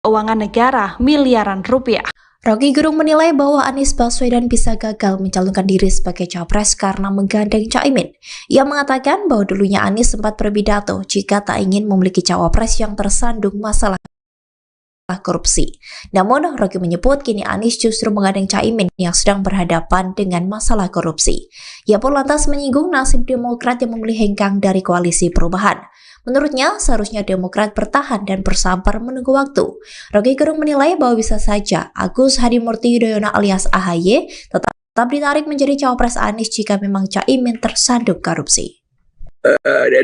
keuangan negara miliaran rupiah. Rocky Gerung menilai bahwa Anies Baswedan bisa gagal mencalonkan diri sebagai capres karena menggandeng Caimin. Ia mengatakan bahwa dulunya Anies sempat berpidato jika tak ingin memiliki cawapres yang tersandung masalah korupsi. Namun, Rocky menyebut kini Anies justru menggandeng Caimin yang sedang berhadapan dengan masalah korupsi. Ia pun lantas menyinggung nasib Demokrat yang memilih hengkang dari koalisi perubahan. Menurutnya, seharusnya Demokrat bertahan dan bersabar menunggu waktu. Rocky Gerung menilai bahwa bisa saja Agus Hadimurti Yudhoyono alias AHY tetap ditarik menjadi cawapres Anies jika memang Caimin tersandung korupsi.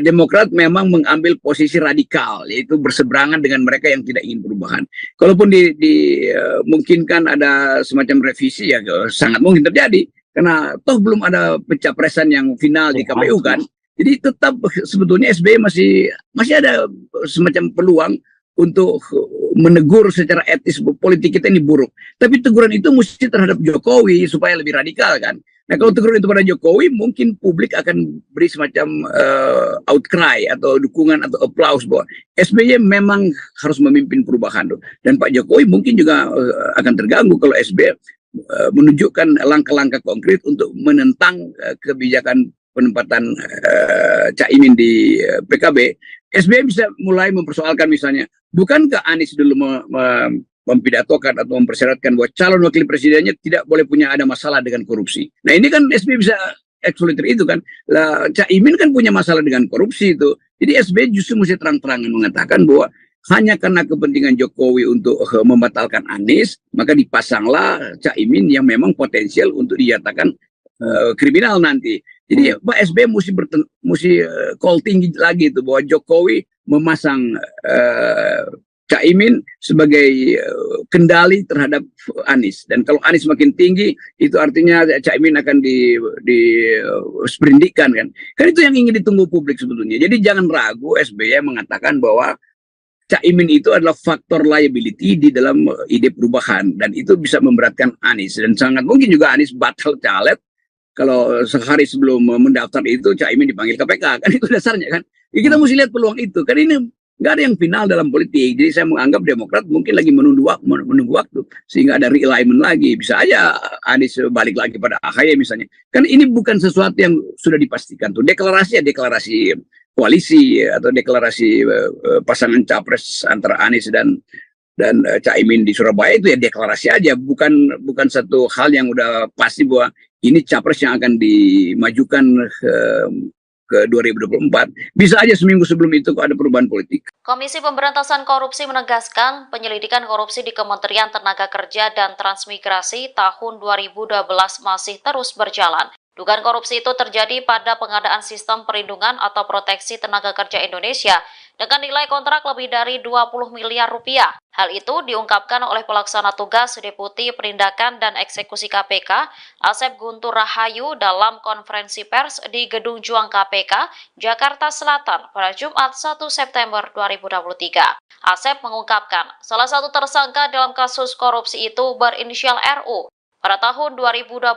Demokrat memang mengambil posisi radikal, yaitu berseberangan dengan mereka yang tidak ingin perubahan. Kalaupun dimungkinkan ada semacam revisi, ya sangat mungkin terjadi, karena toh belum ada pencapresan yang final di KPU kan. Jadi tetap sebetulnya SBY masih ada semacam peluang untuk menegur secara etis politik kita ini buruk. Tapi teguran itu mesti terhadap Jokowi supaya lebih radikal kan. Nah kalau teguran itu pada Jokowi, mungkin publik akan beri semacam outcry atau dukungan atau applause bahwa SBY memang harus memimpin perubahan. Dan Pak Jokowi mungkin juga akan terganggu kalau SBY menunjukkan langkah-langkah konkret untuk menentang kebijakan penempatan Caimin di PKB. SBY bisa mulai mempersoalkan misalnya, bukankah Anies dulu mempidatokan atau mempersyaratkan bahwa calon wakil presidennya tidak boleh punya ada masalah dengan korupsi. Nah ini kan SBY bisa eksploiter itu kan. Lah Caimin kan punya masalah dengan korupsi itu. Jadi SBY justru mesti terang-terangan mengatakan bahwa hanya karena kepentingan Jokowi untuk membatalkan Anies, maka dipasanglah Caimin yang memang potensial untuk dinyatakan kriminal nanti. Jadi Pak SBY mesti call tinggi lagi itu bahwa Jokowi memasang Caimin sebagai kendali terhadap Anies. Dan kalau Anies makin tinggi, itu artinya Caimin akan disperindikan kan. Kan itu yang ingin ditunggu publik sebetulnya. Jadi jangan ragu SBY mengatakan bahwa Caimin itu adalah faktor liability di dalam ide perubahan. Dan itu bisa memberatkan Anies. Dan sangat mungkin juga Anies batal caleg kalau sehari sebelum mendaftar itu Caimin dipanggil KPK, kan itu dasarnya kan. Ya, kita mesti lihat peluang itu, kan ini nggak ada yang final dalam politik. Jadi saya menganggap Demokrat mungkin lagi menunggu waktu sehingga ada realignment lagi. Bisa aja Anies balik lagi pada AHY misalnya. Kan ini bukan sesuatu yang sudah dipastikan tuh. Deklarasi koalisi atau deklarasi pasangan capres antara Anies dan Caimin di Surabaya itu ya deklarasi aja, bukan satu hal yang udah pasti bahwa ini capres yang akan dimajukan ke 2024. Bisa aja seminggu sebelum itu ada perubahan politik. Komisi Pemberantasan Korupsi menegaskan penyelidikan korupsi di Kementerian Tenaga Kerja dan Transmigrasi tahun 2012 masih terus berjalan. Dugaan korupsi itu terjadi pada pengadaan sistem perlindungan atau proteksi tenaga kerja Indonesia dengan nilai kontrak lebih dari 20 miliar rupiah. Hal itu diungkapkan oleh pelaksana tugas Deputi Penindakan dan Eksekusi KPK, Asep Guntur Rahayu dalam konferensi pers di Gedung Juang KPK, Jakarta Selatan pada Jumat 1 September 2023. Asep mengungkapkan, salah satu tersangka dalam kasus korupsi itu berinisial RU. Pada tahun 2012,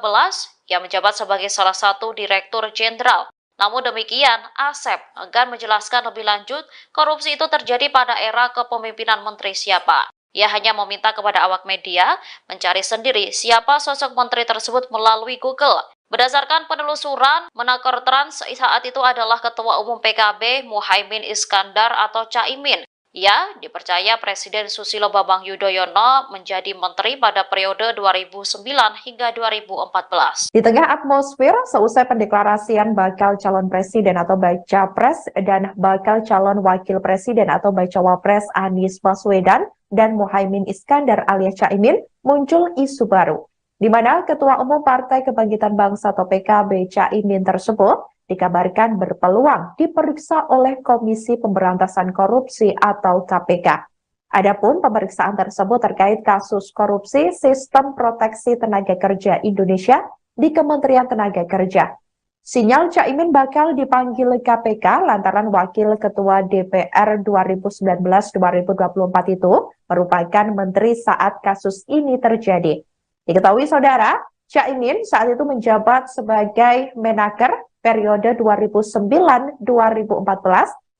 ia menjabat sebagai salah satu Direktur Jenderal. Namun demikian, Asep enggan menjelaskan lebih lanjut korupsi itu terjadi pada era kepemimpinan menteri siapa. Ia hanya meminta kepada awak media mencari sendiri siapa sosok menteri tersebut melalui Google. Berdasarkan penelusuran, Menakor Trans saat itu adalah Ketua Umum PKB Muhaimin Iskandar atau Caimin. Ia dipercaya Presiden Susilo Bambang Yudhoyono menjadi menteri pada periode 2009 hingga 2014. Di tengah atmosfer seusai pendeklarasian bakal calon presiden atau baca pres dan bakal calon wakil presiden atau bacawa pres Anies Baswedan dan Muhaimin Iskandar alias Caimin, muncul isu baru, di mana Ketua Umum Partai Kebangkitan Bangsa atau PKB Caimin tersebut dikabarkan berpeluang diperiksa oleh Komisi Pemberantasan Korupsi atau KPK. Adapun pemeriksaan tersebut terkait kasus korupsi Sistem Proteksi Tenaga Kerja Indonesia di Kementerian Tenaga Kerja. Sinyal Caimin bakal dipanggil KPK lantaran Wakil Ketua DPR 2019-2024 itu merupakan menteri saat kasus ini terjadi. Diketahui saudara, Caimin saat itu menjabat sebagai Menaker periode 2009-2014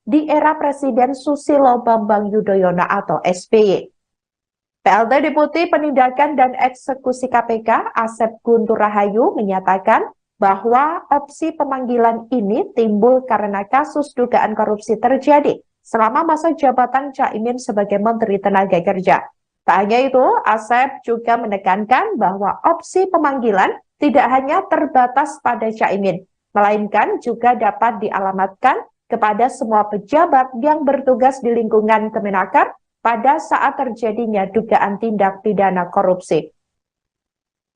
di era Presiden Susilo Bambang Yudhoyono atau SBY. PLT Deputi Penindakan dan Eksekusi KPK, Asep Guntur Rahayu, menyatakan bahwa opsi pemanggilan ini timbul karena kasus dugaan korupsi terjadi selama masa jabatan Caimin sebagai Menteri Tenaga Kerja. Tak hanya itu, Asep juga menekankan bahwa opsi pemanggilan tidak hanya terbatas pada Caimin, melainkan juga dapat dialamatkan kepada semua pejabat yang bertugas di lingkungan Kemenaker pada saat terjadinya dugaan tindak pidana korupsi.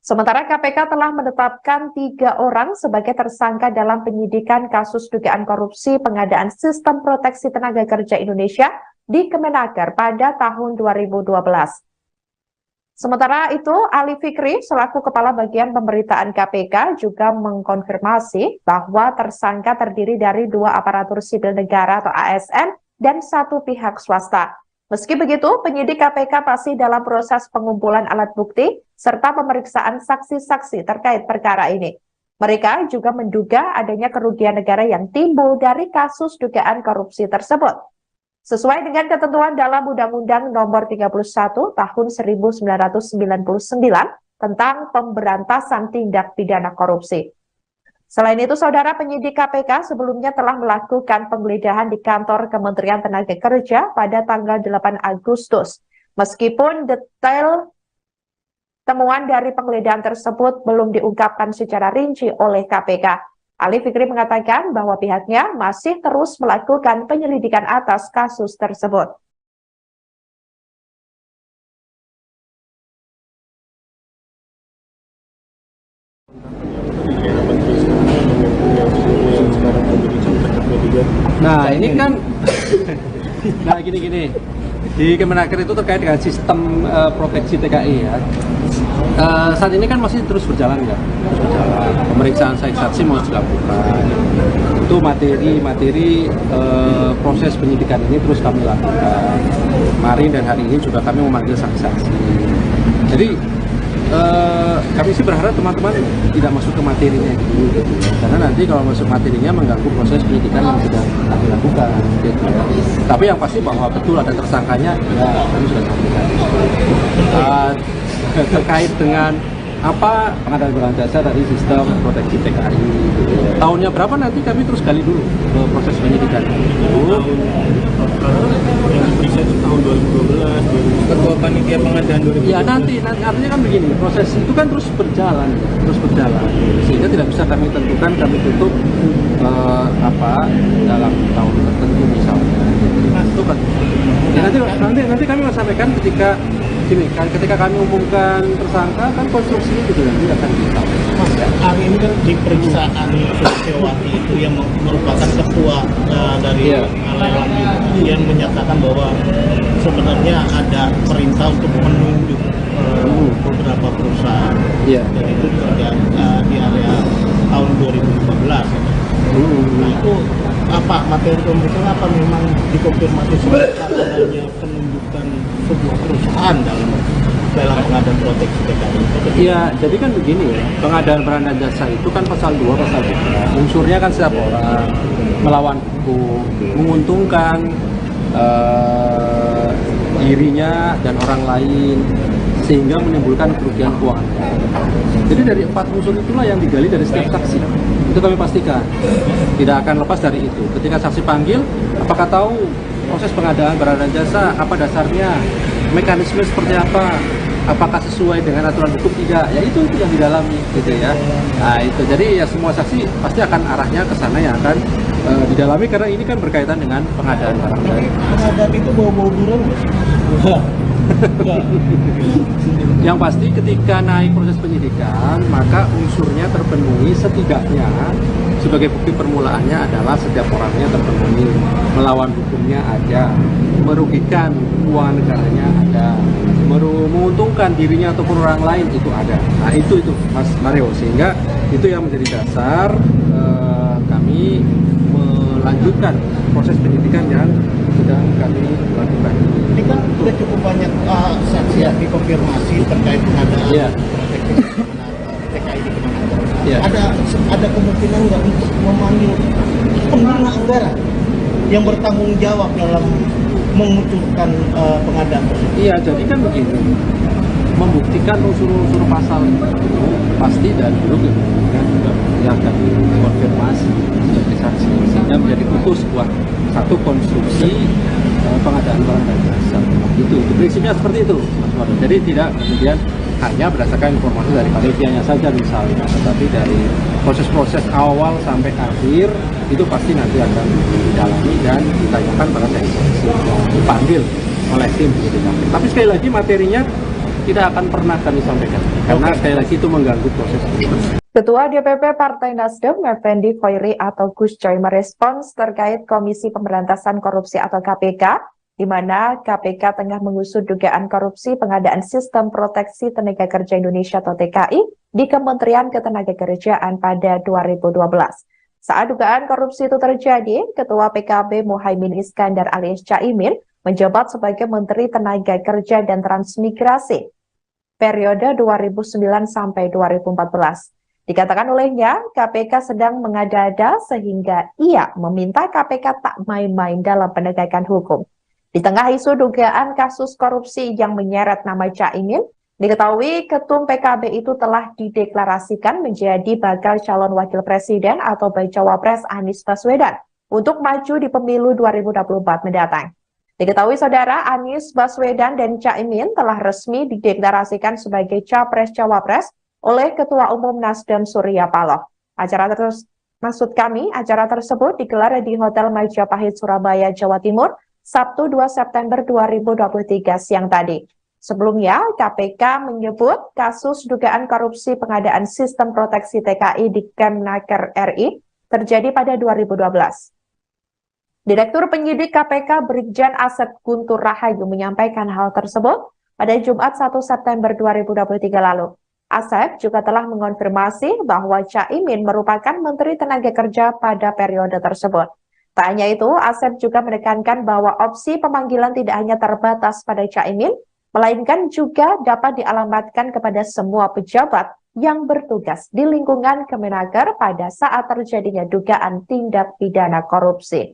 Sementara KPK telah menetapkan 3 orang sebagai tersangka dalam penyidikan kasus dugaan korupsi pengadaan Sistem Proteksi Tenaga Kerja Indonesia di Kemenaker pada tahun 2012. Sementara itu, Ali Fikri selaku Kepala Bagian Pemberitaan KPK juga mengkonfirmasi bahwa tersangka terdiri dari 2 aparatur sipil negara atau ASN dan 1 pihak swasta. Meski begitu, penyidik KPK masih dalam proses pengumpulan alat bukti serta pemeriksaan saksi-saksi terkait perkara ini. Mereka juga menduga adanya kerugian negara yang timbul dari kasus dugaan korupsi tersebut. Sesuai dengan ketentuan dalam Undang-Undang Nomor 31 Tahun 1999 tentang Pemberantasan Tindak Pidana Korupsi. Selain itu, saudara, penyidik KPK sebelumnya telah melakukan penggeledahan di kantor Kementerian Tenaga Kerja pada tanggal 8 Agustus. Meskipun detail temuan dari penggeledahan tersebut belum diungkapkan secara rinci oleh KPK. Ali Fikri mengatakan bahwa pihaknya masih terus melakukan penyelidikan atas kasus tersebut. Nah ini kan, nah gini, di Kemenaker itu terkait dengan sistem proteksi TKI ya. Saat ini kan masih terus berjalan ya, pemeriksaan saksi mau dilakukan. Itu materi proses penyidikan ini terus kami lakukan. Kemarin dan hari ini juga kami memanggil saksi-saksi. Jadi kami sih berharap teman-teman tidak masuk ke materinya gitu, karena nanti kalau masuk materinya mengganggu proses penyidikan yang sudah kami lakukan gitu ya. Tapi yang pasti bahwa betul ada tersangkanya, ya kami sudah sampaikan. Terkait dengan apa pengadaan barang jasa dari sistem proteksi TKI gitu. Tahunnya berapa nanti kami terus gali dulu proses penyidikan itu. Tahun 2012, ketua panitia pengadaan 2012. Ya nanti artinya kan begini, proses itu kan terus berjalan, sehingga tidak bisa kami tentukan kami tutup dalam tahun tertentu misalnya. Itu kan. Ya, nanti kami akan sampaikan ketika kami umumkan tersangka kan konstruksinya juga nanti akan kita. Hari ini kan di periksaan Suciwati itu yang merupakan ketua dari lelang yang menyatakan bahwa sebenarnya ada perintah untuk menunjuk beberapa perusahaan dan itu terjadi di area tahun 2015. Nah itu apa materi pemeriksaan, apa memang dikonfirmasi adanya penunjukan sebuah perusahaan dalam pengadaan proteksi TKI? Iya, jadi kan begini ya, pengadaan barang dan jasa itu kan pasal 2, pasal 3. Unsurnya kan setiap orang melawan hukum, menguntungkan dirinya dan orang lain, sehingga menimbulkan kerugian keuangan. Jadi dari 4 unsur itulah yang digali dari setiap saksi. Itu kami pastikan tidak akan lepas dari itu. Ketika saksi panggil, apakah tahu proses pengadaan barang dan jasa, apa dasarnya, mekanisme seperti apa, apakah sesuai dengan aturan hukum, tidak, ya itu yang didalami gitu ya. Nah itu, jadi ya semua saksi pasti akan arahnya ke sana yang akan didalami, karena ini kan berkaitan dengan pengadaan barang dan pengadaan itu bau-bau buron. Yang pasti ketika naik proses penyidikan, maka unsurnya terpenuhi setidaknya. Sebagai bukti permulaannya adalah setiap orangnya terpenuhi, melawan hukumnya ada, merugikan keuangan negaranya ada, menguntungkan dirinya ataupun orang lain itu ada. Nah itu Mas Mario, sehingga itu yang menjadi dasar kami melanjutkan proses penyidikan yang sedang kami lakukan. Ini kan sudah cukup banyak saksi yang dikonfirmasi terkait pengadaan proteksi TKI di Kemenaker. Ada kemungkinan nggak untuk memanggil pengguna anggaran yang bertanggung jawab dalam mengucurkan pengadaan tersebut? Iya, jadi kan begini, membuktikan unsur-unsur pasal itu pasti dari dulu kan sudah akan dikonfirmasi sebagai saksi, sehingga menjadi utuh sebuah satu konstruksi pengadaan barang dan jasa. Itu prinsipnya seperti itu, Mas Mado. Jadi tidak kemudian hanya berdasarkan informasi dari panitianya saja misalnya, tetapi dari proses-proses awal sampai akhir itu pasti nanti akan didalami dan ditanyakan pada saksi dipanggil oleh tim penyidik. Tapi sekali lagi materinya tidak akan pernah kami sampaikan karena sekali lagi itu mengganggu proses. Ketua DPP Partai Nasdem, Effendi Khoiri atau Gus Coy merespons terkait Komisi Pemberantasan Korupsi atau KPK, di mana KPK tengah mengusut dugaan korupsi pengadaan Sistem Proteksi Tenaga Kerja Indonesia atau TKI di Kementerian Ketenagakerjaan pada 2012. Saat dugaan korupsi itu terjadi, Ketua PKB Muhaimin Iskandar alias Caimin menjabat sebagai Menteri Tenaga Kerja dan Transmigrasi periode 2009 sampai 2014. Dikatakan olehnya, KPK sedang mengada-ada sehingga ia meminta KPK tak main-main dalam penegakan hukum. Di tengah isu dugaan kasus korupsi yang menyeret nama Caimin, diketahui Ketum PKB itu telah dideklarasikan menjadi bakal calon wakil presiden atau bacawa pres Anies Baswedan untuk maju di pemilu 2024 mendatang. Diketahui saudara, Anies Baswedan dan Caimin telah resmi dideklarasikan sebagai capres-cawapres oleh Ketua Umum Nasdem Surya Paloh. Acara tersebut digelar di Hotel Majapahit, Surabaya, Jawa Timur, Sabtu 2 September 2023 siang tadi. Sebelumnya, KPK menyebut kasus dugaan korupsi pengadaan Sistem Proteksi TKI di Kemnaker RI terjadi pada 2012. Direktur Penyidik KPK Brigjen Asep Guntur Rahayu menyampaikan hal tersebut pada Jumat 1 September 2023 lalu. Asep juga telah mengonfirmasi bahwa Caimin merupakan Menteri Tenaga Kerja pada periode tersebut. Tak hanya itu, Asep juga menekankan bahwa opsi pemanggilan tidak hanya terbatas pada Caimin, melainkan juga dapat dialamatkan kepada semua pejabat yang bertugas di lingkungan Kemenaker pada saat terjadinya dugaan tindak pidana korupsi.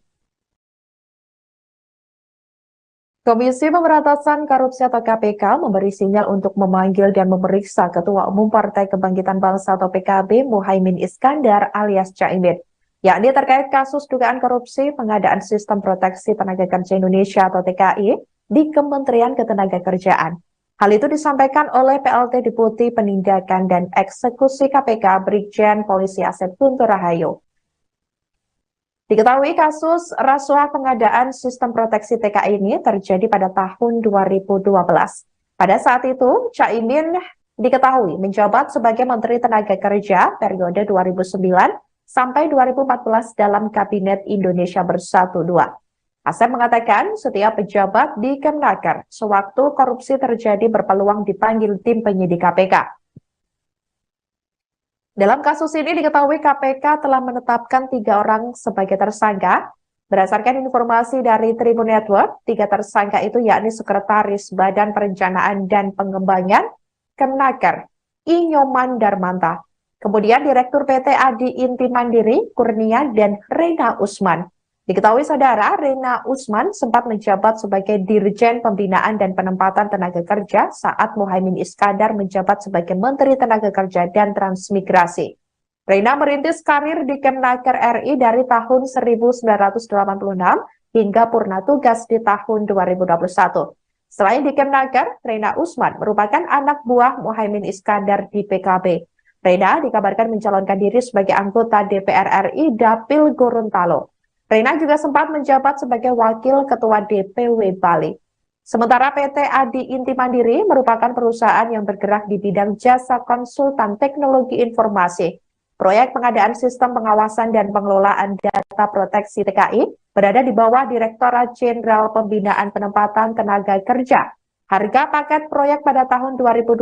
Komisi Pemberantasan Korupsi atau KPK memberi sinyal untuk memanggil dan memeriksa Ketua Umum Partai Kebangkitan Bangsa atau PKB Muhaimin Iskandar alias Caimin, yakni terkait kasus dugaan korupsi pengadaan Sistem Proteksi Tenaga Kerja Indonesia atau TKI di Kementerian Ketenagakerjaan. Hal itu disampaikan oleh PLT Deputi Penindakan dan Eksekusi KPK Brigjen Polisi Asep Guntur Rahayu. Diketahui kasus rasuah pengadaan Sistem Proteksi TKI ini terjadi pada tahun 2012. Pada saat itu, Caimin diketahui menjabat sebagai Menteri Tenaga Kerja periode 2009 sampai 2014 dalam Kabinet Indonesia Bersatu II. Asep mengatakan setiap pejabat di Kemnaker sewaktu korupsi terjadi berpeluang dipanggil tim penyidik KPK. Dalam kasus ini diketahui KPK telah menetapkan 3 orang sebagai tersangka. Berdasarkan informasi dari Tribun Network, 3 tersangka itu yakni Sekretaris Badan Perencanaan dan Pengembangan Kemnaker, I. Nyoman Darmanta. Kemudian Direktur PT Adi Inti Mandiri, Kurnia, dan Rena Usman. Diketahui saudara, Rena Usman sempat menjabat sebagai Dirjen Pembinaan dan Penempatan Tenaga Kerja saat Muhaimin Iskandar menjabat sebagai Menteri Tenaga Kerja dan Transmigrasi. Rena merintis karir di Kemnaker RI dari tahun 1986 hingga purna tugas di tahun 2021. Selain di Kemnaker, Rena Usman merupakan anak buah Muhaimin Iskandar di PKB. Rena dikabarkan mencalonkan diri sebagai anggota DPR RI Dapil Gorontalo. Rena juga sempat menjabat sebagai Wakil Ketua DPW Bali. Sementara PT Adi Inti Mandiri merupakan perusahaan yang bergerak di bidang jasa konsultan teknologi informasi. Proyek pengadaan Sistem Pengawasan dan Pengelolaan Data Proteksi TKI berada di bawah Direktorat Jenderal Pembinaan Penempatan Tenaga Kerja. Harga paket proyek pada tahun 2012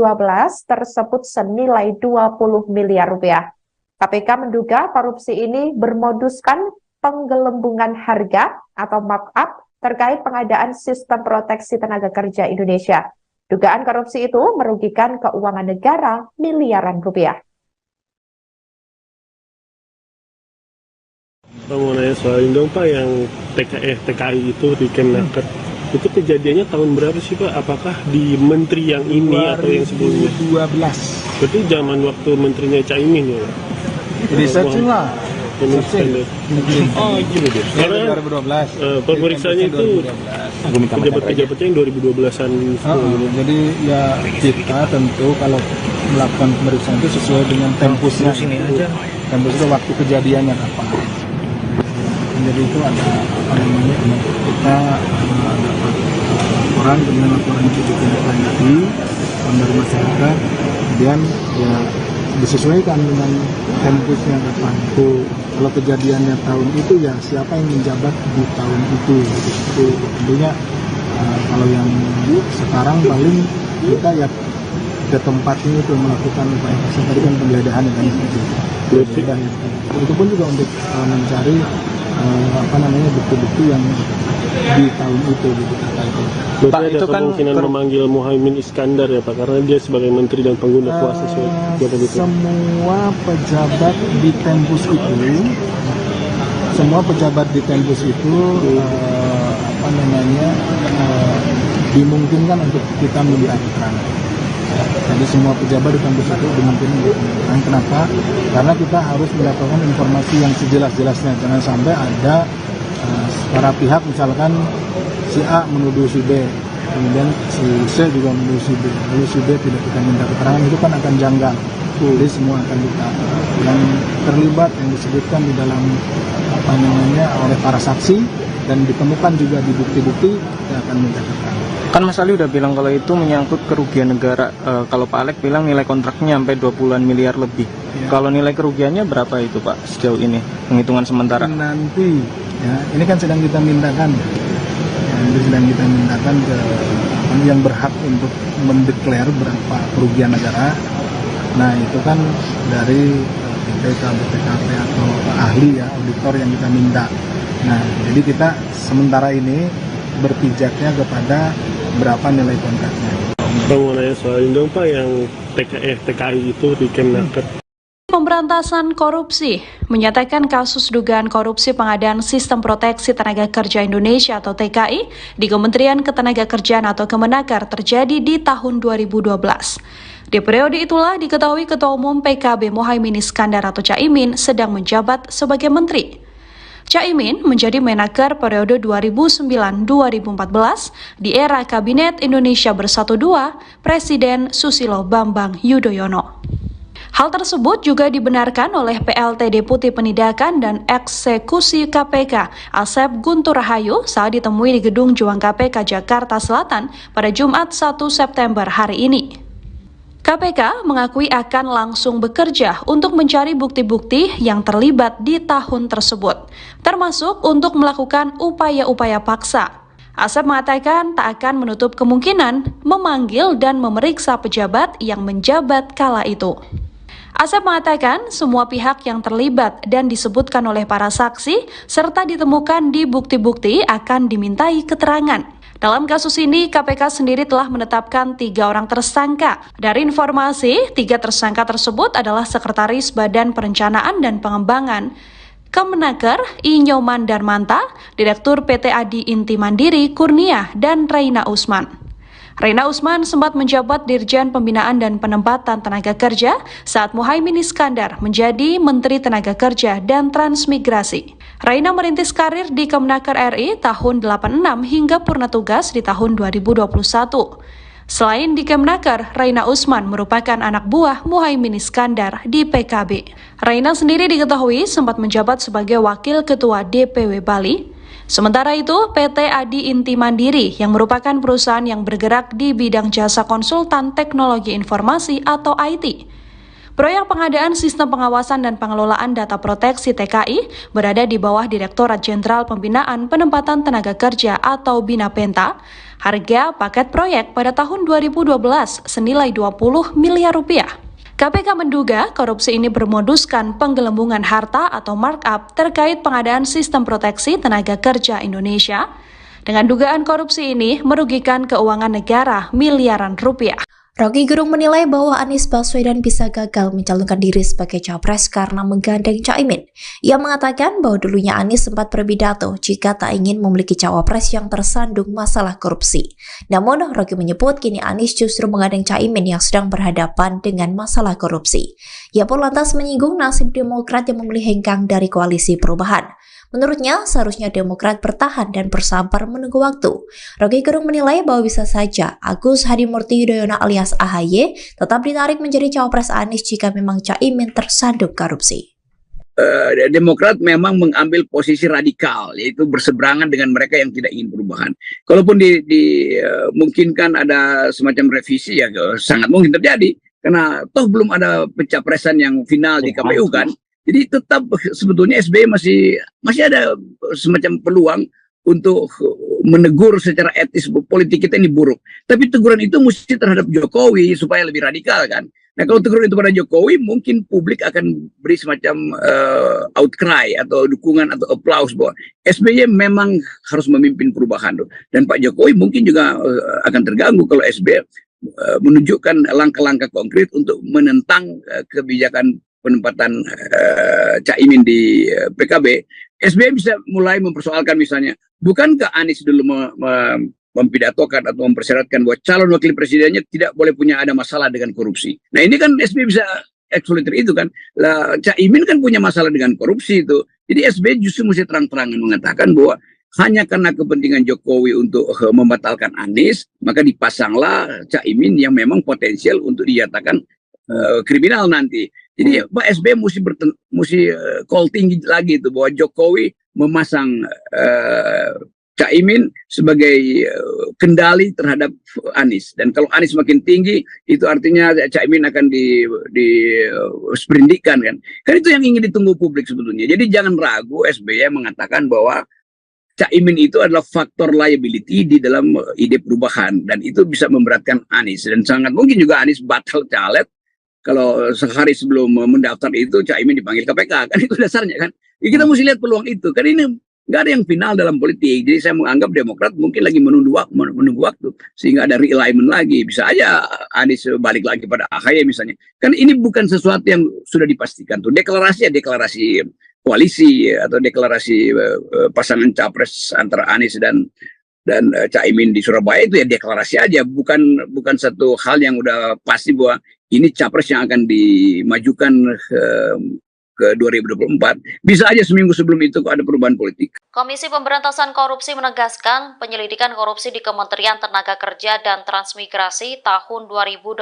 tersebut senilai 20 miliar rupiah. KPK menduga korupsi ini bermoduskan penggelembungan harga atau markup terkait pengadaan Sistem Proteksi Tenaga Kerja Indonesia. Dugaan korupsi itu merugikan keuangan negara miliaran rupiah. Mengenai soal ini dong Pak, yang TKI itu di Kemnaker Itu kejadiannya tahun berapa sih Pak? Apakah di menteri yang ini atau yang sebelumnya? 2012. Berarti zaman waktu menterinya Caimin ya? Researching lah. Oh gini deh. Karena 2012. pemeriksaannya itu pejabat-pejabatnya yang 2012-an. Jadi ya kita tentu kalau melakukan pemeriksaan itu sesuai dengan tempusnya. Tempus itu waktu kejadiannya kapan. Jadi itu ada apa namanya, kita dapat laporan dengan laporan itu ditindaklanjuti dari masyarakat, kemudian ya disesuaikan dengan tempusnya kapan. Kalau kejadiannya tahun itu ya siapa yang menjabat di tahun itu. Itu tentunya kalau yang sekarang paling kita ya ke tempat ini untuk melakukan upaya paksa tadi kan penggeledahan kan seperti itu. Itu pun juga untuk mencari bukti-bukti yang di tahun itu gitu terkait itu. Berarti ada kemungkinan memanggil Muhaimin Iskandar ya Pak, karena dia sebagai menteri dan pengguna kuasa semua pejabat di Tempus itu, dimungkinkan untuk kita minta keterangan. Jadi semua pejabat di Tempus itu dimungkinkan untuk keterangan. Kenapa? Karena kita harus mendapatkan informasi yang sejelas-jelasnya. Jangan sampai ada para pihak misalkan si A menuduh si B, kemudian si C juga menuduh si B, lalu si B tidak kita minta keterangan, itu kan akan janggal. Jadi semua akan kita yang terlibat yang disebutkan di dalam oleh para saksi dan ditemukan juga di bukti-bukti yang akan minta keterangan. Kan Mas Ali udah bilang kalau itu menyangkut kerugian negara. Kalau Pak Alek bilang nilai kontraknya sampai 20-an miliar lebih. Ya. Kalau nilai kerugiannya berapa itu Pak sejauh ini penghitungan sementara? Nanti ya, ini kan sedang kita mintakan. Sedang kita mintakan ke yang berhak untuk mendeklar berapa kerugian negara. Nah itu kan dari BPKP atau ahli ya, auditor yang kita minta. Nah jadi kita sementara ini berpijaknya kepada berapa nilai kontraknya. Bang mau nanya soal ini dong Pak, yang TKI itu di Kemnaker. Pemberantasan Korupsi menyatakan kasus dugaan korupsi pengadaan Sistem Proteksi Tenaga Kerja Indonesia atau TKI di Kementerian Ketenagakerjaan atau Kemenaker terjadi di tahun 2012. Di periode itulah diketahui Ketua Umum PKB Muhaimin Iskandar atau Caimin sedang menjabat sebagai menteri. Caimin menjadi Menaker periode 2009-2014 di era Kabinet Indonesia Bersatu II Presiden Susilo Bambang Yudhoyono. Hal tersebut juga dibenarkan oleh PLT Deputi Penindakan dan Eksekusi KPK Asep Guntur Rahayu saat ditemui di Gedung Juang KPK Jakarta Selatan pada Jumat 1 September hari ini. KPK mengakui akan langsung bekerja untuk mencari bukti-bukti yang terlibat di tahun tersebut, termasuk untuk melakukan upaya-upaya paksa. Asep mengatakan tak akan menutup kemungkinan memanggil dan memeriksa pejabat yang menjabat kala itu. Asep mengatakan semua pihak yang terlibat dan disebutkan oleh para saksi serta ditemukan di bukti-bukti akan dimintai keterangan. Dalam kasus ini, KPK sendiri telah menetapkan 3 orang tersangka. Dari informasi, 3 tersangka tersebut adalah Sekretaris Badan Perencanaan dan Pengembangan Kemenaker I. Nyoman Darmanta, Direktur PT Adi Inti Mandiri Kurnia, dan Reina Usman. Reina Usman sempat menjabat Dirjen Pembinaan dan Penempatan Tenaga Kerja saat Muhaimin Iskandar menjadi Menteri Tenaga Kerja dan Transmigrasi. Reina merintis karir di Kemenaker RI tahun 86 hingga purna tugas di tahun 2021. Selain di Kemenaker, Reina Usman merupakan anak buah Muhaimin Iskandar di PKB. Reina sendiri diketahui sempat menjabat sebagai Wakil Ketua DPW Bali. Sementara itu, PT Adi Inti Mandiri yang merupakan perusahaan yang bergerak di bidang jasa konsultan teknologi informasi atau IT. Proyek pengadaan Sistem Pengawasan dan Pengelolaan Data Proteksi TKI berada di bawah Direktorat Jenderal Pembinaan Penempatan Tenaga Kerja atau BINAPENTA. Harga paket proyek pada tahun 2012 senilai 20 miliar rupiah. KPK menduga korupsi ini bermoduskan penggelembungan harta atau markup terkait pengadaan Sistem Proteksi Tenaga Kerja Indonesia. Dengan dugaan korupsi ini merugikan keuangan negara miliaran rupiah. Rocky Gerung menilai bahwa Anies Baswedan bisa gagal mencalonkan diri sebagai capres karena menggandeng Caimin. Ia mengatakan bahwa dulunya Anies sempat berpidato jika tak ingin memiliki cawapres yang tersandung masalah korupsi. Namun, Rocky menyebut kini Anies justru menggandeng Caimin yang sedang berhadapan dengan masalah korupsi. Ia pun lantas menyinggung nasib Demokrat yang memilih hengkang dari koalisi perubahan. Menurutnya, seharusnya Demokrat bertahan dan bersabar menunggu waktu. Rocky Gerung menilai bahwa bisa saja Agus Hadimurti Yudhoyono alias AHY tetap ditarik menjadi cawapres Anies jika memang Caimin tersandung korupsi. Demokrat memang mengambil posisi radikal, yaitu berseberangan dengan mereka yang tidak ingin perubahan. Kalaupun dimungkinkan ada semacam revisi, ya sangat mungkin terjadi. Karena toh belum ada pencapresan yang final di KPU kan. Jadi tetap sebetulnya SBY masih ada semacam peluang untuk menegur secara etis politik kita ini buruk. Tapi teguran itu mesti terhadap Jokowi supaya lebih radikal kan. Nah kalau teguran itu pada Jokowi mungkin publik akan beri semacam outcry atau dukungan atau applause bahwa SBY memang harus memimpin perubahan. Dan Pak Jokowi mungkin juga akan terganggu kalau SBY menunjukkan langkah-langkah konkret untuk menentang kebijakan penempatan Caimin di PKB. SBY bisa mulai mempersoalkan misalnya, bukankah Anies dulu mempidatokan atau mempersyaratkan bahwa calon wakil presidennya tidak boleh punya ada masalah dengan korupsi. Nah ini kan SBY bisa eksploiter itu kan. Lah Caimin kan punya masalah dengan korupsi itu. Jadi SBY justru mesti terang-terangan mengatakan bahwa hanya karena kepentingan Jokowi untuk membatalkan Anies, maka dipasanglah Caimin yang memang potensial untuk dinyatakan kriminal nanti. Jadi Pak SBY mesti call tinggi lagi itu bahwa Jokowi memasang Caimin sebagai kendali terhadap Anies. Dan kalau Anies makin tinggi, itu artinya Caimin akan disperindikan kan. Kan itu yang ingin ditunggu publik sebetulnya. Jadi jangan ragu SBY mengatakan bahwa Caimin itu adalah faktor liability di dalam ide perubahan. Dan itu bisa memberatkan Anies. Dan sangat mungkin juga Anies batal caleg kalau sehari sebelum mendaftar itu Caimin dipanggil KPK. Kan itu dasarnya kan. Ya, kita mesti lihat peluang itu. Kan ini nggak ada yang final dalam politik. Jadi saya menganggap Demokrat mungkin lagi menunggu waktu. Sehingga ada realignment lagi. Bisa aja Anies balik lagi pada AHY misalnya. Kan ini bukan sesuatu yang sudah dipastikan. Tuh deklarasi koalisi atau deklarasi pasangan capres antara Anies dan Caimin di Surabaya itu ya deklarasi aja. Bukan satu hal yang udah pasti bahwa ini capres yang akan dimajukan ke 2024. Bisa aja seminggu sebelum itu kok ada perubahan politik. Komisi Pemberantasan Korupsi menegaskan penyelidikan korupsi di Kementerian Tenaga Kerja dan Transmigrasi tahun 2012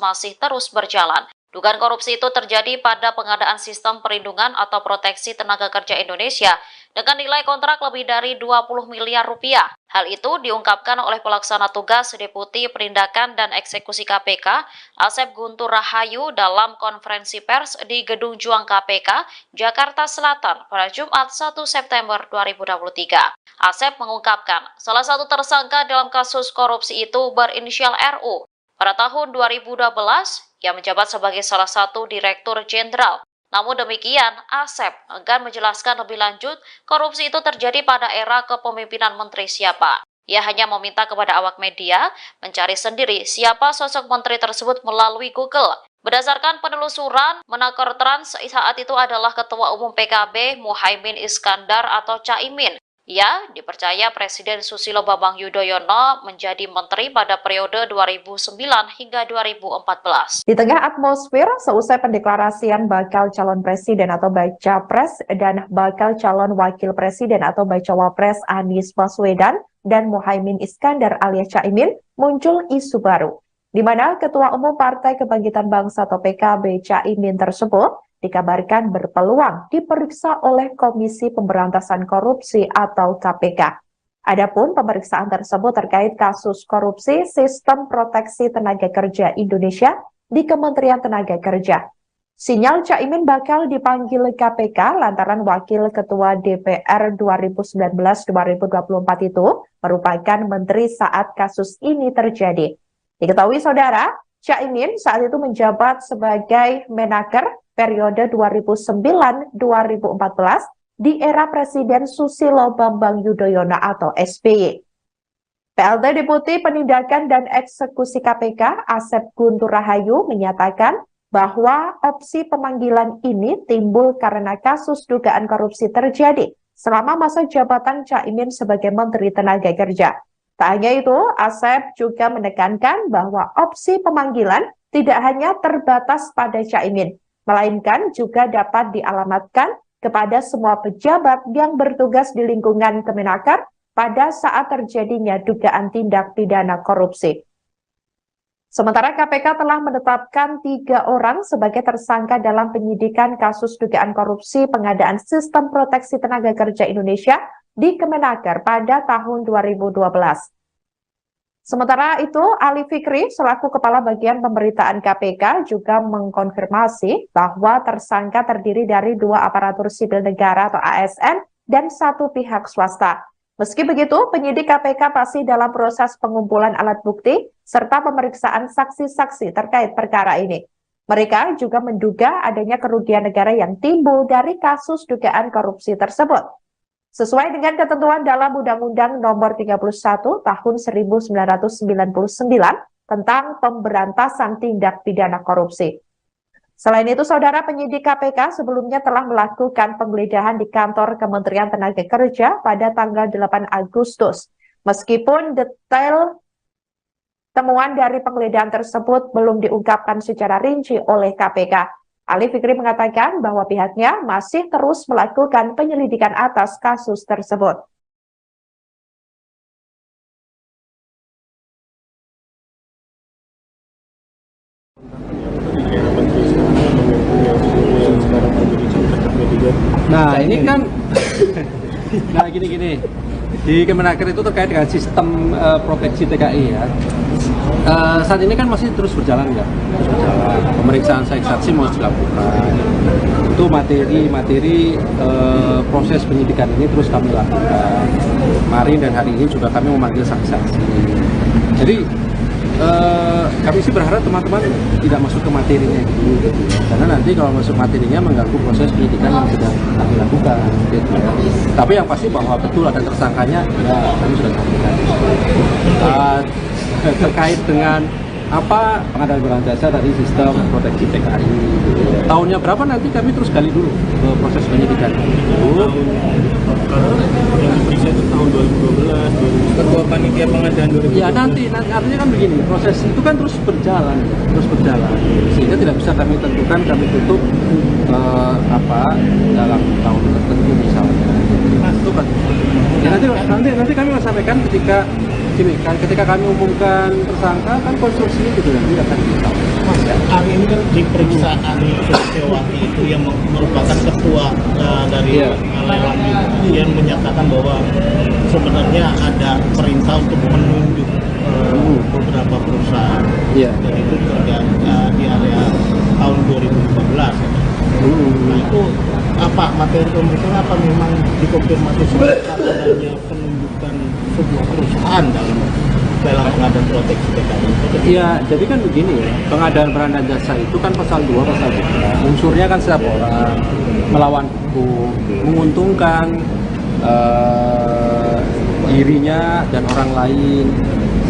masih terus berjalan. Dugaan korupsi itu terjadi pada pengadaan sistem perlindungan atau proteksi tenaga kerja Indonesia dengan nilai kontrak lebih dari 20 miliar rupiah. Hal itu diungkapkan oleh pelaksana tugas Deputi Penindakan dan Eksekusi KPK, Asep Guntur Rahayu dalam konferensi pers di Gedung Juang KPK, Jakarta Selatan pada Jumat 1 September 2023. Asep mengungkapkan, salah satu tersangka dalam kasus korupsi itu berinisial RU. Pada tahun 2012, ia menjabat sebagai salah satu Direktur Jenderal. Namun demikian, Asep enggan menjelaskan lebih lanjut korupsi itu terjadi pada era kepemimpinan menteri siapa. Ia hanya meminta kepada awak media mencari sendiri siapa sosok menteri tersebut melalui Google. Berdasarkan penelusuran, Menakor Trans saat itu adalah Ketua Umum PKB Muhaimin Iskandar atau Caimin. Ia dipercaya Presiden Susilo Bambang Yudhoyono menjadi menteri pada periode 2009 hingga 2014. Di tengah atmosfer seusai pendeklarasian bakal calon presiden atau baca pres dan bakal calon wakil presiden atau baca wapres Anies Baswedan dan Muhaimin Iskandar alias Caimin, muncul isu baru, di mana Ketua Umum Partai Kebangkitan Bangsa atau PKB Caimin tersebut dikabarkan berpeluang diperiksa oleh Komisi Pemberantasan Korupsi atau KPK. Adapun pemeriksaan tersebut terkait kasus korupsi Sistem Proteksi Tenaga Kerja Indonesia di Kementerian Tenaga Kerja. Sinyal Caimin bakal dipanggil KPK lantaran Wakil Ketua DPR 2019-2024 itu merupakan menteri saat kasus ini terjadi. Diketahui saudara, Caimin saat itu menjabat sebagai Menaker periode 2009-2014 di era Presiden Susilo Bambang Yudhoyono atau SBY. PLT Deputi Penindakan dan Eksekusi KPK, Asep Guntur Rahayu, menyatakan bahwa opsi pemanggilan ini timbul karena kasus dugaan korupsi terjadi selama masa jabatan Caimin sebagai Menteri Tenaga Kerja. Tak hanya itu, Asep juga menekankan bahwa opsi pemanggilan tidak hanya terbatas pada Caimin, melainkan juga dapat dialamatkan kepada semua pejabat yang bertugas di lingkungan Kemenaker pada saat terjadinya dugaan tindak pidana korupsi. Sementara KPK telah menetapkan 3 orang sebagai tersangka dalam penyidikan kasus dugaan korupsi pengadaan Sistem Proteksi Tenaga Kerja Indonesia di Kemenaker pada tahun 2012. Sementara itu, Ali Fikri selaku Kepala Bagian Pemberitaan KPK juga mengkonfirmasi bahwa tersangka terdiri dari 2 aparatur sipil negara atau ASN dan 1 pihak swasta. Meski begitu, penyidik KPK masih dalam proses pengumpulan alat bukti serta pemeriksaan saksi-saksi terkait perkara ini. Mereka juga menduga adanya kerugian negara yang timbul dari kasus dugaan korupsi tersebut. Sesuai dengan ketentuan dalam Undang-Undang Nomor 31 Tahun 1999 tentang Pemberantasan Tindak Pidana Korupsi. Selain itu, saudara, penyidik KPK sebelumnya telah melakukan penggeledahan di kantor Kementerian Tenaga Kerja pada tanggal 8 Agustus. Meskipun detail temuan dari penggeledahan tersebut belum diungkapkan secara rinci oleh KPK. Ali Fikri mengatakan bahwa pihaknya masih terus melakukan penyelidikan atas kasus tersebut. Nah ini kan, nah gini, di Kemenaker itu terkait dengan sistem proteksi TKI ya. Saat ini kan masih terus berjalan ya, pemeriksaan saksi mau dilakukan. Itu materi proses penyidikan ini terus kami lakukan. Kemarin dan hari ini juga kami memanggil saksi-saksi. Jadi kami sih berharap teman-teman tidak masuk ke materinya gitu, karena nanti kalau masuk materinya mengganggu proses penyidikan yang sedang kami lakukan gitu ya. Tapi yang pasti bahwa betul ada tersangkanya ya kami sudah sampaikan. Terkait dengan apa pengadaan barang jasa tadi sistem proteksi TKI gitu ya. Tahunnya berapa nanti kami terus gali dulu ke proses penyidikan itu. Tahun 2012, Ketua Panitia Pengadaan 2012. Ya nanti artinya kan begini, proses itu kan terus berjalan, sehingga tidak bisa kami tentukan kami tutup dalam tahun tertentu misalnya. Itu kan. Ya nanti kami akan sampaikan ketika kami umumkan tersangka kan konstruksinya juga nanti akan disampaikan. Mas, hari ini kan di periksaan Suciwati itu yang merupakan ketua dari lelang yang menyatakan bahwa sebenarnya ada perintah untuk menunjuk beberapa perusahaan dan itu terjadi di area tahun 2015. Nah itu apa materi pemeriksaan, apa memang dikonfirmasi soal adanya penunjukan sebuah perusahaan dalam pengadaan proteksi TKI? Iya, jadi kan begini ya, pengadaan barang dan jasa itu kan pasal 2, pasal 3. Unsurnya kan setiap orang melawan hukum, menguntungkan dirinya dan orang lain,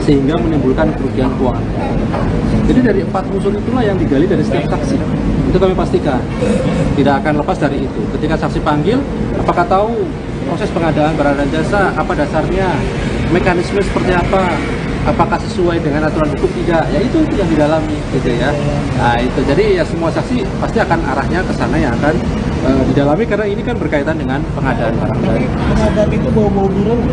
sehingga menimbulkan kerugian keuangan. Jadi dari 4 unsur itulah yang digali dari setiap saksi. Itu kami pastikan, tidak akan lepas dari itu. Ketika saksi panggil, apakah tahu proses pengadaan barang dan jasa, apa dasarnya, mekanisme seperti apa, apakah sesuai dengan aturan hukum, tidak, ya itu yang didalami gitu ya. Nah itu, jadi ya semua saksi pasti akan arahnya ke sana yang akan didalami, karena ini kan berkaitan dengan pengadaan barang dan pengadaan itu bau-bau burung.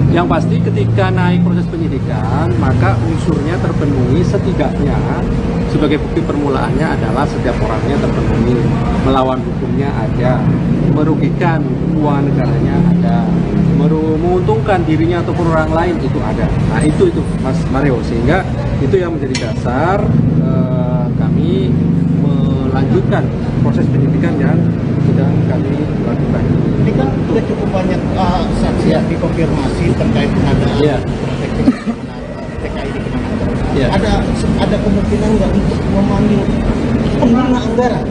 Yang pasti ketika naik proses penyidikan, maka unsurnya terpenuhi setidaknya. Sebagai bukti permulaannya adalah setiap orangnya terpenuhi, melawan hukumnya ada, merugikan keuangan negaranya ada, menguntungkan dirinya ataupun orang lain itu ada. Nah itu Mas Mario, sehingga itu yang menjadi dasar kami melanjutkan proses penyidikan yang sedang kami lakukan. Ini kan sudah cukup banyak saksi yang dikonfirmasi terkait pengadaan proteksi TKI di Kemenaker. Ada kemungkinan nggak untuk memanggil pengguna anggaran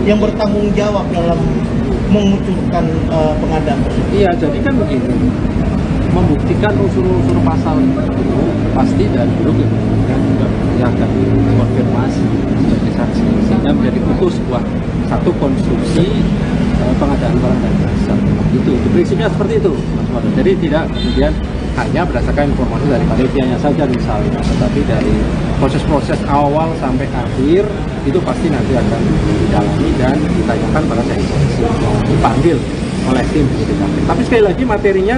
yang bertanggung jawab dalam mengucurkan pengadaan tersebut? Iya, jadi kan begini, membuktikan unsur-unsur pasal itu pasti dari dulu kan juga akan dikonfirmasi sebagai saksi, sehingga menjadi putus sebuah satu konstruksi pengadaan barang dan jasa. Itu prinsipnya seperti itu, Mas Wada. Jadi tidak kemudian hanya berdasarkan informasi dari panitianya saja misalnya, tetapi dari proses-proses awal sampai akhir itu pasti nanti akan didalami dan ditanyakan pada saksi yang dipanggil oleh tim penyidik KPK. Tapi sekali lagi materinya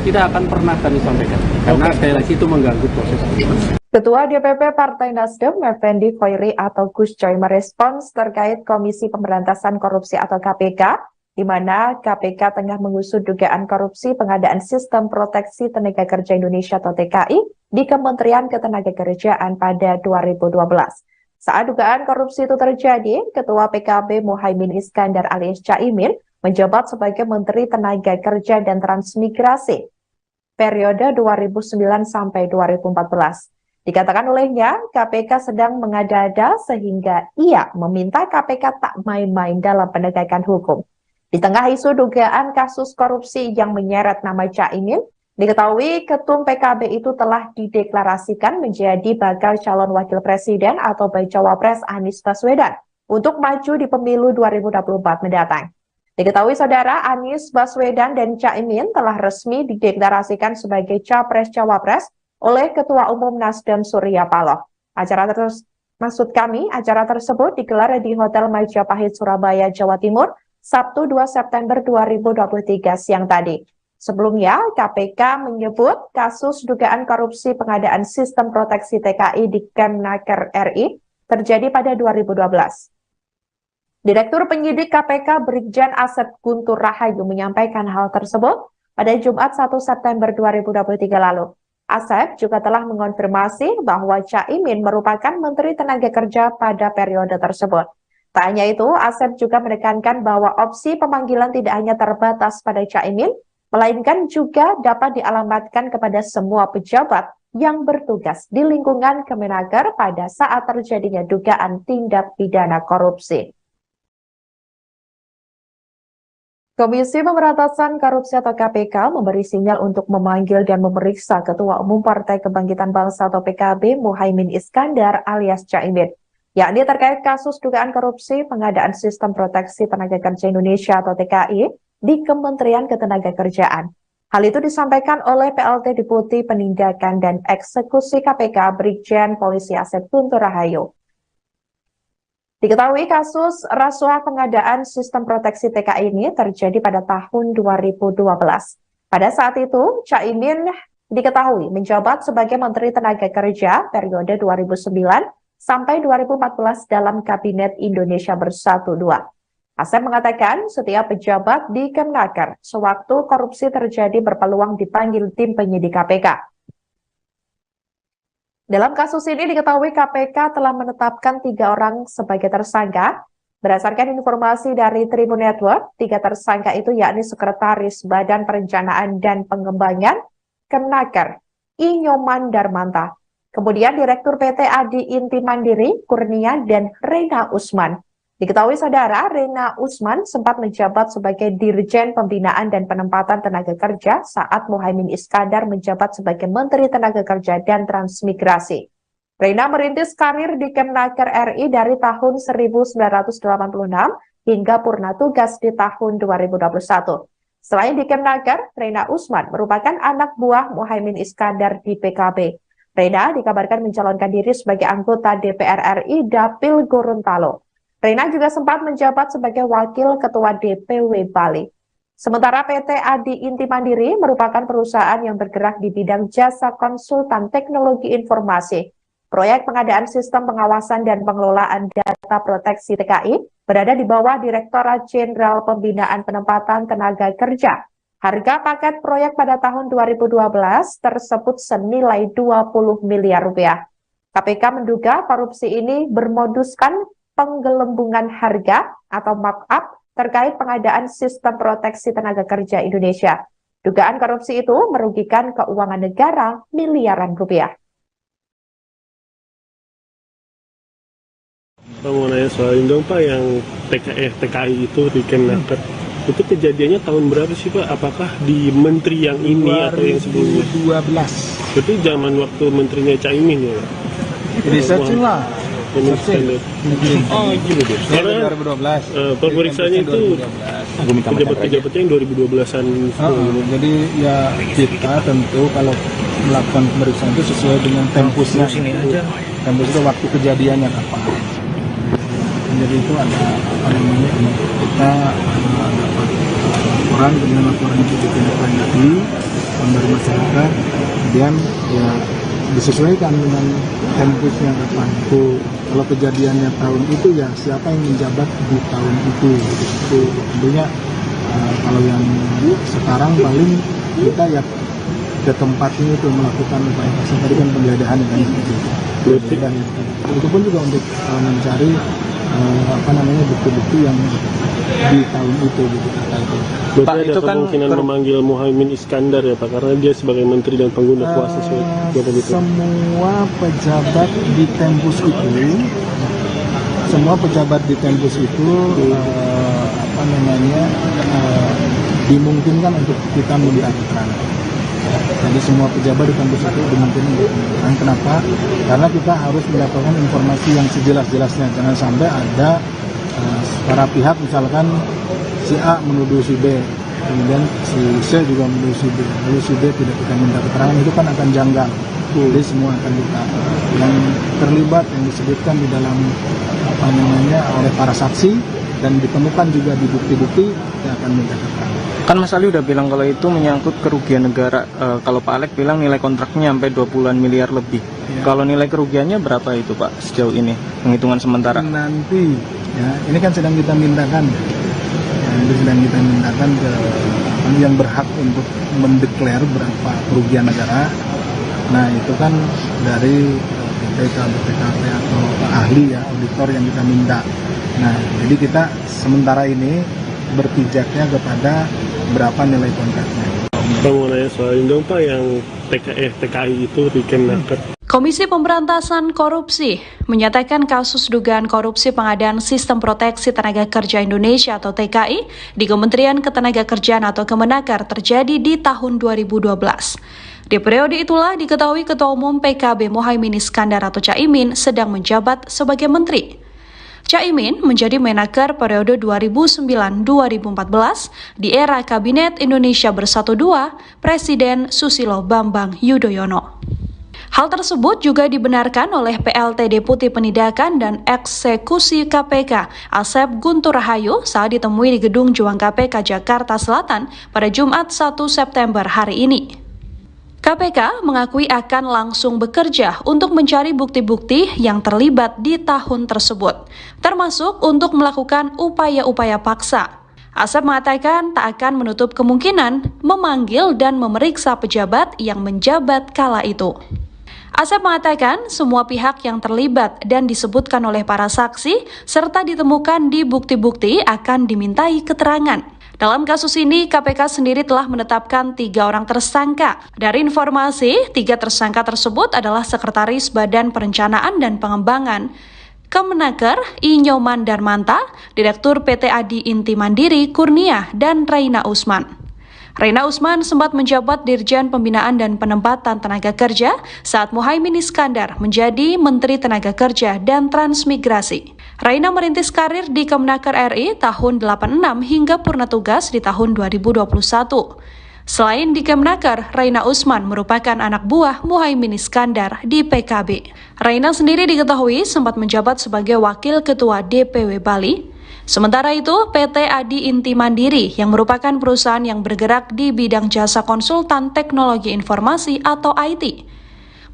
tidak akan pernah kami sampaikan karena sekali lagi itu mengganggu proses ini. Ketua DPP Partai Nasdem, Effendi Khoiri atau Gus Coy merespons terkait Komisi Pemberantasan Korupsi atau KPK, di mana KPK tengah mengusut dugaan korupsi pengadaan Sistem Proteksi Tenaga Kerja Indonesia atau TKI di Kementerian Ketenagakerjaan pada 2012. Saat dugaan korupsi itu terjadi, Ketua PKB Muhaimin Iskandar alias Caimin menjabat sebagai Menteri Tenaga Kerja dan Transmigrasi periode 2009 sampai 2014. Dikatakan olehnya, KPK sedang mengada-ada sehingga ia meminta KPK tak main-main dalam penegakan hukum. Di tengah isu dugaan kasus korupsi yang menyeret nama Caimin, diketahui Ketum PKB itu telah dideklarasikan menjadi bakal calon wakil presiden atau bacawa pres Anies Baswedan untuk maju di pemilu 2024 mendatang. Diketahui saudara, Anies Baswedan dan Caimin telah resmi dideklarasikan sebagai capres-cawapres oleh Ketua Umum Nasdem Surya Paloh. Acara tersebut digelar di Hotel Majapahit, Surabaya, Jawa Timur, Sabtu 2 September 2023 siang tadi. Sebelumnya, KPK menyebut kasus dugaan korupsi pengadaan Sistem Proteksi TKI di Kemnaker RI terjadi pada 2012. Direktur Penyidik KPK Brigjen Asep Guntur Rahayu menyampaikan hal tersebut pada Jumat 1 September 2023 lalu. Asep juga telah mengonfirmasi bahwa Caimin merupakan Menteri Tenaga Kerja pada periode tersebut. Tak hanya itu, Asep juga menekankan bahwa opsi pemanggilan tidak hanya terbatas pada Caimin, melainkan juga dapat dialamatkan kepada semua pejabat yang bertugas di lingkungan Kemenaker pada saat terjadinya dugaan tindak pidana korupsi. Komisi Pemberantasan Korupsi atau KPK memberi sinyal untuk memanggil dan memeriksa Ketua Umum Partai Kebangkitan Bangsa atau PKB Muhaimin Iskandar alias Caimin, yakni terkait kasus dugaan korupsi pengadaan Sistem Proteksi Tenaga Kerja Indonesia atau TKI di Kementerian Ketenagakerjaan. Hal itu disampaikan oleh PLT Deputi Penindakan dan Eksekusi KPK Brigjen Polisi Asep Guntur Rahayu. Diketahui kasus rasuah pengadaan Sistem Proteksi TKI ini terjadi pada tahun 2012. Pada saat itu, Caimin diketahui menjabat sebagai Menteri Tenaga Kerja periode 2009 sampai 2014 dalam Kabinet Indonesia Bersatu II. Asep mengatakan setiap pejabat di Kemnaker sewaktu korupsi terjadi berpeluang dipanggil tim penyidik KPK. Dalam kasus ini diketahui KPK telah menetapkan 3 orang sebagai tersangka. Berdasarkan informasi dari Tribun Network, 3 tersangka itu yakni Sekretaris Badan Perencanaan dan Pengembangan Kemnaker, Inyoman Darmanta, kemudian Direktur PT Adi Inti Mandiri, Kurnia, dan Rena Usman. Diketahui saudara, Rena Usman sempat menjabat sebagai Dirjen Pembinaan dan Penempatan Tenaga Kerja saat Muhaimin Iskandar menjabat sebagai Menteri Tenaga Kerja dan Transmigrasi. Rena merintis karir di Kemnaker RI dari tahun 1986 hingga purna tugas di tahun 2021. Selain di Kemnaker, Rena Usman merupakan anak buah Muhaimin Iskandar di PKB. Rena dikabarkan mencalonkan diri sebagai anggota DPR RI Dapil Gorontalo. Rena juga sempat menjabat sebagai Wakil Ketua DPW Bali. Sementara PT Adi Inti Mandiri merupakan perusahaan yang bergerak di bidang jasa konsultan teknologi informasi. Proyek pengadaan sistem pengawasan dan pengelolaan data proteksi TKI berada di bawah Direktorat Jenderal Pembinaan Penempatan Tenaga Kerja. Harga paket proyek pada tahun 2012 tersebut senilai 20 miliar rupiah. KPK menduga korupsi ini bermoduskan penggelembungan harga atau markup terkait pengadaan Sistem Proteksi Tenaga Kerja Indonesia. Dugaan korupsi itu merugikan keuangan negara miliaran rupiah. Pak, mau nanya soal ini dong Pak, yang TKI itu di Kemnaker. Itu kejadiannya tahun berapa sih Pak? Apakah di menteri yang ini atau yang sebelumnya? 2012. Berarti zaman waktu menterinya Caimin ya Pak? Researching lah. Researching. Oh gitu deh. Karena 2012. pemeriksaannya itu pejabat-pejabatnya yang 2012-an. Jadi ya kita tentu kalau melakukan pemeriksaan itu sesuai dengan tempusnya. Tempus itu waktu kejadiannya kapan. Jadi itu ada kita dapat laporan, kemudian laporan itu ditindaklanjuti dari masyarakat, kemudian ya disesuaikan dengan tempusnya kapan. Itu kalau kejadiannya tahun itu ya siapa yang menjabat di tahun itu. Itu tentunya kalau yang sekarang paling kita ya ke tempatnya itu melakukan upaya paksa, tadi kan penggeledahan kan itu pun juga untuk mencari bukti-bukti yang di tahun itu gitu kata itu. Berarti Pak, ada kemungkinan memanggil Muhaimin Iskandar ya Pak, karena dia sebagai menteri dan pengguna kuasa semua pejabat di tempus itu dimungkinkan untuk kita minta keterangan. Jadi semua pejabat di kampus itu dimungkinkan untuk keterangan. Kenapa? Karena kita harus mendapatkan informasi yang sejelas-jelasnya. Jangan sampai ada para pihak misalkan si A menuduh si B, kemudian si C juga menuduh si B, lalu si D tidak kita minta keterangan, itu kan akan janggal. Jadi semua akan kita yang terlibat yang disebutkan di dalam oleh para saksi dan ditemukan juga di bukti-bukti yang akan minta keterangan. Kan Mas Ali udah bilang kalau itu menyangkut kerugian negara. Kalau Pak Alek bilang nilai kontraknya sampai 20-an miliar lebih. Ya. Kalau nilai kerugiannya berapa itu Pak sejauh ini penghitungan sementara? Nanti ya ini kan sedang kita mintakan. Sedang kita mintakan ke yang berhak untuk mendeklar berapa kerugian negara. Nah itu kan dari BPKP atau ahli ya auditor yang kita minta. Nah jadi kita sementara ini berpijaknya kepada berapa nilai kontraknya. Pak mau nanya soal ini dong Pak, yang TKI itu di Kemenaker. Komisi Pemberantasan Korupsi menyatakan kasus dugaan korupsi pengadaan Sistem Proteksi Tenaga Kerja Indonesia atau TKI di Kementerian Ketenagakerjaan atau Kemenaker terjadi di tahun 2012. Di periode itulah diketahui Ketua Umum PKB Muhaimin Iskandar atau Caimin sedang menjabat sebagai menteri. Caimin menjadi Menaker periode 2009-2014 di era Kabinet Indonesia Bersatu 2 Presiden Susilo Bambang Yudhoyono. Hal tersebut juga dibenarkan oleh PLT Deputi Penindakan dan Eksekusi KPK Asep Guntur Rahayu saat ditemui di Gedung Juang KPK Jakarta Selatan pada Jumat 1 September hari ini. KPK mengakui akan langsung bekerja untuk mencari bukti-bukti yang terlibat di tahun tersebut, termasuk untuk melakukan upaya-upaya paksa. Asep mengatakan tak akan menutup kemungkinan memanggil dan memeriksa pejabat yang menjabat kala itu. Asep mengatakan semua pihak yang terlibat dan disebutkan oleh para saksi serta ditemukan di bukti-bukti akan dimintai keterangan. Dalam kasus ini, KPK sendiri telah menetapkan 3 orang tersangka. Dari informasi, 3 tersangka tersebut adalah Sekretaris Badan Perencanaan dan Pengembangan Kemenaker I. Nyoman Darmanta, Direktur PT Adi Inti Mandiri Kurnia, dan Raina Usman. Raina Usman sempat menjabat Dirjen Pembinaan dan Penempatan Tenaga Kerja saat Muhaimin Iskandar menjadi Menteri Tenaga Kerja dan Transmigrasi. Raina merintis karir di Kemenaker RI tahun 86 hingga purna tugas di tahun 2021. Selain di Kemenaker, Raina Usman merupakan anak buah Muhaimin Iskandar di PKB. Raina sendiri diketahui sempat menjabat sebagai Wakil Ketua DPW Bali. Sementara itu, PT Adi Inti Mandiri yang merupakan perusahaan yang bergerak di bidang jasa konsultan teknologi informasi atau IT.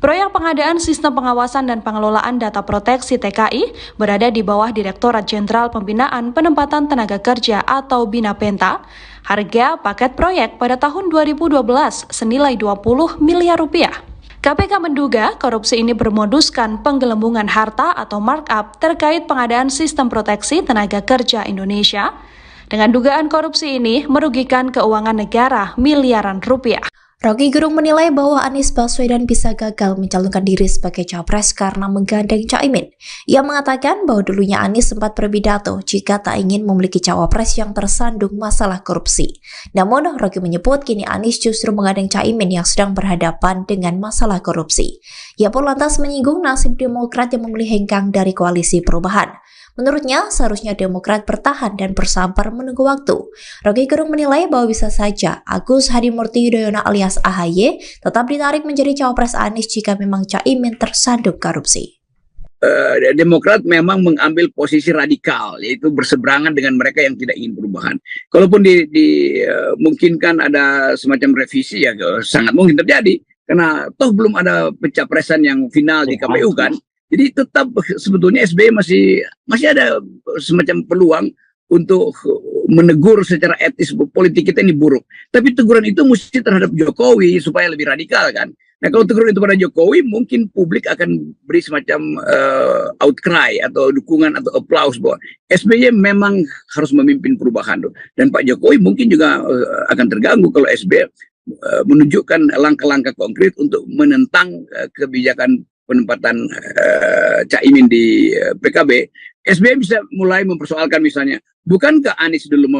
Proyek pengadaan Sistem Pengawasan dan Pengelolaan Data Proteksi TKI berada di bawah Direktorat Jenderal Pembinaan Penempatan Tenaga Kerja atau BINAPENTA. Harga paket proyek pada tahun 2012 senilai 20 miliar rupiah. KPK menduga korupsi ini bermoduskan penggelembungan harta atau markup terkait pengadaan Sistem Proteksi Tenaga Kerja Indonesia. Dengan dugaan korupsi ini merugikan keuangan negara miliaran rupiah. Rocky Gerung menilai bahwa Anies Baswedan bisa gagal mencalonkan diri sebagai capres karena menggandeng Caimin. Ia mengatakan bahwa dulunya Anies sempat berpidato jika tak ingin memiliki cawapres yang tersandung masalah korupsi. Namun, Rocky menyebut kini Anies justru menggandeng Caimin yang sedang berhadapan dengan masalah korupsi. Ia pun lantas menyinggung nasib Demokrat yang memilih hengkang dari koalisi perubahan. Menurutnya, seharusnya Demokrat bertahan dan bersabar menunggu waktu. Rocky Gerung menilai bahwa bisa saja Agus Hadimurti Yudhoyono alias AHY tetap ditarik menjadi cawapres Anies jika memang Caimin tersandung korupsi. Demokrat memang mengambil posisi radikal, yaitu berseberangan dengan mereka yang tidak ingin perubahan. Kalaupun dimungkinkan ada semacam revisi, ya sangat mungkin terjadi. Karena toh belum ada pencapresan yang final di KPU kan. Jadi tetap sebetulnya SBY masih ada semacam peluang untuk menegur secara etis politik kita ini buruk. Tapi teguran itu mesti terhadap Jokowi supaya lebih radikal kan. Nah kalau teguran itu pada Jokowi mungkin publik akan beri semacam outcry atau dukungan atau applause bahwa SBY memang harus memimpin perubahan. Dan Pak Jokowi mungkin juga akan terganggu kalau SBY menunjukkan langkah-langkah konkret untuk menentang kebijakan penempatan Caimin di PKB. SBY bisa mulai mempersoalkan misalnya, bukankah Anies dulu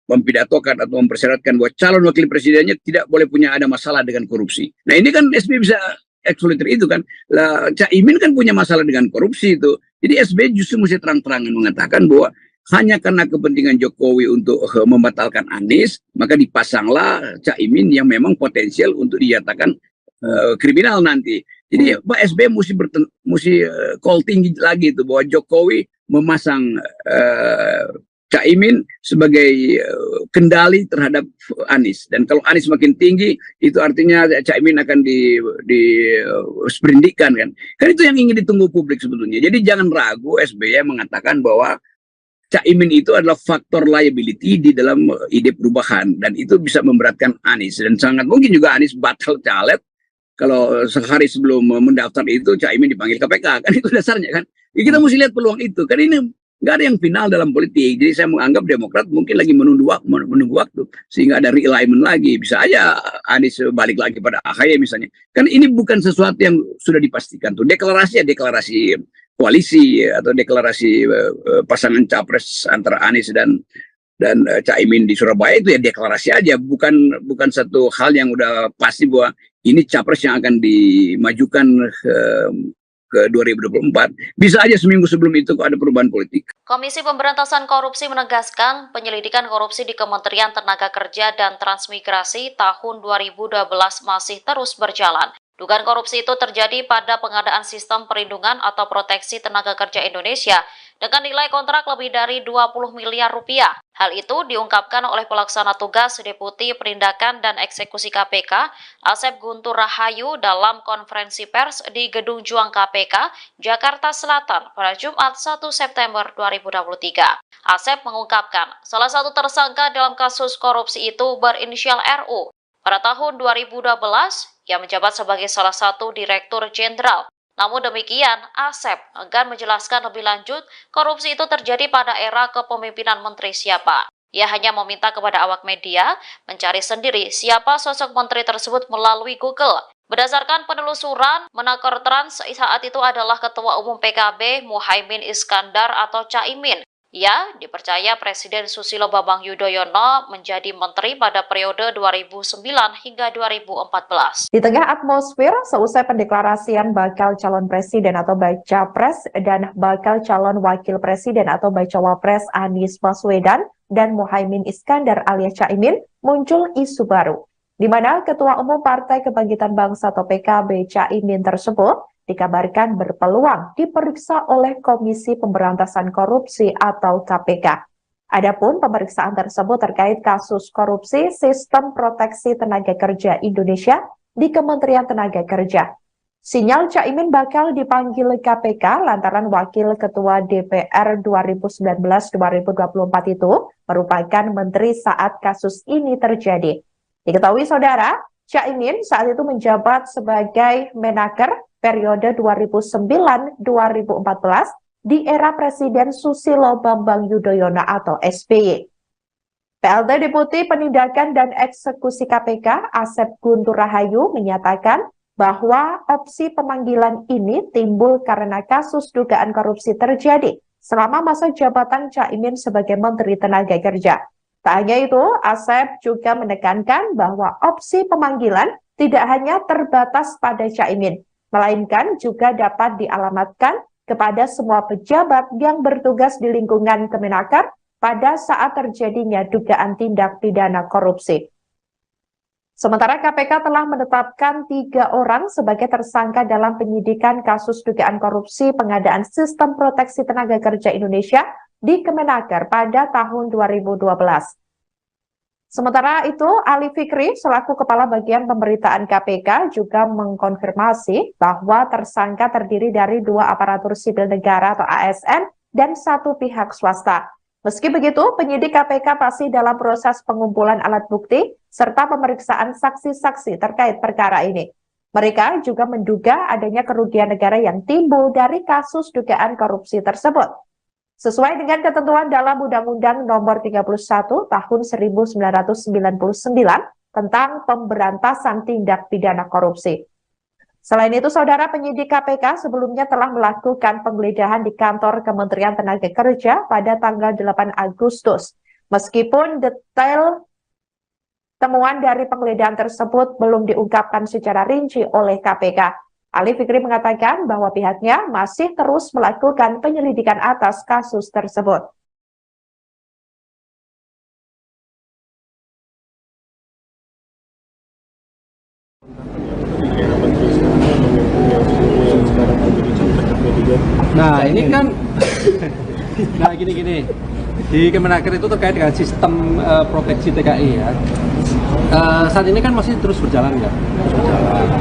mempidatokan atau mempersyaratkan bahwa calon wakil presidennya tidak boleh punya ada masalah dengan korupsi. Nah ini kan SBY bisa eksploiter itu kan. Lah, Caimin kan punya masalah dengan korupsi itu. Jadi SBY justru mesti terang-terangan mengatakan bahwa hanya karena kepentingan Jokowi untuk membatalkan Anies, maka dipasanglah Caimin yang memang potensial untuk dinyatakan kriminal nanti. Jadi Pak SBY mesti call tinggi lagi itu bahwa Jokowi memasang Caimin sebagai kendali terhadap Anies. Dan kalau Anies makin tinggi, itu artinya Caimin akan disperindikan kan. Kan itu yang ingin ditunggu publik sebetulnya. Jadi jangan ragu SBY mengatakan bahwa Caimin itu adalah faktor liability di dalam ide perubahan. Dan itu bisa memberatkan Anies. Dan sangat mungkin juga Anies batal caleg kalau sehari sebelum mendaftar itu Caimin dipanggil KPK. Kan itu dasarnya kan. Ya, kita mesti lihat peluang itu. Kan ini nggak ada yang final dalam politik. Jadi saya menganggap Demokrat mungkin lagi menunggu waktu. Sehingga ada realignment lagi. Bisa aja Anies balik lagi pada AHY misalnya. Kan ini bukan sesuatu yang sudah dipastikan. Tuh deklarasi koalisi atau deklarasi pasangan capres antara Anies dan Caimin di Surabaya itu ya deklarasi aja. Bukan satu hal yang udah pasti bahwa ini capres yang akan dimajukan ke 2024. Bisa aja seminggu sebelum itu kok ada perubahan politik. Komisi Pemberantasan Korupsi menegaskan penyelidikan korupsi di Kementerian Tenaga Kerja dan Transmigrasi tahun 2012 masih terus berjalan. Dugaan korupsi itu terjadi pada pengadaan sistem perlindungan atau proteksi tenaga kerja Indonesia dengan nilai kontrak lebih dari 20 miliar rupiah. Hal itu diungkapkan oleh pelaksana tugas Deputi Penindakan dan Eksekusi KPK, Asep Guntur Rahayu dalam konferensi pers di Gedung Juang KPK, Jakarta Selatan pada Jumat 1 September 2023. Asep mengungkapkan, salah satu tersangka dalam kasus korupsi itu berinisial RU. Pada tahun 2012, ia menjabat sebagai salah satu Direktur Jenderal. Namun demikian, Asep enggan menjelaskan lebih lanjut korupsi itu terjadi pada era kepemimpinan menteri siapa. Ia hanya meminta kepada awak media mencari sendiri siapa sosok menteri tersebut melalui Google. Berdasarkan penelusuran, Menakor Trans saat itu adalah Ketua Umum PKB Muhaimin Iskandar atau Caimin. Ia dipercaya Presiden Susilo Bambang Yudhoyono menjadi menteri pada periode 2009 hingga 2014. Di tengah atmosfer seusai pendeklarasian bakal calon presiden atau baca pres dan bakal calon wakil presiden atau baca wapres Anies Baswedan dan Muhaimin Iskandar alias Caimin, muncul isu baru, di mana Ketua Umum Partai Kebangkitan Bangsa atau PKB Caimin tersebut dikabarkan berpeluang diperiksa oleh Komisi Pemberantasan Korupsi atau KPK. Adapun pemeriksaan tersebut terkait kasus korupsi Sistem Proteksi Tenaga Kerja Indonesia di Kementerian Tenaga Kerja. Sinyal Caimin bakal dipanggil KPK lantaran Wakil Ketua DPR 2019-2024 itu merupakan menteri saat kasus ini terjadi. Diketahui saudara, Caimin saat itu menjabat sebagai Menaker periode 2009-2014 di era Presiden Susilo Bambang Yudhoyono atau SBY. PLT Deputi Penindakan dan Eksekusi KPK, Asep Guntur Rahayu, menyatakan bahwa opsi pemanggilan ini timbul karena kasus dugaan korupsi terjadi selama masa jabatan Caimin sebagai Menteri Tenaga Kerja. Tak hanya itu, Asep juga menekankan bahwa opsi pemanggilan tidak hanya terbatas pada Caimin, melainkan juga dapat dialamatkan kepada semua pejabat yang bertugas di lingkungan Kemenaker pada saat terjadinya dugaan tindak pidana korupsi. Sementara KPK telah menetapkan 3 orang sebagai tersangka dalam penyidikan kasus dugaan korupsi pengadaan Sistem Proteksi Tenaga Kerja Indonesia di Kemenaker pada tahun 2012. Sementara itu, Ali Fikri selaku Kepala Bagian Pemberitaan KPK juga mengkonfirmasi bahwa tersangka terdiri dari 2 aparatur sipil negara atau ASN dan 1 pihak swasta. Meski begitu, penyidik KPK masih dalam proses pengumpulan alat bukti serta pemeriksaan saksi-saksi terkait perkara ini. Mereka juga menduga adanya kerugian negara yang timbul dari kasus dugaan korupsi tersebut. Sesuai dengan ketentuan dalam Undang-Undang Nomor 31 Tahun 1999 tentang Pemberantasan Tindak Pidana Korupsi. Selain itu, saudara, penyidik KPK sebelumnya telah melakukan penggeledahan di kantor Kementerian Tenaga Kerja pada tanggal 8 Agustus. Meskipun detail temuan dari penggeledahan tersebut belum diungkapkan secara rinci oleh KPK. Ali Fikri mengatakan bahwa pihaknya masih terus melakukan penyelidikan atas kasus tersebut. Nah ini kan, nah gini, di Kemenaker itu terkait dengan sistem proteksi TKI ya. Saat ini kan masih terus berjalan ya,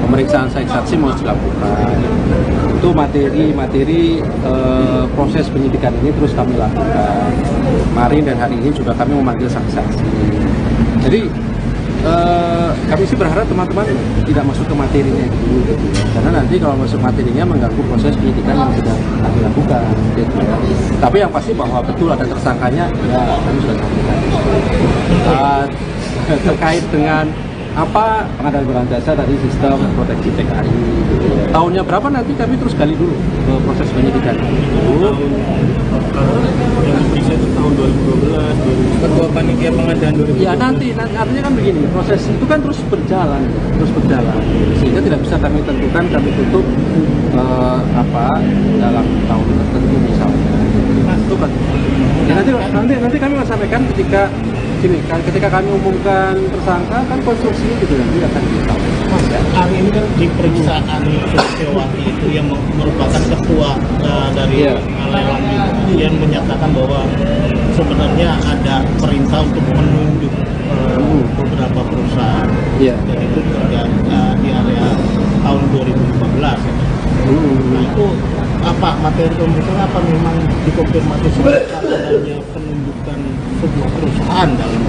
pemeriksaan saksi masih dilakukan. Itu materi proses penyidikan ini terus kami lakukan. Kemarin dan hari ini juga kami memanggil saksi-saksi. Jadi kami sih berharap teman-teman tidak masuk ke materinya dulu gitu ya. Karena nanti kalau masuk materinya mengganggu proses penyidikan yang sudah kami lakukan gitu ya. Tapi yang pasti bahwa betul ada tersangkanya ya kami sudah sampaikan. Terkait dengan apa pengadaan barang jasa tadi sistem proteksi TKI gitu ya. Tahunnya berapa nanti kami terus gali dulu ke proses penyidikan itu. Yang bisa itu tahun 2012, Ketua Panitia Pengadaan 2012. Ya nanti artinya kan begini, proses itu kan terus berjalan, sehingga tidak bisa kami tentukan kami tutup dalam tahun tertentu misalnya. Itu kan. Ya, nanti kami akan sampaikan ketika kami umumkan tersangka kan konstruksinya gitu nanti akan disampaikan. Mas, hari ini kan di periksaan Suciwati itu yang merupakan ketua dari lelang yang menyatakan bahwa sebenarnya ada perintah untuk menunjuk beberapa perusahaan dan itu terjadi di area tahun 2015 ya. Nah itu apa materi pemeriksaan apa memang dikonfirmasi sebagai adanya penunjukan sebuah perusahaan dalam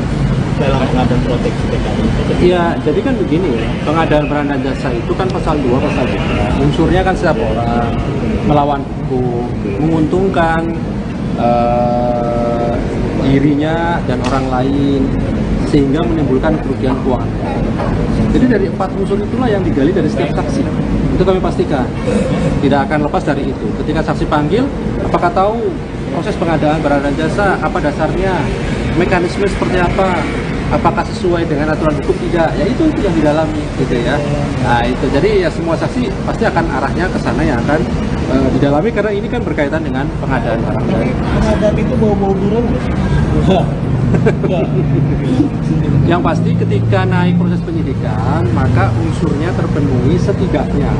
pengadaan proteksi TKI? Iya, jadi kan begini ya, pengadaan barang dan jasa itu kan pasal 2, pasal 3. Unsurnya kan setiap orang melawan hukum, menguntungkan dirinya dan orang lain, sehingga menimbulkan kerugian keuangan. Jadi dari 4 unsur itulah yang digali dari setiap saksi. Itu kami pastikan, tidak akan lepas dari itu. Ketika saksi panggil, apakah tahu proses pengadaan barang dan jasa, apa dasarnya, mekanisme seperti apa, apakah sesuai dengan aturan hukum tidak, ya itu yang didalami gitu ya. Nah itu, jadi ya semua saksi pasti akan arahnya ke sana yang akan didalami karena ini kan berkaitan dengan pengadaan barang dan jasa. Pengadaan itu bau-bau durian nggak? Yang pasti ketika naik proses penyidikan maka unsurnya terpenuhi, setidaknya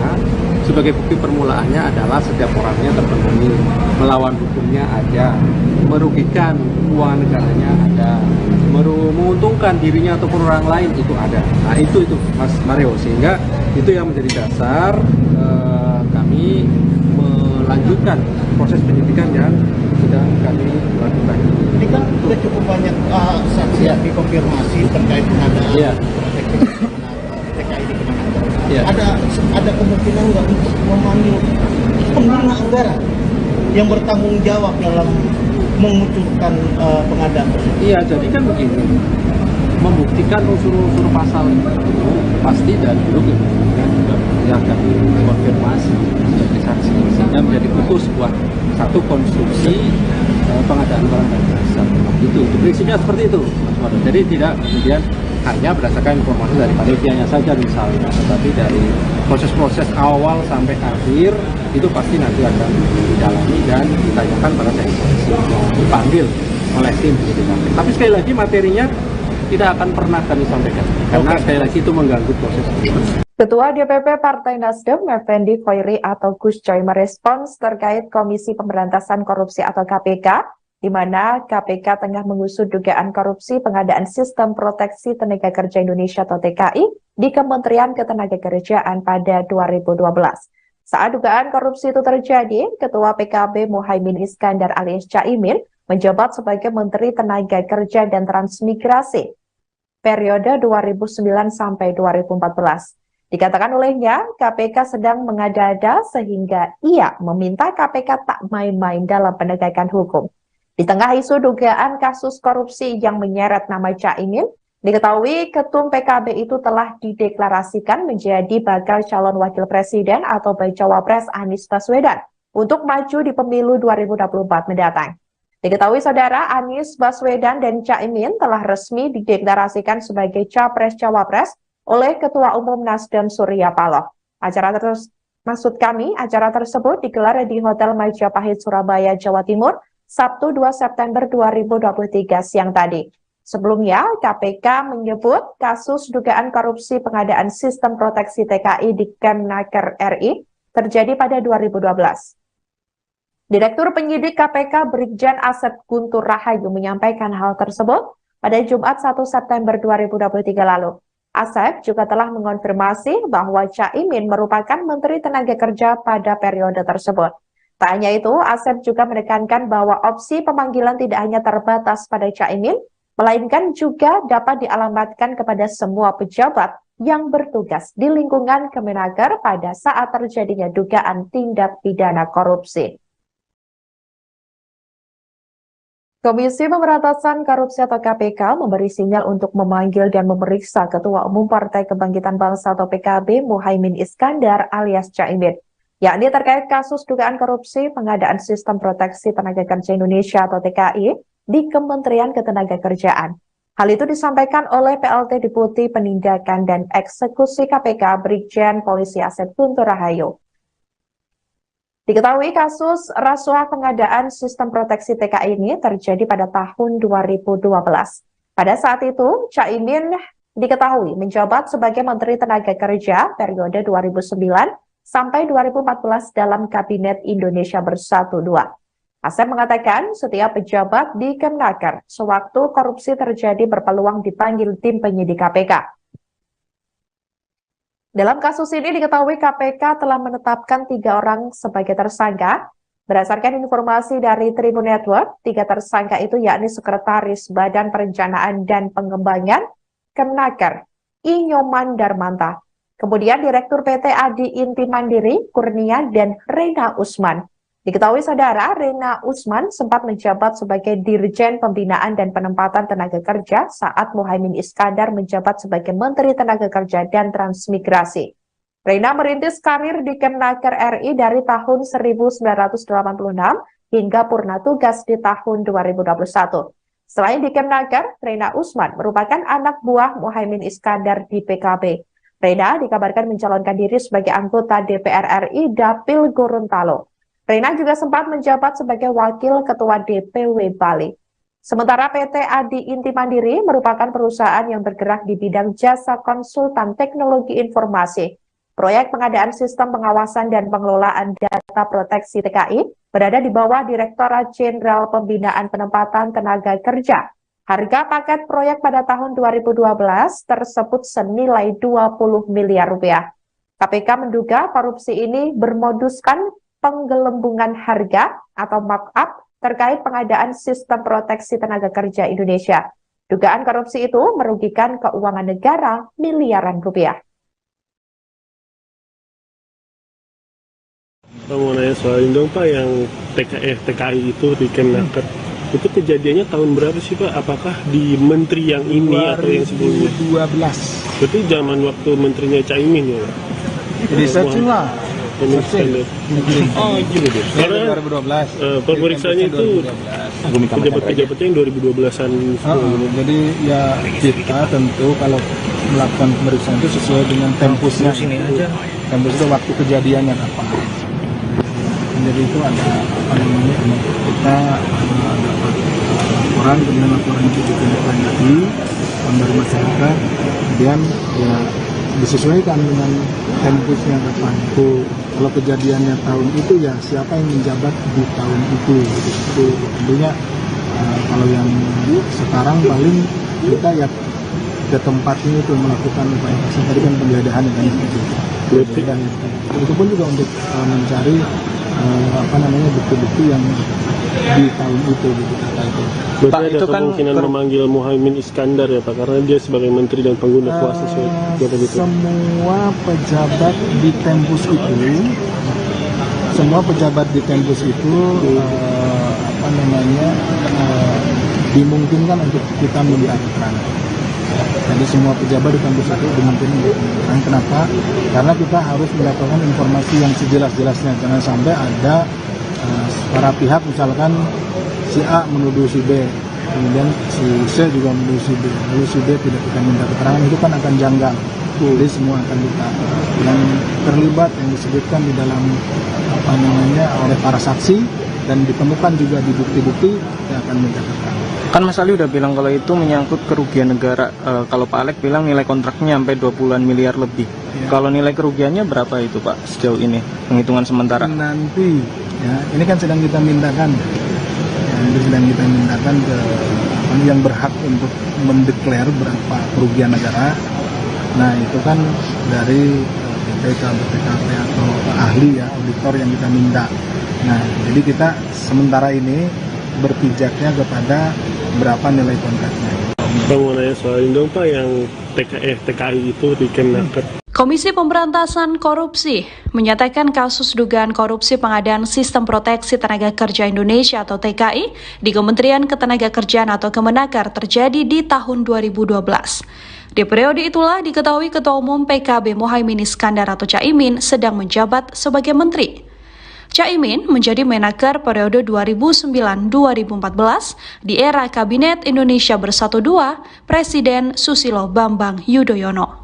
sebagai bukti permulaannya adalah setiap orangnya terpenuhi, melawan hukumnya ada, merugikan keuangan negaranya ada, menguntungkan dirinya ataupun orang lain itu ada. Nah itu Mas Mario, sehingga itu yang menjadi dasar kami melanjutkan proses penyidikan yang sedang kami lakukan. Ini kan sudah cukup banyak saksi yang dikonfirmasi terkait pengadaan proteksi TKI di Kemenaker. Ada kemungkinan nggak untuk memanggil pengguna anggaran yang bertanggung jawab dalam mengucurkan pengadaan tersebut? Iya, jadi kan begini, membuktikan unsur-unsur pasal itu pasti dari dulu kita juga akan konfirmasi sebagai saksi, sehingga menjadi putus sebuah satu konstruksi pengadaan barang dan jasa. Itu prinsipnya seperti itu, Mas Wado. Jadi tidak kemudian hanya berdasarkan informasi dari panitianya saja misalnya, tetapi dari proses-proses awal sampai akhir itu pasti nanti akan didalami dan ditanyakan pada saksi yang dipanggil oleh tim penyidik. Tapi sekali lagi materinya tidak akan pernah kami sampaikan, karena sekali lagi itu mengganggu proses. Ketua DPP Partai Nasdem, Effendi Khoiri atau Gus Coy merespons terkait Komisi Pemberantasan Korupsi atau KPK, di mana KPK tengah mengusut dugaan korupsi pengadaan Sistem Proteksi Tenaga Kerja Indonesia atau TKI di Kementerian Ketenagakerjaan pada 2012. Saat dugaan korupsi itu terjadi, Ketua PKB Muhaimin Iskandar alias Caimin menjabat sebagai Menteri Tenaga Kerja dan Transmigrasi periode 2009 sampai 2014. Dikatakan olehnya, KPK sedang mengada-ada sehingga ia meminta KPK tak main-main dalam penegakan hukum. Di tengah isu dugaan kasus korupsi yang menyeret nama Caimin, diketahui Ketum PKB itu telah dideklarasikan menjadi bakal calon wakil presiden atau bacawa pres Anies Baswedan untuk maju di pemilu 2024 mendatang. Diketahui saudara, Anies Baswedan dan Caimin telah resmi dideklarasikan sebagai capres-cawapres oleh Ketua Umum Nasdem Surya Paloh. Acara tersebut digelar di Hotel Majapahit, Surabaya, Jawa Timur, Sabtu 2 September 2023 siang tadi. Sebelumnya, KPK menyebut kasus dugaan korupsi pengadaan Sistem Proteksi TKI di Kemnaker RI terjadi pada 2012. Direktur Penyidik KPK Brigjen Asep Guntur Rahayu menyampaikan hal tersebut pada Jumat 1 September 2023 lalu. Asep juga telah mengonfirmasi bahwa Caimin merupakan Menteri Tenaga Kerja pada periode tersebut. Tak hanya itu, Asep juga menekankan bahwa opsi pemanggilan tidak hanya terbatas pada Caimin, melainkan juga dapat dialamatkan kepada semua pejabat yang bertugas di lingkungan Kemenaker pada saat terjadinya dugaan tindak pidana korupsi. Komisi Pemberantasan Korupsi atau KPK memberi sinyal untuk memanggil dan memeriksa Ketua Umum Partai Kebangkitan Bangsa atau PKB Muhaimin Iskandar alias Caimin, yakni terkait kasus dugaan korupsi pengadaan Sistem Proteksi Tenaga Kerja Indonesia atau TKI di Kementerian Ketenagakerjaan. Hal itu disampaikan oleh PLT Deputi Penindakan dan Eksekusi KPK Brigjen Polisi Asep Guntur Rahayu. Diketahui kasus rasuah pengadaan Sistem Proteksi TKI ini terjadi pada tahun 2012. Pada saat itu, Caimin diketahui menjabat sebagai Menteri Tenaga Kerja periode 2009 sampai 2014 dalam Kabinet Indonesia Bersatu II. Asep mengatakan setiap pejabat di Kemnaker sewaktu korupsi terjadi berpeluang dipanggil tim penyidik KPK. Dalam kasus ini diketahui KPK telah menetapkan 3 orang sebagai tersangka. Berdasarkan informasi dari Tribun Network, 3 tersangka itu yakni Sekretaris Badan Perencanaan dan Pengembangan Kemnaker, Inyoman Darmanta, kemudian Direktur PT Adi Inti Mandiri, Kurnia, dan Rena Usman. Diketahui saudara, Rena Usman sempat menjabat sebagai Dirjen Pembinaan dan Penempatan Tenaga Kerja saat Muhaimin Iskandar menjabat sebagai Menteri Tenaga Kerja dan Transmigrasi. Rena merintis karir di Kemnaker RI dari tahun 1986 hingga purna tugas di tahun 2021. Selain di Kemnaker, Rena Usman merupakan anak buah Muhaimin Iskandar di PKB. Rena dikabarkan mencalonkan diri sebagai anggota DPR RI Dapil Gorontalo. Rena juga sempat menjabat sebagai Wakil Ketua DPW Bali. Sementara PT Adi Inti Mandiri merupakan perusahaan yang bergerak di bidang jasa konsultan teknologi informasi. Proyek pengadaan sistem pengawasan dan pengelolaan data proteksi TKI berada di bawah Direktorat Jenderal Pembinaan Penempatan Tenaga Kerja. Harga paket proyek pada tahun 2012 tersebut senilai 20 miliar rupiah. KPK menduga korupsi ini bermoduskan penggelembungan harga atau markup terkait pengadaan Sistem Proteksi Tenaga Kerja Indonesia. Dugaan korupsi itu merugikan keuangan negara miliaran rupiah. Mau nanya soal ini dong Pak, yang TKI itu di Kemnaker. Itu kejadiannya tahun berapa sih Pak? Apakah di menteri yang ini atau yang sebelumnya? 2012. Berarti zaman waktu menterinya Caimin ya Pak? Jadi searching lah. Oh gini deh. Karena 2012. pemeriksaannya itu pejabat-pejabatnya yang 2012-an. Jadi ya kita tentu kalau melakukan pemeriksaan itu sesuai dengan tempusnya. Tempus itu waktu kejadiannya apa. Jadi itu ada apa namanya, kita dapat laporan, kemudian laporan itu ditindaklanjuti dari masyarakat, kemudian ya disesuaikan dengan tempusnya kapan. Kalau kejadiannya tahun itu ya siapa yang menjabat di tahun itu. Itu tentunya kalau yang sekarang paling kita ya ke tempatnya itu melakukan upaya paksa, tadi kan penggeledahan dan itu pun juga untuk mencari apa namanya bukti-bukti yang di tahun itu gitu. Berarti ada itu kemungkinan kan memanggil Muhaimin Iskandar ya Pak, karena dia sebagai menteri dan pengguna kuasa semua pejabat di tempus itu apa namanya dimungkinkan untuk kita minta keterangan. Jadi semua pejabat di kampus itu dimungkinkan untuk keterangan. Kenapa? Karena kita harus mendapatkan informasi yang sejelas-jelasnya. Jangan sampai ada para pihak misalkan si A menuduh si B, kemudian si C juga menuduh si B, lalu si D tidak kita minta keterangan, itu kan akan janggal. Jadi semua akan kita yang terlibat yang disebutkan di dalam apa namanya oleh para saksi dan ditemukan juga di bukti-bukti yang akan minta keterangan. Kan Mas Ali udah bilang kalau itu menyangkut kerugian negara. Kalau Pak Alek bilang nilai kontraknya sampai 20-an miliar lebih. Ya. Kalau nilai kerugiannya berapa itu Pak sejauh ini? Penghitungan sementara. Nanti ya, ini kan sedang kita mintakan. Ya, ini sedang kita mintakan ke yang berhak untuk mendeklar berapa kerugian negara. Nah, itu kan dari BPKP atau ahli ya, auditor yang kita minta. Nah, jadi kita sementara ini berpijaknya kepada berapa nilai kontraknya. Bang, mau nanya soal ini dong Pak, yang TKI itu di Kemenaker. Komisi Pemberantasan Korupsi menyatakan kasus dugaan korupsi pengadaan Sistem Proteksi Tenaga Kerja Indonesia atau TKI di Kementerian Ketenagakerjaan atau Kemenaker terjadi di tahun 2012. Di periode itulah diketahui Ketua Umum PKB Muhaimin Iskandar atau Caimin sedang menjabat sebagai menteri. Caimin menjadi Menaker periode 2009-2014 di era Kabinet Indonesia Bersatu 2 Presiden Susilo Bambang Yudhoyono.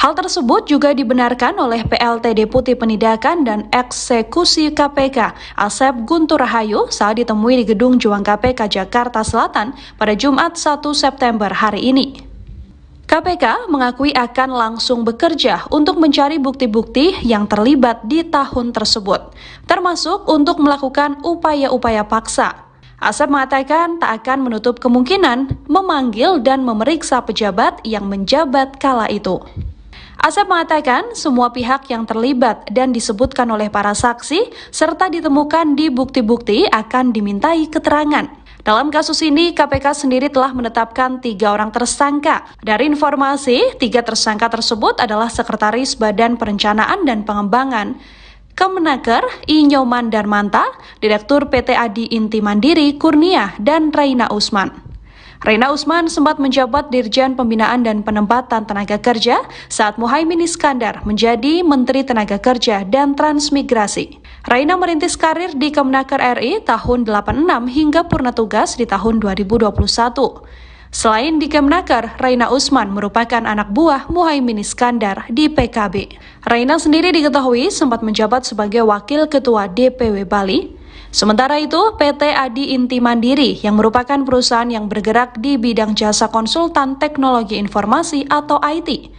Hal tersebut juga dibenarkan oleh PLT Deputi Penindakan dan Eksekusi KPK Asep Guntur Rahayu saat ditemui di Gedung Juang KPK Jakarta Selatan pada Jumat 1 September hari ini. KPK mengakui akan langsung bekerja untuk mencari bukti-bukti yang terlibat di tahun tersebut, termasuk untuk melakukan upaya-upaya paksa. Asep mengatakan tak akan menutup kemungkinan memanggil dan memeriksa pejabat yang menjabat kala itu. Asep mengatakan semua pihak yang terlibat dan disebutkan oleh para saksi serta ditemukan di bukti-bukti akan dimintai keterangan. Dalam kasus ini, KPK sendiri telah menetapkan 3 orang tersangka. Dari informasi, 3 tersangka tersebut adalah Sekretaris Badan Perencanaan dan Pengembangan Kemenaker I. Nyoman Darmanta, Direktur PT Adi Inti Mandiri Kurnia, dan Raina Usman. Raina Usman sempat menjabat Dirjen Pembinaan dan Penempatan Tenaga Kerja saat Muhaimin Iskandar menjadi Menteri Tenaga Kerja dan Transmigrasi. Raina merintis karir di Kemenaker RI tahun 86 hingga purna tugas di tahun 2021. Selain di Kemenaker, Raina Usman merupakan anak buah Muhaimin Iskandar di PKB. Raina sendiri diketahui sempat menjabat sebagai Wakil Ketua DPW Bali. Sementara itu, PT Adi Inti Mandiri yang merupakan perusahaan yang bergerak di bidang jasa konsultan teknologi informasi atau IT.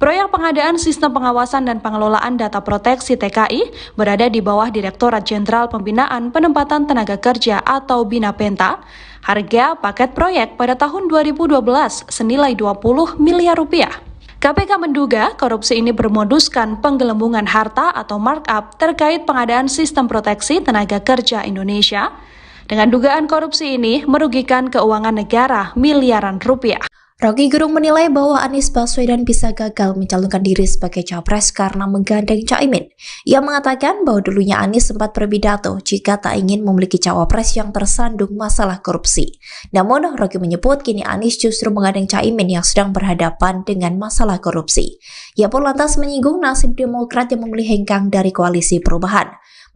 Proyek pengadaan Sistem Pengawasan dan Pengelolaan Data Proteksi TKI berada di bawah Direktorat Jenderal Pembinaan Penempatan Tenaga Kerja atau BINAPENTA. Harga paket proyek pada tahun 2012 senilai 20 miliar rupiah. KPK menduga korupsi ini bermoduskan penggelembungan harta atau markup terkait pengadaan Sistem Proteksi Tenaga Kerja Indonesia. Dengan dugaan korupsi ini merugikan keuangan negara miliaran rupiah. Rocky Gerung menilai bahwa Anies Baswedan bisa gagal mencalonkan diri sebagai capres karena menggandeng Caimin. Ia mengatakan bahwa dulunya Anies sempat berpidato jika tak ingin memiliki cawapres yang tersandung masalah korupsi. Namun, Rocky menyebut kini Anies justru menggandeng Caimin yang sedang berhadapan dengan masalah korupsi. Ia pun lantas menyinggung nasib Demokrat yang memilih hengkang dari koalisi perubahan.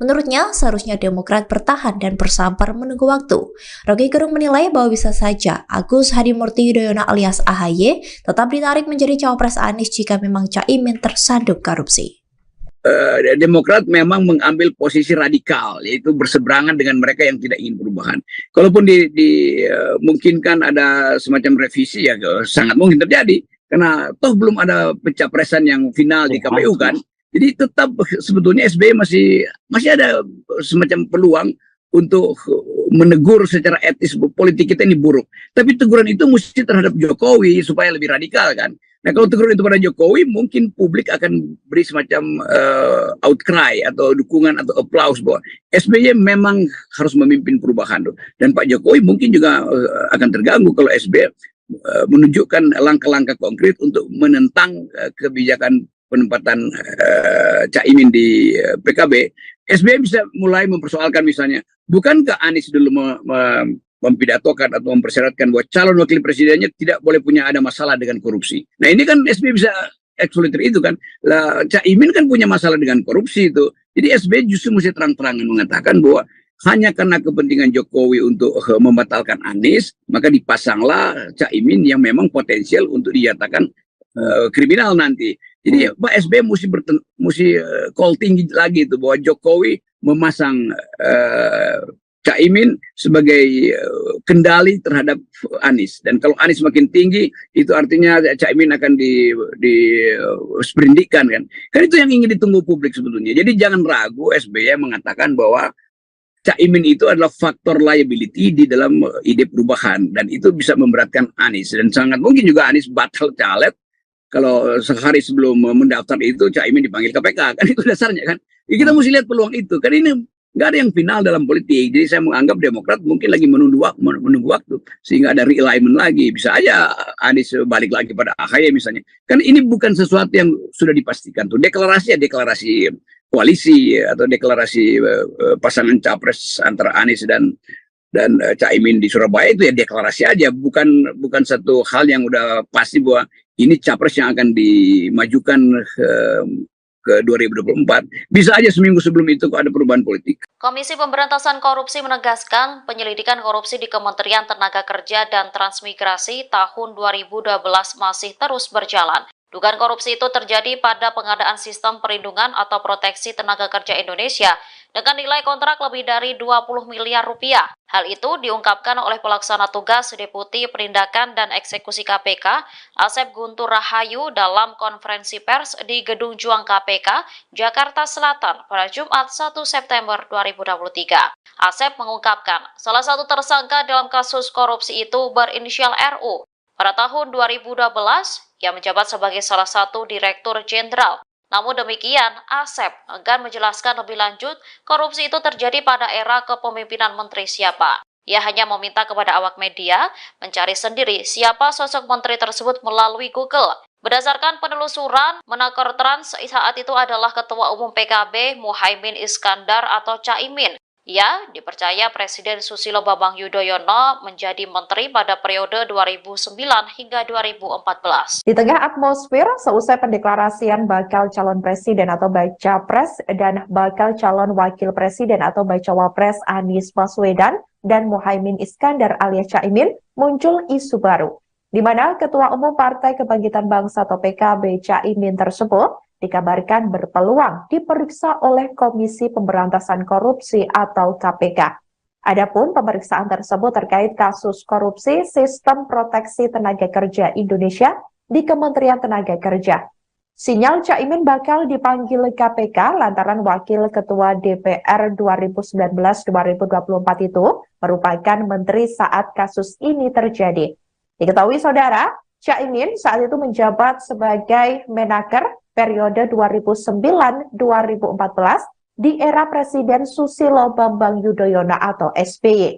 Menurutnya, seharusnya Demokrat bertahan dan bersabar menunggu waktu. Rocky Gerung menilai bahwa bisa saja Agus Hadimurti Yudhoyono alias AHY tetap ditarik menjadi cawapres Anies jika memang Caimin tersandung korupsi. Demokrat memang mengambil posisi radikal, yaitu berseberangan dengan mereka yang tidak ingin perubahan. Kalaupun dimungkinkan ada semacam revisi, ya sangat mungkin terjadi. Karena toh belum ada pencapresan yang final di KPU kan. Jadi tetap sebetulnya SBY masih ada semacam peluang untuk menegur secara etis politik kita ini buruk. Tapi teguran itu mesti terhadap Jokowi supaya lebih radikal kan. Nah kalau teguran itu pada Jokowi mungkin publik akan beri semacam outcry atau dukungan atau applause bahwa SBY memang harus memimpin perubahan. Dan Pak Jokowi mungkin juga akan terganggu kalau SBY menunjukkan langkah-langkah konkret untuk menentang kebijakan penempatan Caimin di PKB. SBY bisa mulai mempersoalkan misalnya, bukankah Anies dulu mempidatokan atau mempersyaratkan bahwa calon wakil presidennya tidak boleh punya ada masalah dengan korupsi. Nah ini kan SBY bisa eksploiter itu kan. Lah Caimin kan punya masalah dengan korupsi itu. Jadi SBY justru mesti terang-terangan mengatakan bahwa hanya karena kepentingan Jokowi untuk membatalkan Anies, maka dipasanglah Caimin yang memang potensial untuk dinyatakan kriminal nanti. Jadi Pak SBY mesti call tinggi lagi itu bahwa Jokowi memasang Caimin sebagai kendali terhadap Anies. Dan kalau Anies makin tinggi, itu artinya Caimin akan disperindikan kan. Kan itu yang ingin ditunggu publik sebetulnya. Jadi jangan ragu SBY mengatakan bahwa Caimin itu adalah faktor liability di dalam ide perubahan. Dan itu bisa memberatkan Anies. Dan sangat mungkin juga Anies batal caleg kalau sehari sebelum mendaftar itu Caimin dipanggil KPK. Kan itu dasarnya kan. Ya, kita mesti lihat peluang itu. Kan ini nggak ada yang final dalam politik. Jadi saya menganggap Demokrat mungkin lagi menunggu waktu. Sehingga ada realignment lagi. Bisa aja Anies balik lagi pada AHY misalnya. Kan ini bukan sesuatu yang sudah dipastikan. Tuh deklarasi koalisi atau deklarasi pasangan capres antara Anies dan Caimin di Surabaya itu ya deklarasi aja. Bukan satu hal yang udah pasti bahwa ini capres yang akan dimajukan ke 2024. Bisa aja seminggu sebelum itu kok ada perubahan politik. Komisi Pemberantasan Korupsi menegaskan penyelidikan korupsi di Kementerian Tenaga Kerja dan Transmigrasi tahun 2012 masih terus berjalan. Dugaan korupsi itu terjadi pada pengadaan sistem perlindungan atau proteksi tenaga kerja Indonesia dengan nilai kontrak lebih dari 20 miliar rupiah. Hal itu diungkapkan oleh pelaksana tugas Deputi Penindakan dan Eksekusi KPK, Asep Guntur Rahayu dalam konferensi pers di Gedung Juang KPK, Jakarta Selatan pada Jumat 1 September 2023. Asep mengungkapkan, salah satu tersangka dalam kasus korupsi itu berinisial RU. Pada tahun 2012, ia menjabat sebagai salah satu Direktur Jenderal. Namun demikian, Asep enggan menjelaskan lebih lanjut korupsi itu terjadi pada era kepemimpinan menteri siapa. Ia hanya meminta kepada awak media mencari sendiri siapa sosok menteri tersebut melalui Google. Berdasarkan penelusuran, Menakor Trans saat itu adalah Ketua Umum PKB Muhaimin Iskandar atau Caimin. Ia dipercaya Presiden Susilo Bambang Yudhoyono menjadi menteri pada periode 2009 hingga 2014. Di tengah atmosfer seusai pendeklarasian bakal calon presiden atau baca pres dan bakal calon wakil presiden atau baca wapres Anies Baswedan dan Muhaimin Iskandar alias Caimin, muncul isu baru, di mana Ketua Umum Partai Kebangkitan Bangsa atau PKB Caimin tersebut dikabarkan berpeluang diperiksa oleh Komisi Pemberantasan Korupsi atau KPK. Adapun pemeriksaan tersebut terkait kasus korupsi Sistem Proteksi Tenaga Kerja Indonesia di Kementerian Tenaga Kerja. Sinyal Caimin bakal dipanggil KPK lantaran Wakil Ketua DPR 2019-2024 itu merupakan menteri saat kasus ini terjadi. Diketahui saudara, Caimin saat itu menjabat sebagai Menaker periode 2009-2014 di era Presiden Susilo Bambang Yudhoyono atau SBY.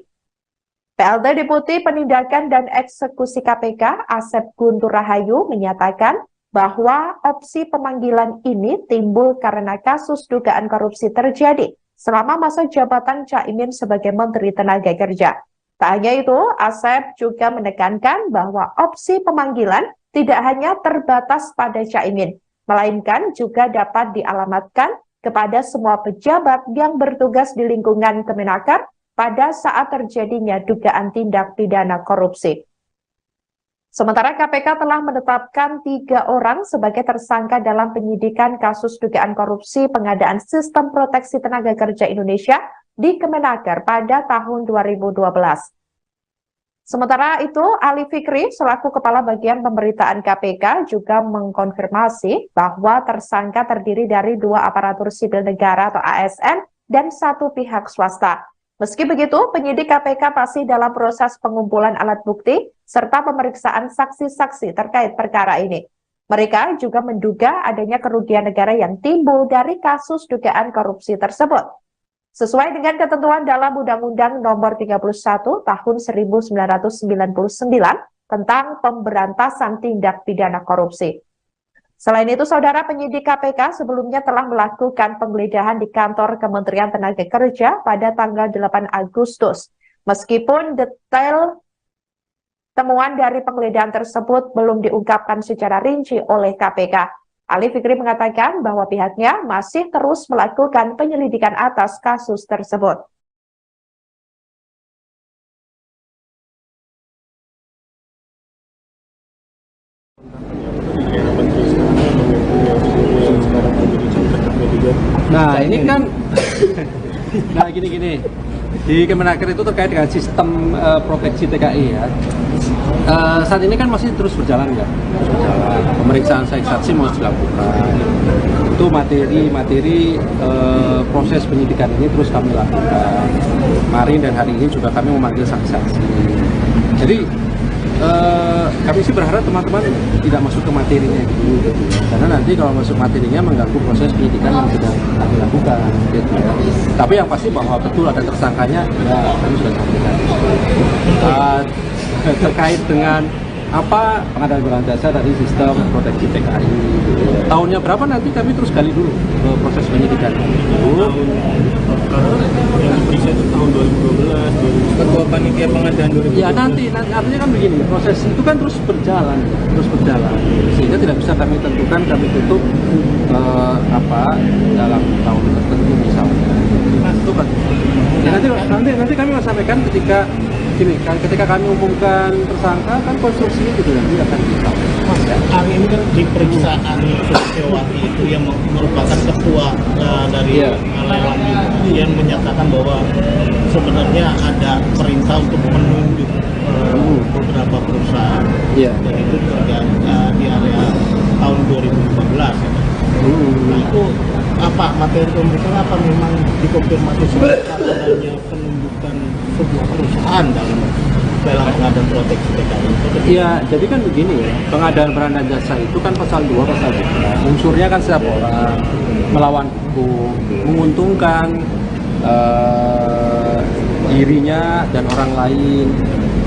PLT Deputi Penindakan dan Eksekusi KPK Asep Guntur Rahayu menyatakan bahwa opsi pemanggilan ini timbul karena kasus dugaan korupsi terjadi selama masa jabatan Caimin sebagai Menteri Tenaga Kerja. Tak hanya itu, Asep juga menekankan bahwa opsi pemanggilan tidak hanya terbatas pada Caimin, melainkan juga dapat dialamatkan kepada semua pejabat yang bertugas di lingkungan Kemenaker pada saat terjadinya dugaan tindak pidana korupsi. Sementara KPK telah menetapkan 3 orang sebagai tersangka dalam penyidikan kasus dugaan korupsi pengadaan Sistem Proteksi Tenaga Kerja Indonesia di Kemenaker pada tahun 2012. Sementara itu, Ali Fikri selaku Kepala Bagian Pemberitaan KPK juga mengkonfirmasi bahwa tersangka terdiri dari 2 aparatur sipil negara atau ASN dan 1 pihak swasta. Meski begitu, penyidik KPK masih dalam proses pengumpulan alat bukti serta pemeriksaan saksi-saksi terkait perkara ini. Mereka juga menduga adanya kerugian negara yang timbul dari kasus dugaan korupsi tersebut. Sesuai dengan ketentuan dalam Undang-Undang Nomor 31 Tahun 1999 tentang Pemberantasan Tindak Pidana Korupsi. Selain itu, saudara, penyidik KPK sebelumnya telah melakukan penggeledahan di kantor Kementerian Tenaga Kerja pada tanggal 8 Agustus. Meskipun detail temuan dari penggeledahan tersebut belum diungkapkan secara rinci oleh KPK. Ali Fikri mengatakan bahwa pihaknya masih terus melakukan penyelidikan atas kasus tersebut. Nah ini kan, nah gini, di Kemenaker itu terkait dengan sistem proteksi TKI ya. Saat ini kan masih terus berjalan ya, pemeriksaan saksi masih dilakukan. Itu materi proses penyidikan ini terus kami lakukan. Kemarin dan hari ini juga kami memanggil saksi-saksi. Jadi kami sih berharap teman-teman tidak masuk ke materinya gitu, karena nanti kalau masuk materinya mengganggu proses penyidikan yang sedang kami lakukan gitu ya. Tapi yang pasti bahwa betul ada tersangkanya ya kami sudah sampaikan. Terkait dengan apa pengadaan barang jasa dari sistem proteksi TKI tahunnya berapa nanti kami terus gali dulu proses penyidikan itu. Tahun 2012, Ketua Panitia Pengadaan 2012. Ya nanti artinya kan begini, proses itu kan terus berjalan sehingga tidak bisa kami tentukan kami tutup dalam tahun tertentu misalnya. Itu kan. Ya, nanti kami akan sampaikan ketika kami umumkan tersangka kan konstruksinya juga nanti akan disampaikan. Mas, hari ini kan diperiksa Ani Suciowati itu yang merupakan ketua dari lelang yang menyatakan bahwa sebenarnya ada perintah untuk menunjuk beberapa perusahaan dan itu terjadi di area tahun 2015 ya. Nah itu apa materi pemeriksaan, apa memang dikonfirmasi soal adanya penunjukan sebuah perusahaan dalam pengadaan proteksi TKI? Iya, jadi kan begini ya, pengadaan barang dan jasa itu kan pasal 2, pasal 3. Unsurnya kan setiap orang melawan hukum, menguntungkan dirinya dan orang lain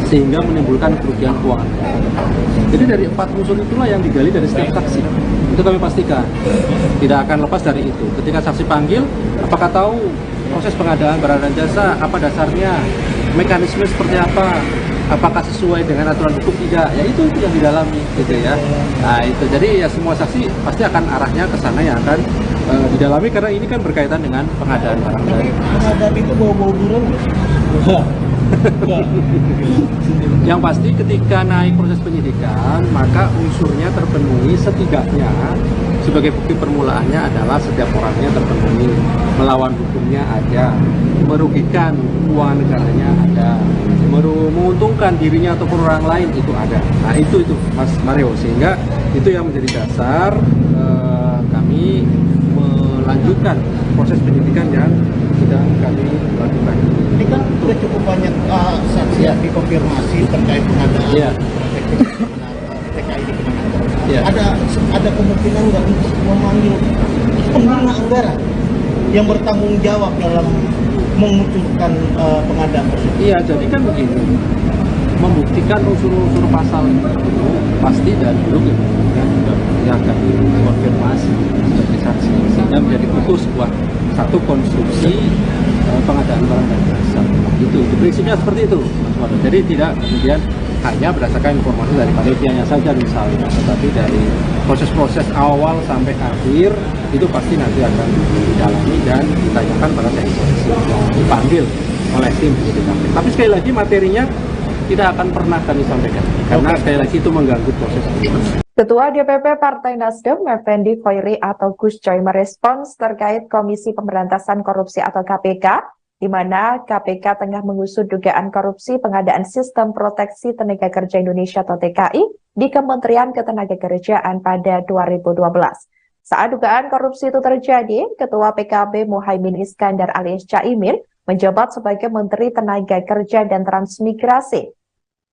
sehingga menimbulkan kerugian keuangan. Jadi dari 4 unsur itulah yang digali dari setiap saksi. Itu kami pastikan tidak akan lepas dari itu. Ketika saksi panggil, apakah tahu proses pengadaan barang dan jasa, apa dasarnya, mekanisme seperti apa, apakah sesuai dengan aturan hukum tidak, ya itu yang didalami gitu ya. Nah itu jadi ya semua saksi pasti akan arahnya ke sana yang akan didalami karena ini kan berkaitan dengan pengadaan barang dan pengadaan itu bau-bau buron nggak? Yang pasti ketika naik proses penyidikan maka unsurnya terpenuhi, setidaknya sebagai bukti permulaannya adalah setiap orangnya terpenuhi, melawan hukumnya ada, merugikan keuangan negaranya ada, menguntungkan dirinya ataupun orang lain itu ada. Nah itu Mas Mario, sehingga itu yang menjadi dasar kami melanjutkan proses penyidikan yang sedang kami lakukan. Ini kan sudah cukup banyak saksi yang dikonfirmasi terkait pengadaan TKI di Kemenaker. Ada kemungkinan nggak untuk memanggil pengguna anggaran yang bertanggung jawab dalam mengucurkan pengadaan tersebut? Iya, jadi kan begini, membuktikan unsur-unsur pasal itu pasti dari dulu kita sudah akan dikonfirmasi sebagai saksi, sehingga menjadi utuh satu konstruksi pengadaan barang dan jasa. Itu prinsipnya seperti itu, Mas Wado. Jadi tidak kemudian hanya berdasarkan informasi dari panitianya saja misalnya, tetapi dari proses-proses awal sampai akhir itu pasti nanti akan didalami dan ditanyakan pada tim yang dipanggil oleh tim PDKP. Tapi sekali lagi materinya tidak akan pernah kami sampaikan karena sekali lagi itu mengganggu proses ini. Ketua DPP Partai Nasdem, Effendi Khoiri atau Gus Coy merespons terkait Komisi Pemberantasan Korupsi atau KPK, di mana KPK tengah mengusut dugaan korupsi pengadaan Sistem Proteksi Tenaga Kerja Indonesia atau TKI di Kementerian Ketenagakerjaan pada 2012. Saat dugaan korupsi itu terjadi, Ketua PKB Muhaimin Iskandar alias Caimin menjabat sebagai Menteri Tenaga Kerja dan Transmigrasi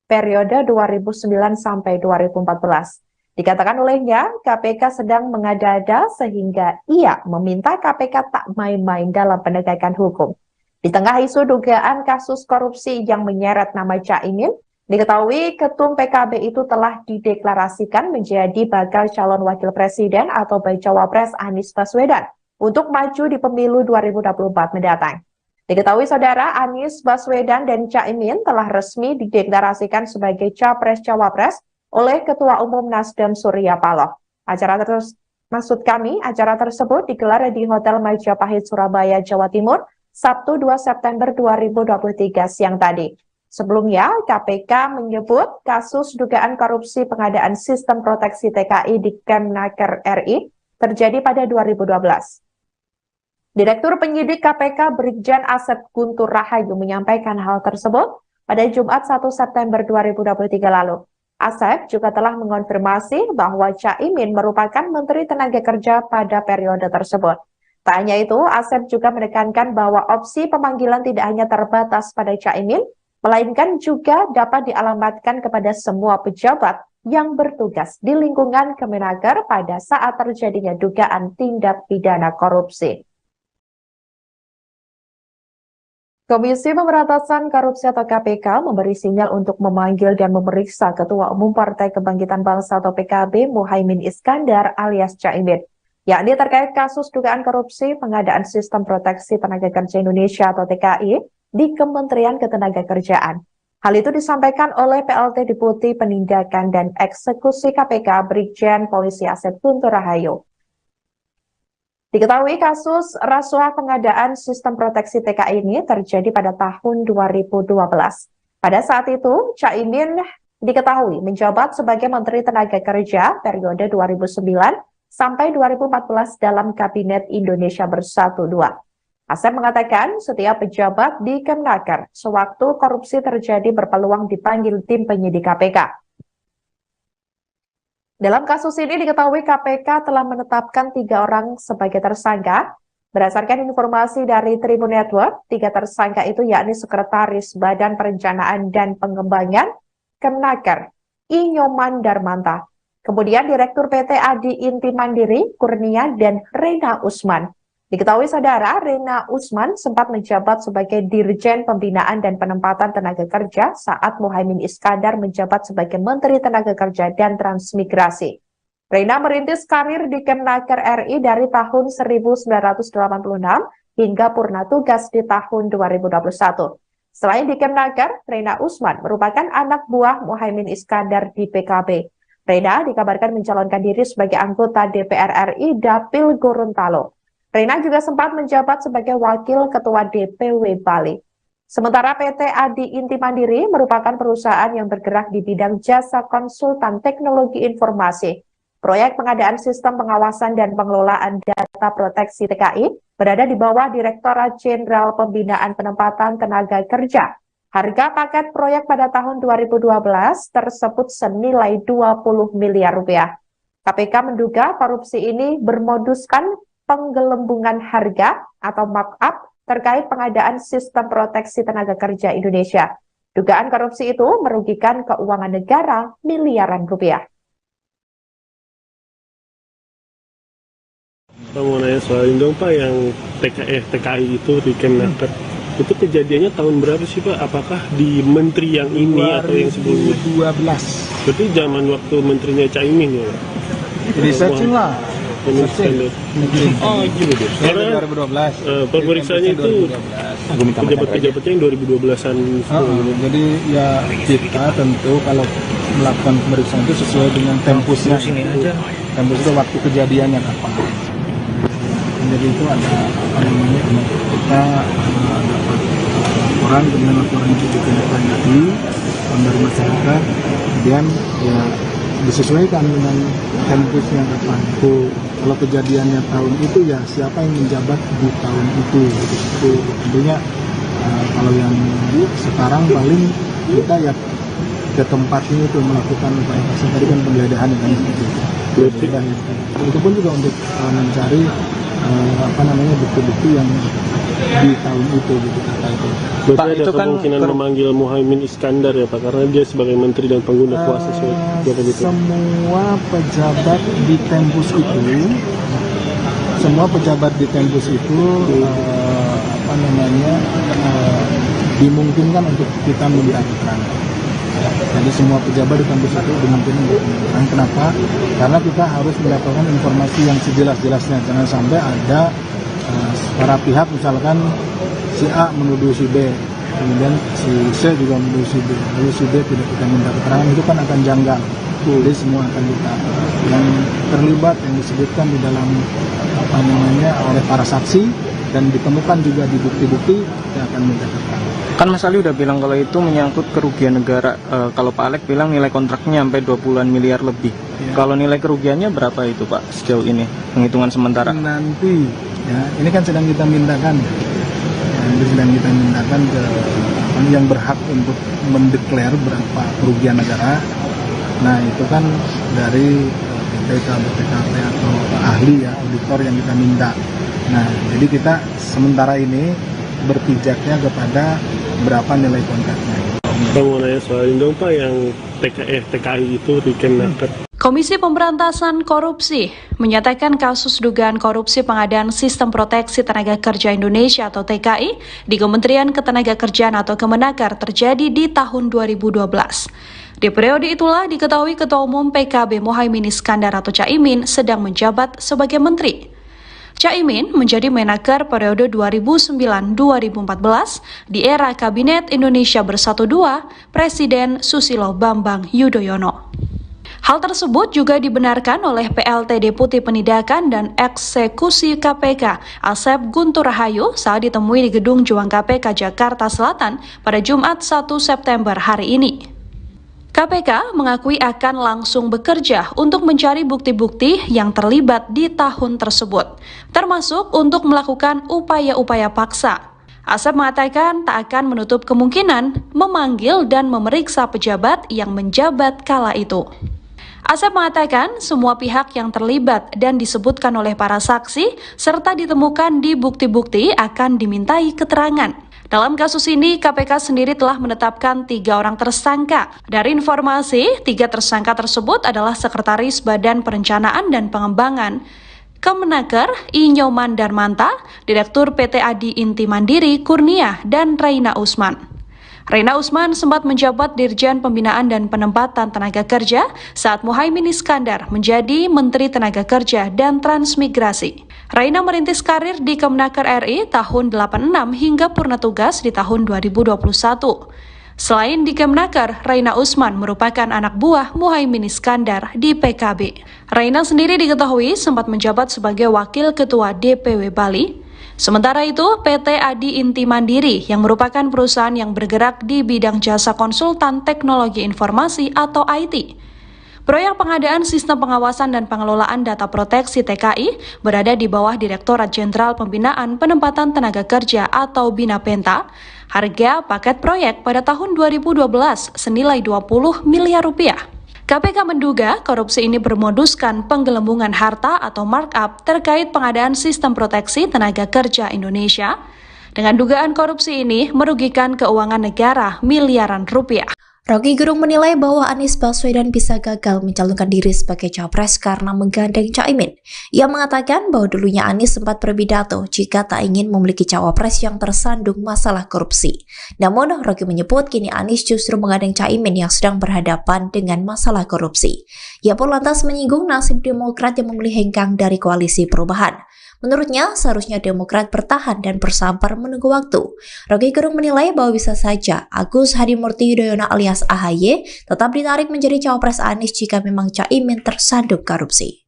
periode 2009 sampai 2014. Dikatakan olehnya, KPK sedang mengada-ada sehingga ia meminta KPK tak main-main dalam penegakan hukum. Di tengah isu dugaan kasus korupsi yang menyeret nama Caimin, diketahui Ketum PKB itu telah dideklarasikan menjadi bakal calon wakil presiden atau bacawa pres Anies Baswedan untuk maju di pemilu 2024 mendatang. Diketahui saudara, Anies Baswedan dan Caimin telah resmi dideklarasikan sebagai capres-cawapres oleh Ketua Umum Nasdem Surya Paloh. Acara tersebut digelar di Hotel Majapahit, Surabaya, Jawa Timur, Sabtu 2 September 2023 siang tadi. Sebelumnya, KPK menyebut kasus dugaan korupsi pengadaan Sistem Proteksi TKI di Kemnaker RI terjadi pada 2012. Direktur Penyidik KPK Brigjen Asep Guntur Rahayu menyampaikan hal tersebut pada Jumat 1 September 2023 lalu. Asep juga telah mengonfirmasi bahwa Caimin merupakan Menteri Tenaga Kerja pada periode tersebut. Tak hanya itu, Asep juga menekankan bahwa opsi pemanggilan tidak hanya terbatas pada Caimin, melainkan juga dapat dialamatkan kepada semua pejabat yang bertugas di lingkungan Kemenaker pada saat terjadinya dugaan tindak pidana korupsi. Komisi Pemberantasan Korupsi atau KPK memberi sinyal untuk memanggil dan memeriksa Ketua Umum Partai Kebangkitan Bangsa atau PKB Muhaimin Iskandar alias Caimin, yakni terkait kasus dugaan korupsi pengadaan Sistem Proteksi Tenaga Kerja Indonesia atau TKI di Kementerian Ketenagakerjaan. Hal itu disampaikan oleh PLT Deputi Penindakan dan Eksekusi KPK Brigjen Polisi Asep Guntur Rahayu. Diketahui kasus rasuah pengadaan Sistem Proteksi TKI ini terjadi pada tahun 2012. Pada saat itu, Caimin diketahui menjabat sebagai Menteri Tenaga Kerja periode 2009 sampai 2014 dalam Kabinet Indonesia Bersatu II. Asep mengatakan setiap pejabat di Kemnaker sewaktu korupsi terjadi berpeluang dipanggil tim penyidik KPK. Dalam kasus ini diketahui KPK telah menetapkan 3 orang sebagai tersangka. Berdasarkan informasi dari Tribun Network, 3 tersangka itu yakni Sekretaris Badan Perencanaan dan Pengembangan Kemnaker, Inyoman Darmanta. Kemudian Direktur PT Adi Inti Mandiri, Kurnia, dan Rena Usman. Diketahui saudara, Rena Usman sempat menjabat sebagai Dirjen Pembinaan dan Penempatan Tenaga Kerja saat Muhaimin Iskandar menjabat sebagai Menteri Tenaga Kerja dan Transmigrasi. Rena merintis karir di Kemnaker RI dari tahun 1986 hingga purna tugas di tahun 2021. Selain di Kemnaker, Rena Usman merupakan anak buah Muhaimin Iskandar di PKB. Rena dikabarkan mencalonkan diri sebagai anggota DPR RI Dapil Gorontalo. Rena juga sempat menjabat sebagai Wakil Ketua DPW Bali. Sementara PT Adi Inti Mandiri merupakan perusahaan yang bergerak di bidang jasa konsultan teknologi informasi. Proyek pengadaan sistem pengawasan dan pengelolaan data proteksi TKI berada di bawah Direktorat Jenderal Pembinaan Penempatan Tenaga Kerja. Harga paket proyek pada tahun 2012 tersebut senilai 20 miliar rupiah. KPK menduga korupsi ini bermoduskan penggelembungan harga atau markup terkait pengadaan Sistem Proteksi Tenaga Kerja Indonesia. Dugaan korupsi itu merugikan keuangan negara miliaran rupiah. Pak mau nanya soal ini dong Pak, yang TKI itu di Kemenaker. Itu kejadiannya tahun berapa sih Pak? Apakah di menteri yang ini atau yang sebelumnya? 2012. Berarti zaman waktu menterinya Caimin ya Pak? Researching lah. Oh gitu deh. Karena 2012. pemeriksaannya itu pejabat-pejabatnya yang 2012-an. Jadi ya kita tentu kalau melakukan pemeriksaan itu sesuai dengan tempusnya. Tempus itu waktu kejadiannya kapan. Jadi itu ada apa namanya, kita dapat laporan, kemudian laporan itu ditindaklanjuti dari masyarakat, kemudian ya disesuaikan dengan tempusnya kapan. Kalau kejadiannya tahun itu ya siapa yang menjabat di tahun itu, gitu. Tentunya kalau yang sekarang paling kita ya ke tempatnya itu melakukan upaya paksa, tadi kan penggeledahan kan seperti itu. Itu pun juga untuk mencari bukti-bukti yang di tahun itu gitu kata itu. Berarti Pak, ada itu kemungkinan kan memanggil Muhaimin Iskandar ya Pak, karena dia sebagai menteri dan pengguna kuasa gitu. Semua pejabat di Tempus itu, dimungkinkan untuk kita minta keterangan. Jadi semua pejabat di Tempus itu dimungkinkan untuk minta keterangan. Kenapa? Karena kita harus mendapatkan informasi yang sejelas-jelasnya. Jangan sampai ada para pihak, misalkan si A menuduh si B, kemudian si C juga menuduh si B, lalu si D tidak kita minta keterangan, itu kan akan janggal. Jadi semua akan kita yang terlibat, yang disebutkan di dalam oleh para saksi dan ditemukan juga di bukti-bukti, kita akan minta keterangan. Kan Mas Ali udah bilang kalau itu menyangkut kerugian negara. Kalau Pak Alek bilang nilai kontraknya sampai 20-an miliar lebih. Ya. Kalau nilai kerugiannya berapa itu Pak sejauh ini, penghitungan sementara? Nanti ya, ini kan sedang kita mintakan. Sedang kita mintakan ke yang berhak untuk mendeklar berapa kerugian negara. Nah itu kan dari BPKP atau ahli ya, auditor yang kita minta. Nah jadi kita sementara ini berpijaknya kepada berapa nilai kontraknya. Pak mau nanya soal ini dong Pak, yang TKI itu di Kemenaker. Komisi Pemberantasan Korupsi menyatakan kasus dugaan korupsi pengadaan Sistem Proteksi Tenaga Kerja Indonesia atau TKI di Kementerian Ketenagakerjaan atau Kemenaker terjadi di tahun 2012. Di periode itulah diketahui Ketua Umum PKB Muhaimin Iskandar atau Caimin sedang menjabat sebagai menteri. Caimin menjadi Menaker periode 2009-2014 di era Kabinet Indonesia Bersatu 2 Presiden Susilo Bambang Yudhoyono. Hal tersebut juga dibenarkan oleh PLT Deputi Penindakan dan Eksekusi KPK Asep Guntur Rahayu saat ditemui di Gedung Juang KPK Jakarta Selatan pada Jumat 1 September hari ini. KPK mengakui akan langsung bekerja untuk mencari bukti-bukti yang terlibat di tahun tersebut, termasuk untuk melakukan upaya-upaya paksa. Asep mengatakan tak akan menutup kemungkinan memanggil dan memeriksa pejabat yang menjabat kala itu. Asep mengatakan semua pihak yang terlibat dan disebutkan oleh para saksi serta ditemukan di bukti-bukti akan dimintai keterangan. Dalam kasus ini, KPK sendiri telah menetapkan 3 orang tersangka. Dari informasi, 3 tersangka tersebut adalah Sekretaris Badan Perencanaan dan Pengembangan Kemenaker Inyoman Darmanta, Direktur PT Adi Inti Mandiri Kurnia, dan Reina Usman. Reina Usman sempat menjabat Dirjen Pembinaan dan Penempatan Tenaga Kerja saat Muhaimin Iskandar menjadi Menteri Tenaga Kerja dan Transmigrasi. Reina merintis karir di Kemenaker RI tahun 86 hingga purna tugas di tahun 2021. Selain di Kemenaker, Reina Usman merupakan anak buah Muhaimin Iskandar di PKB. Reina sendiri diketahui sempat menjabat sebagai Wakil Ketua DPW Bali. Sementara itu, PT Adi Inti Mandiri yang merupakan perusahaan yang bergerak di bidang jasa konsultan teknologi informasi atau IT. Proyek pengadaan Sistem Pengawasan dan Pengelolaan Data Proteksi TKI berada di bawah Direktorat Jenderal Pembinaan Penempatan Tenaga Kerja atau BINAPENTA. Harga paket proyek pada tahun 2012 senilai 20 miliar rupiah. KPK menduga korupsi ini bermoduskan penggelembungan harta atau markup terkait pengadaan Sistem Proteksi Tenaga Kerja Indonesia. Dengan dugaan korupsi ini merugikan keuangan negara miliaran rupiah. Rocky Gerung menilai bahwa Anies Baswedan bisa gagal mencalonkan diri sebagai capres karena menggandeng Caimin. Ia mengatakan bahwa dulunya Anies sempat berpidato jika tak ingin memiliki cawapres yang tersandung masalah korupsi. Namun, Rocky menyebut kini Anies justru menggandeng Caimin yang sedang berhadapan dengan masalah korupsi. Ia pun lantas menyinggung nasib Demokrat yang memilih hengkang dari koalisi perubahan. Menurutnya, seharusnya Demokrat bertahan dan bersabar menunggu waktu. Rocky Gerung menilai bahwa bisa saja Agus Hadimurti Yudhoyono alias AHY tetap ditarik menjadi cawapres Anies jika memang Caimin tersandung korupsi.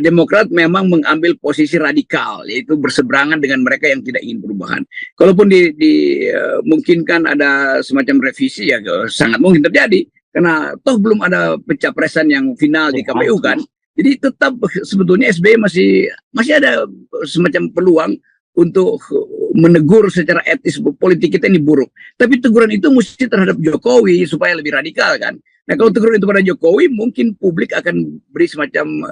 Demokrat memang mengambil posisi radikal, yaitu berseberangan dengan mereka yang tidak ingin perubahan. Kalaupun dimungkinkan ada semacam revisi, ya sangat mungkin terjadi. Karena toh belum ada pencapresan yang final di KPU kan. Jadi tetap sebetulnya SBY masih ada semacam peluang untuk menegur secara etis politik kita ini buruk. Tapi teguran itu mesti terhadap Jokowi supaya lebih radikal kan. Nah kalau teguran itu pada Jokowi mungkin publik akan beri semacam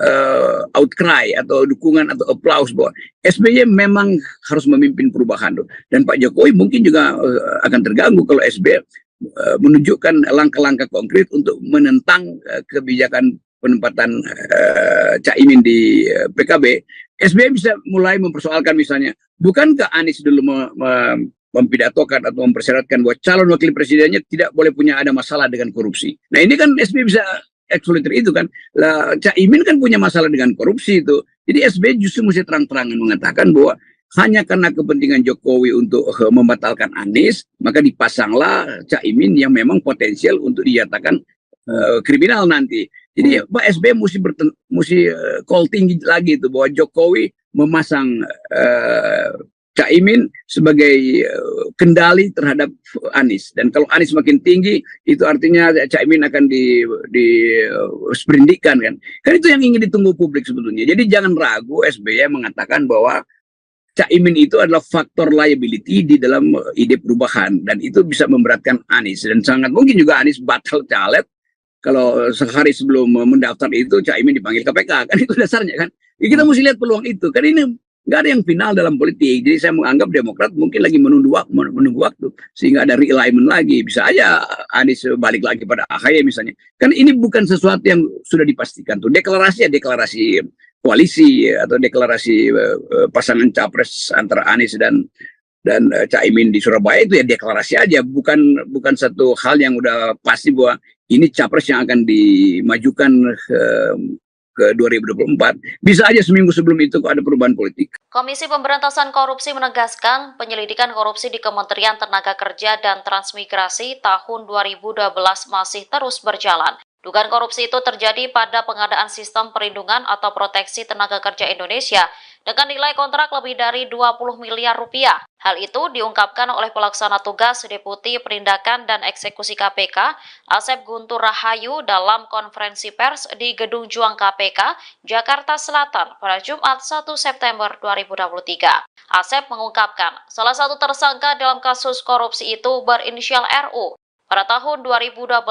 outcry atau dukungan atau applause bahwa SBY memang harus memimpin perubahan. Dan Pak Jokowi mungkin juga akan terganggu kalau SBY menunjukkan langkah-langkah konkret untuk menentang kebijakan penempatan Caimin di PKB. SBY bisa mulai mempersoalkan misalnya, bukankah Anies dulu mempidatokan atau mempersyaratkan bahwa calon wakil presidennya tidak boleh punya ada masalah dengan korupsi. Nah ini kan SBY bisa eksploiter itu kan. Lah, Caimin kan punya masalah dengan korupsi itu. Jadi SBY justru mesti terang-terangan mengatakan bahwa hanya karena kepentingan Jokowi untuk membatalkan Anies, maka dipasanglah Caimin yang memang potensial untuk dinyatakan kriminal nanti. Jadi Pak SBY mesti call tinggi lagi itu bahwa Jokowi memasang Caimin sebagai kendali terhadap Anies. Dan kalau Anies makin tinggi, itu artinya Caimin akan disperindikan kan. Kan itu yang ingin ditunggu publik sebetulnya. Jadi jangan ragu SBY mengatakan bahwa Caimin itu adalah faktor liability di dalam ide perubahan. Dan itu bisa memberatkan Anies. Dan sangat mungkin juga Anies batal caleg kalau sehari sebelum mendaftar itu Caimin dipanggil KPK. Kan itu dasarnya kan. Ya, kita mesti lihat peluang itu. Kan ini nggak ada yang final dalam politik. Jadi saya menganggap Demokrat mungkin lagi menunggu waktu. Sehingga ada realignment lagi. Bisa aja Anies balik lagi pada AHY misalnya. Kan ini bukan sesuatu yang sudah dipastikan. Tuh deklarasi koalisi atau deklarasi pasangan capres antara Anies dan Caimin di Surabaya itu ya deklarasi aja. Bukan satu hal yang udah pasti bahwa ini capres yang akan dimajukan ke 2024. Bisa aja seminggu sebelum itu kok ada perubahan politik. Komisi Pemberantasan Korupsi menegaskan penyelidikan korupsi di Kementerian Tenaga Kerja dan Transmigrasi tahun 2012 masih terus berjalan. Dugaan korupsi itu terjadi pada pengadaan sistem perlindungan atau proteksi tenaga kerja Indonesia dengan nilai kontrak lebih dari 20 miliar rupiah. Hal itu diungkapkan oleh pelaksana tugas Deputi Penindakan dan Eksekusi KPK, Asep Guntur Rahayu dalam konferensi pers di Gedung Juang KPK, Jakarta Selatan pada Jumat 1 September 2023. Asep mengungkapkan, salah satu tersangka dalam kasus korupsi itu berinisial RU. Pada tahun 2012,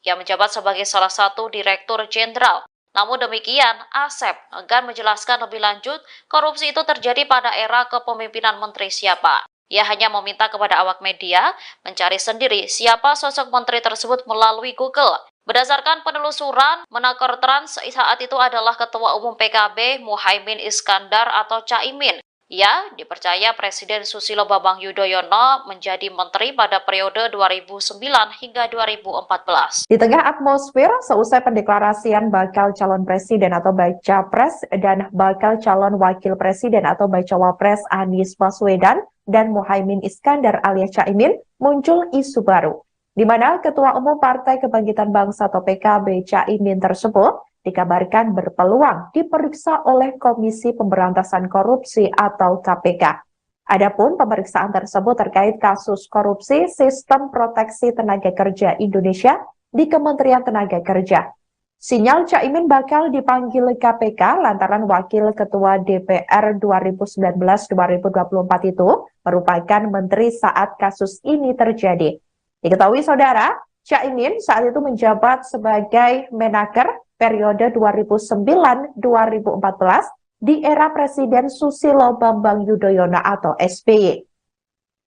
ia menjabat sebagai salah satu Direktur Jenderal. Namun demikian, Asep enggan menjelaskan lebih lanjut korupsi itu terjadi pada era kepemimpinan menteri siapa. Ia hanya meminta kepada awak media mencari sendiri siapa sosok menteri tersebut melalui Google. Berdasarkan penelusuran, Menakor Trans saat itu adalah Ketua Umum PKB Muhaimin Iskandar atau Caimin. Ia dipercaya Presiden Susilo Bambang Yudhoyono menjadi menteri pada periode 2009 hingga 2014. Di tengah atmosfer seusai pendeklarasian bakal calon presiden atau baca pres dan bakal calon wakil presiden atau baca wapres Anies Baswedan dan Muhaimin Iskandar alias Caimin, muncul isu baru, di mana Ketua Umum Partai Kebangkitan Bangsa atau PKB Caimin tersebut dikabarkan berpeluang diperiksa oleh Komisi Pemberantasan Korupsi atau KPK. Adapun pemeriksaan tersebut terkait kasus korupsi Sistem Proteksi Tenaga Kerja Indonesia di Kementerian Tenaga Kerja. Sinyal Caimin bakal dipanggil KPK lantaran Wakil Ketua DPR 2019-2024 itu merupakan menteri saat kasus ini terjadi. Diketahui saudara, Caimin saat itu menjabat sebagai Menaker periode 2009-2014 di era Presiden Susilo Bambang Yudhoyono atau SBY.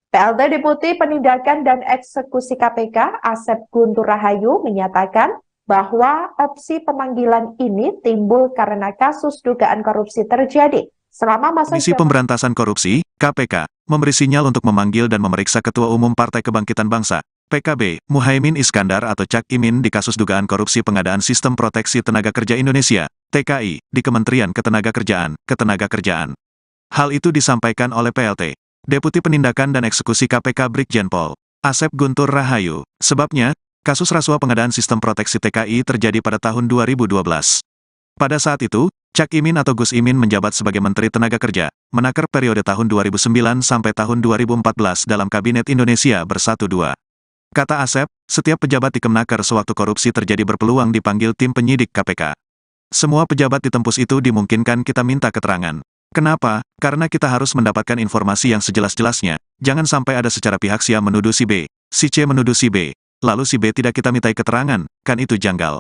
PLT Deputi Penindakan dan Eksekusi KPK, Asep Guntur Rahayu, menyatakan bahwa opsi pemanggilan ini timbul karena kasus dugaan korupsi terjadi selama masa Komisi Pemberantasan Korupsi, KPK, memberi sinyal untuk memanggil dan memeriksa Ketua Umum Partai Kebangkitan Bangsa, PKB, Muhaimin Iskandar atau Cak Imin di kasus dugaan korupsi pengadaan Sistem Proteksi Tenaga Kerja Indonesia, TKI, di Kementerian Ketenagakerjaan. Hal itu disampaikan oleh PLT, Deputi Penindakan dan Eksekusi KPK Brigjen Pol Asep Guntur Rahayu. Sebabnya, kasus rasuah pengadaan Sistem Proteksi TKI terjadi pada tahun 2012. Pada saat itu, Cak Imin atau Gus Imin menjabat sebagai Menteri Tenaga Kerja, menaker periode tahun 2009 sampai tahun 2014 dalam Kabinet Indonesia Bersatu 2. Kata Asep, setiap pejabat di Kemenaker sewaktu korupsi terjadi berpeluang dipanggil tim penyidik KPK. Semua pejabat di Tempus itu dimungkinkan kita minta keterangan. Kenapa? Karena kita harus mendapatkan informasi yang sejelas-jelasnya. Jangan sampai ada secara pihak si A menuduh si B, si C menuduh si B, lalu si B tidak kita mintai keterangan, kan itu janggal.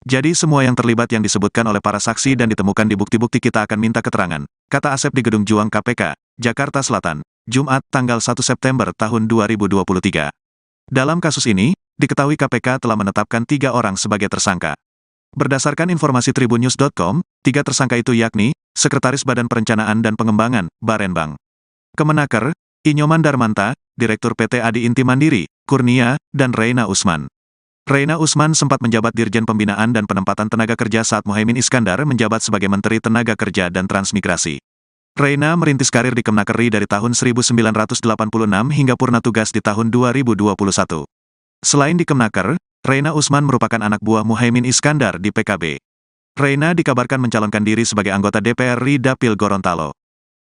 Jadi semua yang terlibat yang disebutkan oleh para saksi dan ditemukan di bukti-bukti kita akan minta keterangan, kata Asep di Gedung Juang KPK, Jakarta Selatan, Jumat tanggal 1 September tahun 2023. Dalam kasus ini, diketahui KPK telah menetapkan 3 orang sebagai tersangka. Berdasarkan informasi tribunnews.com, 3 tersangka itu yakni, Sekretaris Badan Perencanaan dan Pengembangan, Barenbang, Kemenaker, Inyoman Darmanta, Direktur PT Adi Inti Mandiri, Kurnia, dan Reina Usman. Reina Usman sempat menjabat Dirjen Pembinaan dan Penempatan Tenaga Kerja saat Muhaimin Iskandar menjabat sebagai Menteri Tenaga Kerja dan Transmigrasi. Reina merintis karir di Kemenaker RI dari tahun 1986 hingga purna tugas di tahun 2021. Selain di Kemenaker, Reina Usman merupakan anak buah Muhaimin Iskandar di PKB. Reina dikabarkan mencalonkan diri sebagai anggota DPR RI Dapil Gorontalo.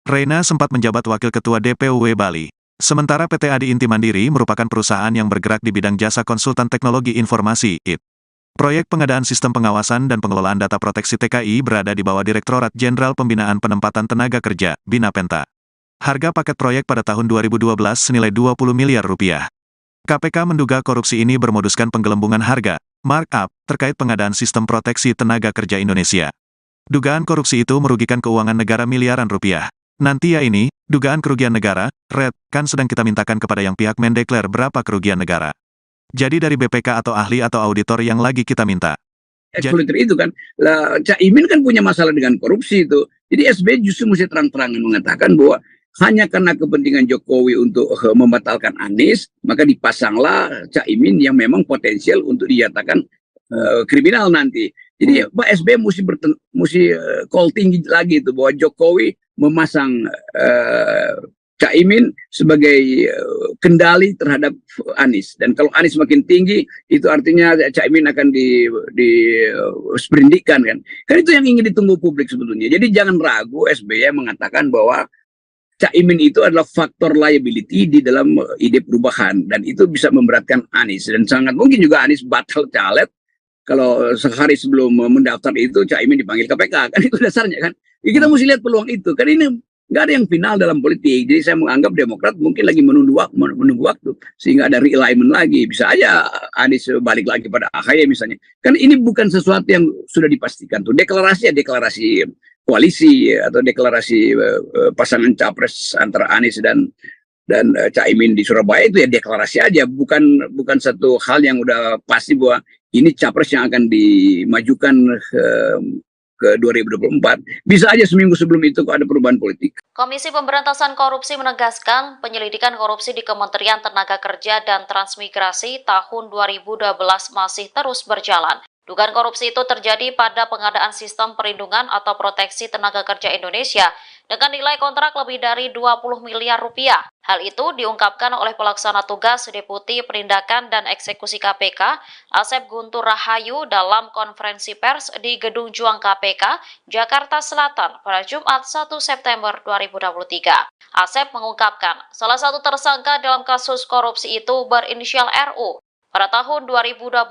Reina sempat menjabat Wakil Ketua DPUW Bali. Sementara PT Adi Inti Mandiri merupakan perusahaan yang bergerak di bidang jasa konsultan teknologi informasi, IT. Proyek pengadaan Sistem Pengawasan dan Pengelolaan Data Proteksi TKI berada di bawah Direktorat Jenderal Pembinaan Penempatan Tenaga Kerja, Binapenta. Harga paket proyek pada tahun 2012 senilai 20 miliar rupiah. KPK menduga korupsi ini bermoduskan penggelembungan harga, markup, terkait pengadaan Sistem Proteksi Tenaga Kerja Indonesia. Dugaan korupsi itu merugikan keuangan negara miliaran rupiah. Nanti ya ini, dugaan kerugian negara, Red, kan sedang kita mintakan kepada yang pihak mendeklar berapa kerugian negara. Jadi dari BPK atau ahli atau auditor yang lagi kita minta. Eksploiter itu kan, lah, Cak Imin kan punya masalah dengan korupsi itu. Jadi SBY justru mesti terang-terangan mengatakan bahwa hanya karena kepentingan Jokowi untuk membatalkan Anies, maka dipasanglah Cak Imin yang memang potensial untuk dinyatakan kriminal nanti. Jadi Pak SBY mesti call tinggi lagi itu bahwa Jokowi memasang Cak Imin sebagai kendali terhadap Anies, dan kalau Anies makin tinggi itu artinya Cak Imin akan disperindikan kan itu yang ingin ditunggu publik sebetulnya. Jadi jangan ragu SBY mengatakan bahwa Cak Imin itu adalah faktor liability di dalam ide perubahan, dan itu bisa memberatkan Anies, dan sangat mungkin juga Anies batal caleg kalau sehari sebelum mendaftar itu Cak Imin dipanggil KPK, kan itu dasarnya kan. Ya, kita mesti lihat peluang itu kan, ini nggak ada yang final dalam politik. Jadi saya menganggap Demokrat mungkin lagi menunggu waktu sehingga ada realignment lagi. Bisa aja Anies balik lagi pada AHY misalnya. Kan ini bukan sesuatu yang sudah dipastikan tuh. Deklarasi koalisi atau deklarasi pasangan capres antara Anies dan Cak Imin di Surabaya itu ya deklarasi aja, bukan satu hal yang udah pasti bahwa ini capres yang akan dimajukan ke 2024. Bisa aja seminggu sebelum itu kok ada perubahan politik. Komisi Pemberantasan Korupsi menegaskan penyelidikan korupsi di Kementerian Tenaga Kerja dan Transmigrasi tahun 2012 masih terus berjalan. Dugaan korupsi itu terjadi pada pengadaan Sistem Perlindungan atau Proteksi Tenaga Kerja Indonesia dengan nilai kontrak lebih dari 20 miliar rupiah. Hal itu diungkapkan oleh pelaksana tugas Deputi Penindakan dan Eksekusi KPK, Asep Guntur Rahayu dalam konferensi pers di Gedung Juang KPK, Jakarta Selatan pada Jumat 1 September 2023. Asep mengungkapkan, salah satu tersangka dalam kasus korupsi itu berinisial RU. Pada tahun 2012,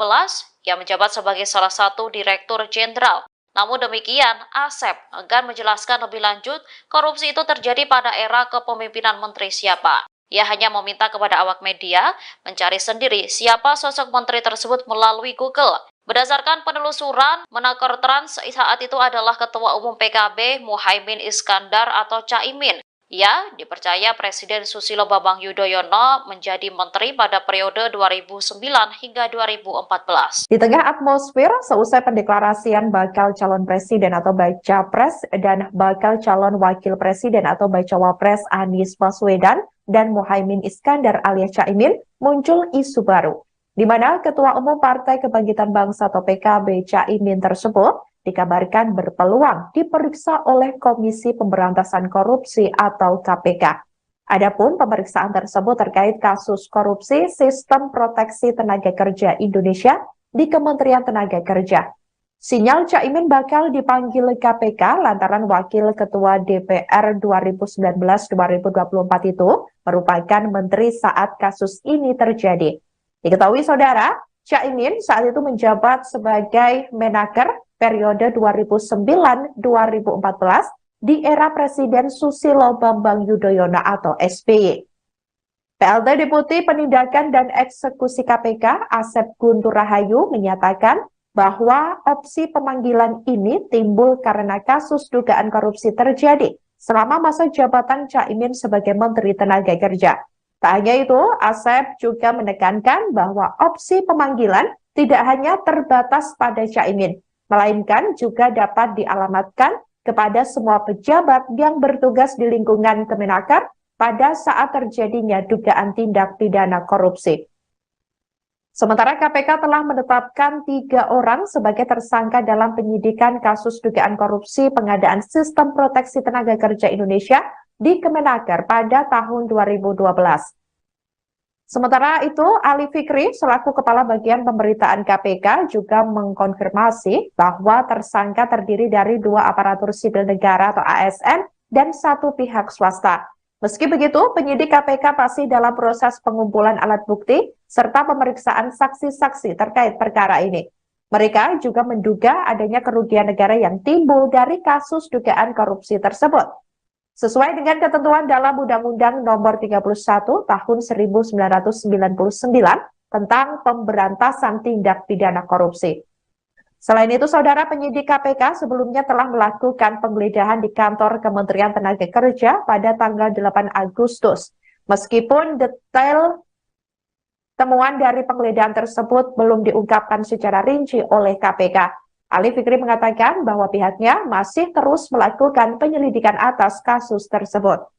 ia menjabat sebagai salah satu Direktur Jenderal. Namun demikian, Asep enggan menjelaskan lebih lanjut korupsi itu terjadi pada era kepemimpinan menteri siapa. Ia hanya meminta kepada awak media mencari sendiri siapa sosok menteri tersebut melalui Google. Berdasarkan penelusuran, Menaker Trans saat itu adalah Ketua Umum PKB Muhaimin Iskandar atau Caimin. Ia dipercaya Presiden Susilo Bambang Yudhoyono menjadi menteri pada periode 2009 hingga 2014. Di tengah atmosfer seusai pendeklarasian bakal calon presiden atau baca pres dan bakal calon wakil presiden atau bacawa pres Anies Baswedan dan Muhaimin Iskandar alias Caimin, muncul isu baru, di mana Ketua Umum Partai Kebangkitan Bangsa atau PKB Caimin tersebut dikabarkan berpeluang diperiksa oleh Komisi Pemberantasan Korupsi atau KPK. Adapun pemeriksaan tersebut terkait kasus korupsi Sistem Proteksi Tenaga Kerja Indonesia di Kementerian Tenaga Kerja. Sinyal Caimin bakal dipanggil KPK lantaran Wakil Ketua DPR 2019-2024 itu merupakan menteri saat kasus ini terjadi. Diketahui saudara, Caimin saat itu menjabat sebagai Menaker periode 2009-2014 di era Presiden Susilo Bambang Yudhoyono atau SBY. PLT Deputi Penindakan dan Eksekusi KPK Asep Guntur Rahayu menyatakan bahwa opsi pemanggilan ini timbul karena kasus dugaan korupsi terjadi selama masa jabatan Caimin sebagai Menteri Tenaga Kerja. Tak hanya itu, Asep juga menekankan bahwa opsi pemanggilan tidak hanya terbatas pada Caimin, melainkan juga dapat dialamatkan kepada semua pejabat yang bertugas di lingkungan Kemenaker pada saat terjadinya dugaan tindak pidana korupsi. Sementara KPK telah menetapkan 3 orang sebagai tersangka dalam penyidikan kasus dugaan korupsi pengadaan Sistem Proteksi Tenaga Kerja Indonesia di Kemenaker pada tahun 2012. Sementara itu, Ali Fikri selaku Kepala Bagian Pemberitaan KPK juga mengkonfirmasi bahwa tersangka terdiri dari 2 aparatur sipil negara atau ASN dan 1 pihak swasta. Meski begitu, penyidik KPK masih dalam proses pengumpulan alat bukti serta pemeriksaan saksi-saksi terkait perkara ini. Mereka juga menduga adanya kerugian negara yang timbul dari kasus dugaan korupsi tersebut. Sesuai dengan ketentuan dalam Undang-Undang Nomor 31 Tahun 1999 tentang Pemberantasan Tindak Pidana Korupsi. Selain itu, saudara, penyidik KPK sebelumnya telah melakukan penggeledahan di kantor Kementerian Tenaga Kerja pada tanggal 8 Agustus. Meskipun detail temuan dari penggeledahan tersebut belum diungkapkan secara rinci oleh KPK. Ali Fikri mengatakan bahwa pihaknya masih terus melakukan penyelidikan atas kasus tersebut.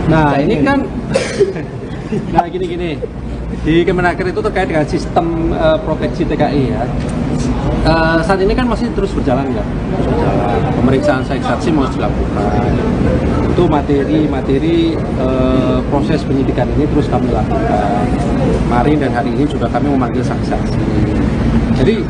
Nah ini kan, nah gini, di Kemenaker itu terkait dengan sistem proteksi TKI ya. Saat ini kan masih terus berjalan ya, pemeriksaan saksi mau dilakukan. Itu materi proses penyidikan ini terus kami lakukan. Kemarin dan hari ini juga kami memanggil saksi-saksi. Jadi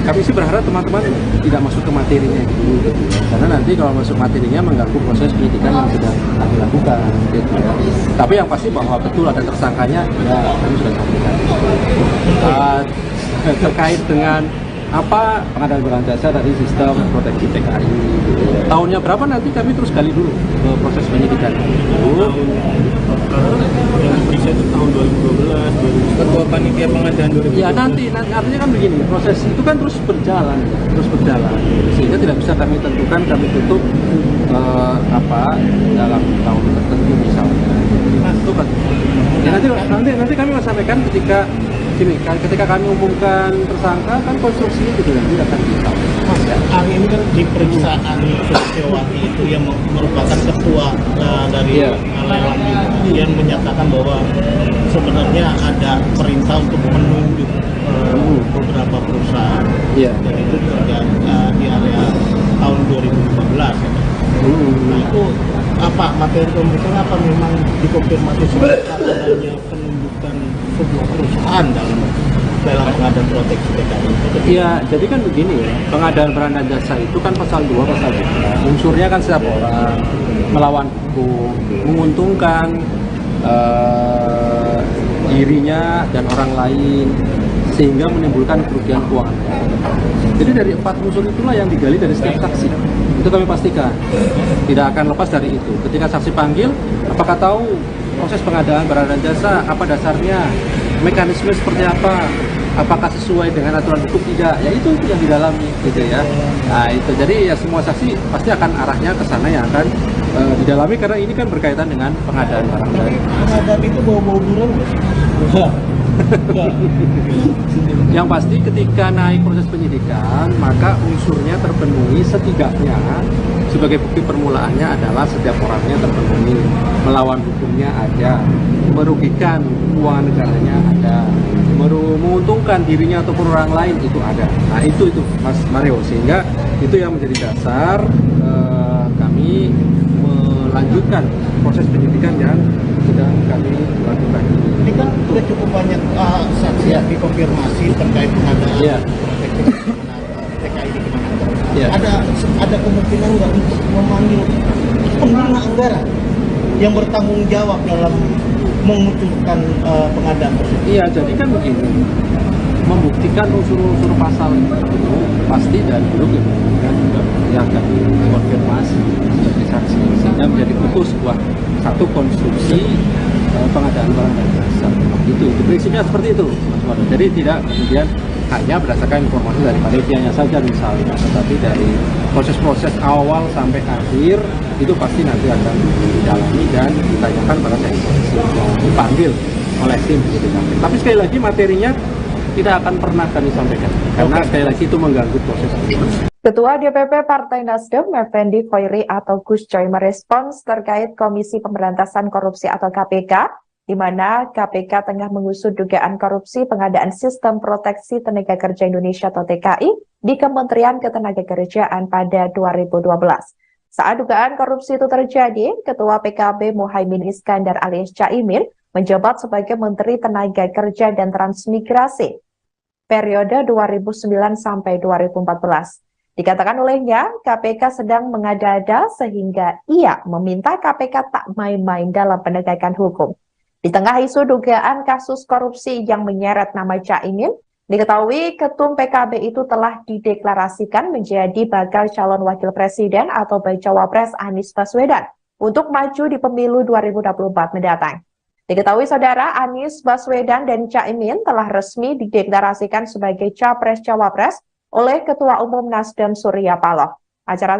kami sih berharap teman-teman tidak masuk ke materinya dulu, gitu. Karena nanti kalau masuk materinya mengganggu proses penyidikan yang sedang kami lakukan, gitu ya. Tapi yang pasti bahwa betul ada tersangkanya, ya kami sudah sampaikan. Terkait dengan apa pengadaan barang jasa dari sistem proteksi TKI, gitu. Tahunnya berapa nanti kami terus gali dulu ke proses penyidikan. Yang periksa itu tahun 2012, Ketua Panitia Pengadaan 2012. Ya nanti artinya kan begini, proses itu kan terus berjalan, sehingga tidak bisa kami tentukan, kami tutup dalam tahun tertentu misalnya. Itu kan. Ya nanti kami akan sampaikan ketika kami umumkan tersangka, kan konstruksinya juga nanti akan disampaikan. Mas, hari ini kan diperiksa Anies Susiowati itu yang merupakan ketua dari lelang yang menyatakan bahwa sebenarnya ada perintah untuk menunjuk beberapa perusahaan dan itu terjadi di area tahun 2015. Nah itu apa materi pemeriksaan, apa memang dikonfirmasi sebagai adanya penunjukan sebuah perusahaan dalam pengadaan proteksi TKI? Iya, jadi kan begini ya, pengadaan barang dan jasa itu kan pasal 2, pasal 3. Unsurnya kan setiap orang melawan hukum, menguntungkan dirinya dan orang lain, sehingga menimbulkan kerugian keuangan. Jadi dari 4 unsur itulah yang digali dari setiap saksi. Itu kami pastikan tidak akan lepas dari itu. Ketika saksi panggil, apakah tahu proses pengadaan barang dan jasa, apa dasarnya, mekanisme seperti apa, apakah sesuai dengan aturan hukum tidak, ya itu yang didalami gitu ya. Nah itu, jadi ya semua saksi pasti akan arahnya ke sana yang akan didalami, karena ini kan berkaitan dengan pengadaan barang dan Pengadaan itu bau-bau durian nggak? yang pasti ketika naik proses penyidikan, maka unsurnya terpenuhi setidaknya sebagai bukti permulaannya adalah setiap orangnya terpenuhi, melawan hukumnya ada, merugikan keuangan negaranya ada, menguntungkan dirinya ataupun orang lain itu ada. Nah itu Mas Mario, sehingga itu yang menjadi dasar kami melanjutkan proses penyidikan yang sedang kami lakukan. Ini kan sudah cukup banyak saksi yang dikonfirmasi terkait pengadaan proteksi TKI di Kemenaker. Ada kemungkinan nggak untuk memanggil pengguna anggaran yang bertanggung jawab dalam mengucurkan pengadaan tersebut? Iya, jadi kan begini, membuktikan unsur-unsur pasal itu pasti dari dulu kan juga akan dikonfirmasi sebagai saksi, sehingga menjadi utuh sebuah satu konstruksi pengadaan barang dan jasa. Itu prinsipnya seperti itu, Mas Wado. Jadi tidak kemudian hanya berdasarkan informasi dari panitianya saja misalnya, tetapi dari proses-proses awal sampai akhir itu pasti nanti akan didalami dan ditanyakan pada saksi yang dipanggil oleh tim penyidikan. Tapi sekali lagi materinya tidak akan pernah kami sampaikan, karena sekali lagi itu mengganggu proses ini. Ketua DPP Partai Nasdem, Effendi Khoiri atau Gus Coy merespons terkait Komisi Pemberantasan Korupsi atau KPK, di mana KPK tengah mengusut dugaan korupsi pengadaan Sistem Proteksi Tenaga Kerja Indonesia atau TKI di Kementerian Ketenagakerjaan pada 2012. Saat dugaan korupsi itu terjadi, Ketua PKB Muhaimin Iskandar alias Caimin menjabat sebagai Menteri Tenaga Kerja dan Transmigrasi periode 2009 sampai 2014. Dikatakan olehnya, KPK sedang mengada-ada sehingga ia meminta KPK tak main-main dalam penegakan hukum. Di tengah isu dugaan kasus korupsi yang menyeret nama Caimin, diketahui Ketum PKB itu telah dideklarasikan menjadi bakal calon wakil presiden atau bacawa pres Anies Baswedan untuk maju di pemilu 2024 mendatang. Diketahui saudara, Anies Baswedan dan Caimin telah resmi dideklarasikan sebagai capres-cawapres oleh Ketua Umum Nasdem Surya Paloh. Acara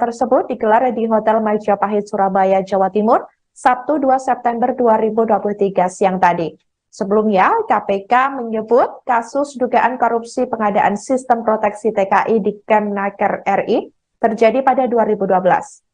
tersebut digelar di Hotel Majapahit, Surabaya, Jawa Timur, Sabtu 2 September 2023 siang tadi. Sebelumnya, KPK menyebut kasus dugaan korupsi pengadaan Sistem Proteksi TKI di Kemenaker RI terjadi pada 2012.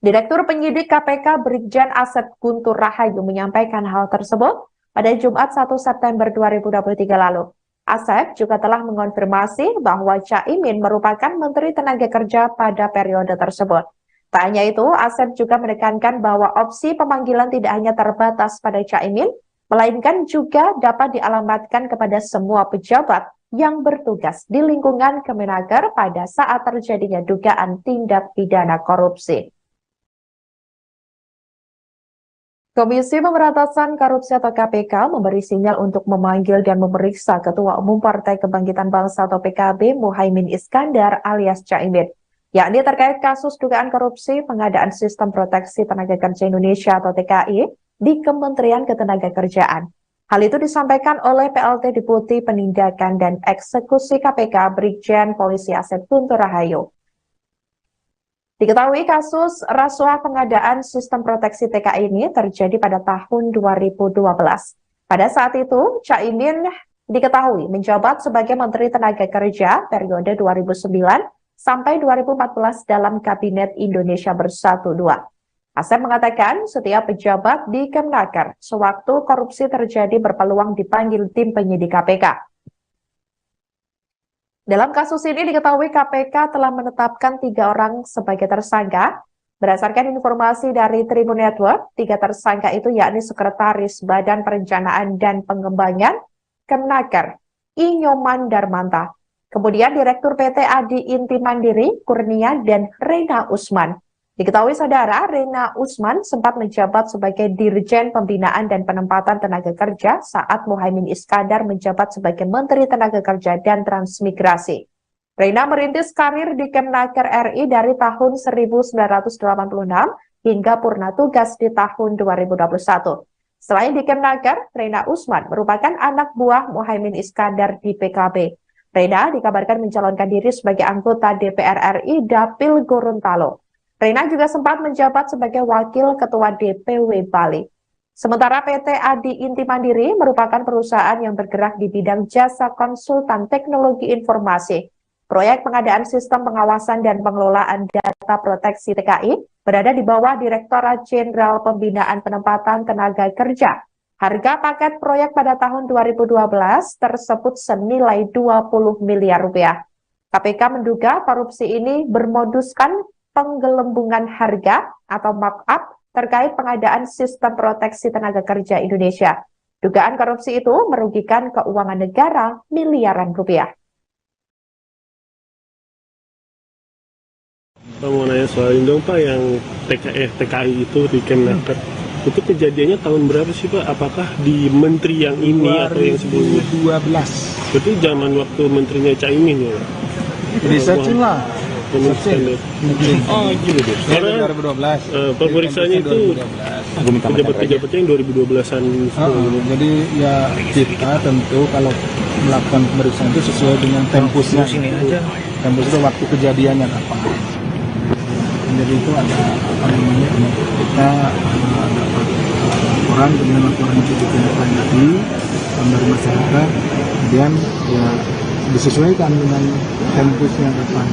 Direktur Penyidik KPK Brigjen Asep Guntur Rahayu menyampaikan hal tersebut pada Jumat 1 September 2023 lalu. Asep juga telah mengonfirmasi bahwa Caimin merupakan Menteri Tenaga Kerja pada periode tersebut. Tak hanya itu, Asep juga menekankan bahwa opsi pemanggilan tidak hanya terbatas pada Caimin, melainkan juga dapat dialamatkan kepada semua pejabat yang bertugas di lingkungan Kemenaker pada saat terjadinya dugaan tindak pidana korupsi. Komisi Pemberantasan Korupsi atau KPK memberi sinyal untuk memanggil dan memeriksa Ketua Umum Partai Kebangkitan Bangsa atau PKB Muhaimin Iskandar alias Caimin, yakni terkait kasus dugaan korupsi pengadaan Sistem Proteksi Tenaga Kerja Indonesia atau TKI di Kementerian Ketenagakerjaan. Hal itu disampaikan oleh PLT Deputi Penindakan dan Eksekusi KPK Brigjen Polisi Asep Guntur Rahayu. Diketahui kasus rasuah pengadaan Sistem Proteksi TKI ini terjadi pada tahun 2012. Pada saat itu, Caimin diketahui menjabat sebagai Menteri Tenaga Kerja periode 2009 sampai 2014 dalam Kabinet Indonesia Bersatu II. Asep mengatakan setiap pejabat di Kemenaker sewaktu korupsi terjadi berpeluang dipanggil tim penyidik KPK. Dalam kasus ini diketahui KPK telah menetapkan 3 orang sebagai tersangka. Berdasarkan informasi dari Tribun Network, 3 tersangka itu yakni Sekretaris Badan Perencanaan dan Pengembangan Kemenaker, Inyoman Darmanta. Kemudian Direktur PT Adi Inti Mandiri, Kurnia, dan Rena Usman. Diketahui saudara, Rena Usman sempat menjabat sebagai Dirjen Pembinaan dan Penempatan Tenaga Kerja saat Muhaimin Iskandar menjabat sebagai Menteri Tenaga Kerja dan Transmigrasi. Rena merintis karir di Kemenaker RI dari tahun 1986 hingga purna tugas di tahun 2021. Selain di Kemnaker, Reina Usman merupakan anak buah Muhaimin Iskandar di PKB. Reina dikabarkan mencalonkan diri sebagai anggota DPR RI Dapil Gorontalo. Reina juga sempat menjabat sebagai Wakil Ketua DPW Bali. Sementara PT Adi Inti Mandiri merupakan perusahaan yang bergerak di bidang jasa konsultan teknologi informasi. Proyek pengadaan sistem pengawasan dan pengelolaan data proteksi TKI berada di bawah Direktorat Jenderal Pembinaan Penempatan Tenaga Kerja. Harga paket proyek pada tahun 2012 tersebut senilai 20 miliar rupiah. KPK menduga korupsi ini bermoduskan penggelembungan harga atau markup terkait pengadaan sistem proteksi tenaga kerja Indonesia. Dugaan korupsi itu merugikan keuangan negara miliaran rupiah. Pak mau nanya soal ini dong Pak, yang TKI itu di Kemnaker. Itu kejadiannya tahun berapa sih Pak? Apakah di menteri yang ini atau yang sebelumnya? 2012. Berarti zaman waktu menterinya Caimin ya? Researching lah. Oh gitu deh. Karena 2012. pemeriksaannya itu pejabat-pejabatnya yang 2012-an. Jadi ya kita tentu kalau melakukan pemeriksaan itu sesuai dengan tempusnya. Tempus itu waktu kejadiannya kapan. Jadi itu ada apa namanya, kita dapat laporan, kemudian laporan itu ditindaklanjuti dari masyarakat, kemudian ya disesuaikan dengan tempusnya kapan.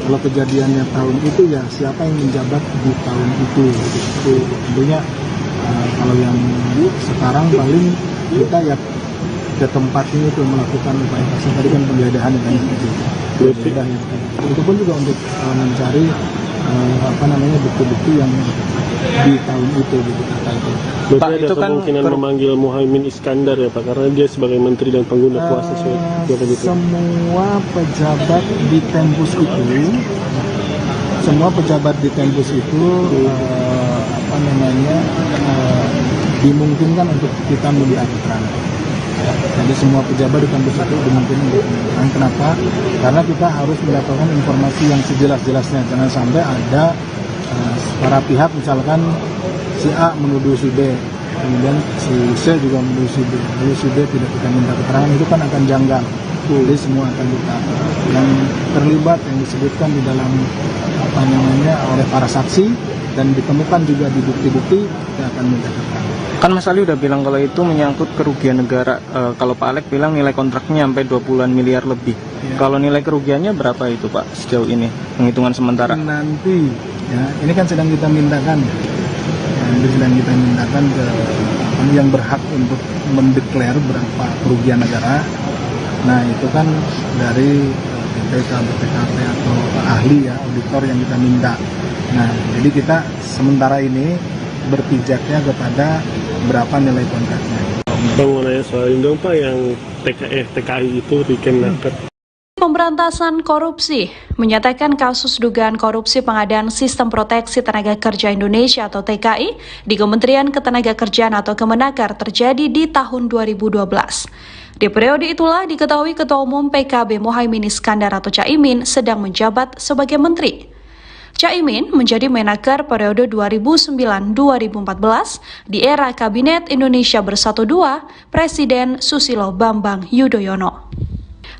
Kalau kejadiannya tahun itu ya siapa yang menjabat di tahun itu. Itu tentunya kalau yang sekarang paling kita ya ke tempatnya itu melakukan upaya paksa, tadi kan penggeledahan yang seperti itu. Itu pun juga untuk mencari apa namanya bukti-bukti yang di tahun itu gitu kata itu. Berarti ada kemungkinan memanggil Muhaimin Iskandar ya Pak, karena dia sebagai menteri dan pengguna kuasa gitu. Semua pejabat di tempus itu, apa namanya dimungkinkan untuk kita minta keterangan. Jadi semua pejabat di kampus itu dimungkinkan untuk keterangan. Kenapa? Karena kita harus mendapatkan informasi yang sejelas-jelasnya. Jangan sampai ada para pihak, misalkan si A menuduh si B, kemudian si C juga menuduh si B, lalu si B tidak kita minta keterangan, itu kan akan janggal. Jadi semua akan kita yang terlibat, yang disebutkan di dalam apa namanya oleh para saksi dan ditemukan juga di bukti-bukti, kita akan minta keterangan. Kan Mas Ali udah bilang kalau itu menyangkut kerugian negara. Kalau Pak Alek bilang nilai kontraknya sampai 20-an miliar lebih. Ya. Kalau nilai kerugiannya berapa itu Pak sejauh ini, penghitungan sementara? Nanti, ya ini kan sedang kita mintakan, sedang kita mintakan ke yang berhak untuk mendeklar berapa kerugian negara. Nah itu kan dari BPK, BPKP atau ahli ya, auditor yang kita minta. Nah jadi kita sementara ini berpijaknya kepada berapa nilai kontraknya. Bang mau nanya soal ini dong Pak, yang TKI itu di Kemnaker. Pemberantasan Korupsi menyatakan kasus dugaan korupsi pengadaan Sistem Proteksi Tenaga Kerja Indonesia atau TKI di Kementerian Ketenagakerjaan atau Kemenaker terjadi di tahun 2012. Di periode itulah diketahui Ketua Umum PKB Muhaimin Iskandar atau Caimin sedang menjabat sebagai menteri. Caimin menjadi Menaker periode 2009-2014 di era Kabinet Indonesia Bersatu II Presiden Susilo Bambang Yudhoyono.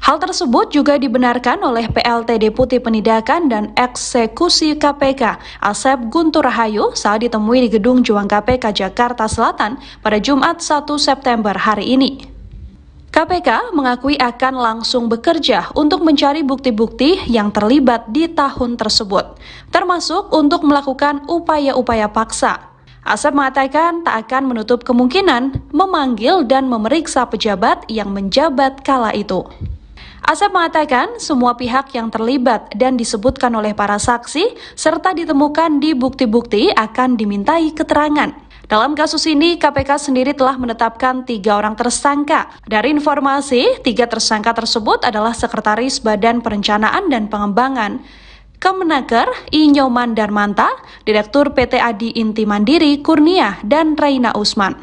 Hal tersebut juga dibenarkan oleh PLT Deputi Penindakan dan Eksekusi KPK Asep Guntur Rahayu saat ditemui di Gedung Juang KPK Jakarta Selatan pada Jumat 1 September hari ini. KPK mengakui akan langsung bekerja untuk mencari bukti-bukti yang terlibat di tahun tersebut, termasuk untuk melakukan upaya-upaya paksa. Asep mengatakan tak akan menutup kemungkinan memanggil dan memeriksa pejabat yang menjabat kala itu. Asep mengatakan semua pihak yang terlibat dan disebutkan oleh para saksi serta ditemukan di bukti-bukti akan dimintai keterangan. Dalam kasus ini, KPK sendiri telah menetapkan 3 orang tersangka. Dari informasi, 3 tersangka tersebut adalah Sekretaris Badan Perencanaan dan Pengembangan Kemenaker Inyoman Darmanta, Direktur PT Adi Inti Mandiri Kurnia, dan Reina Usman.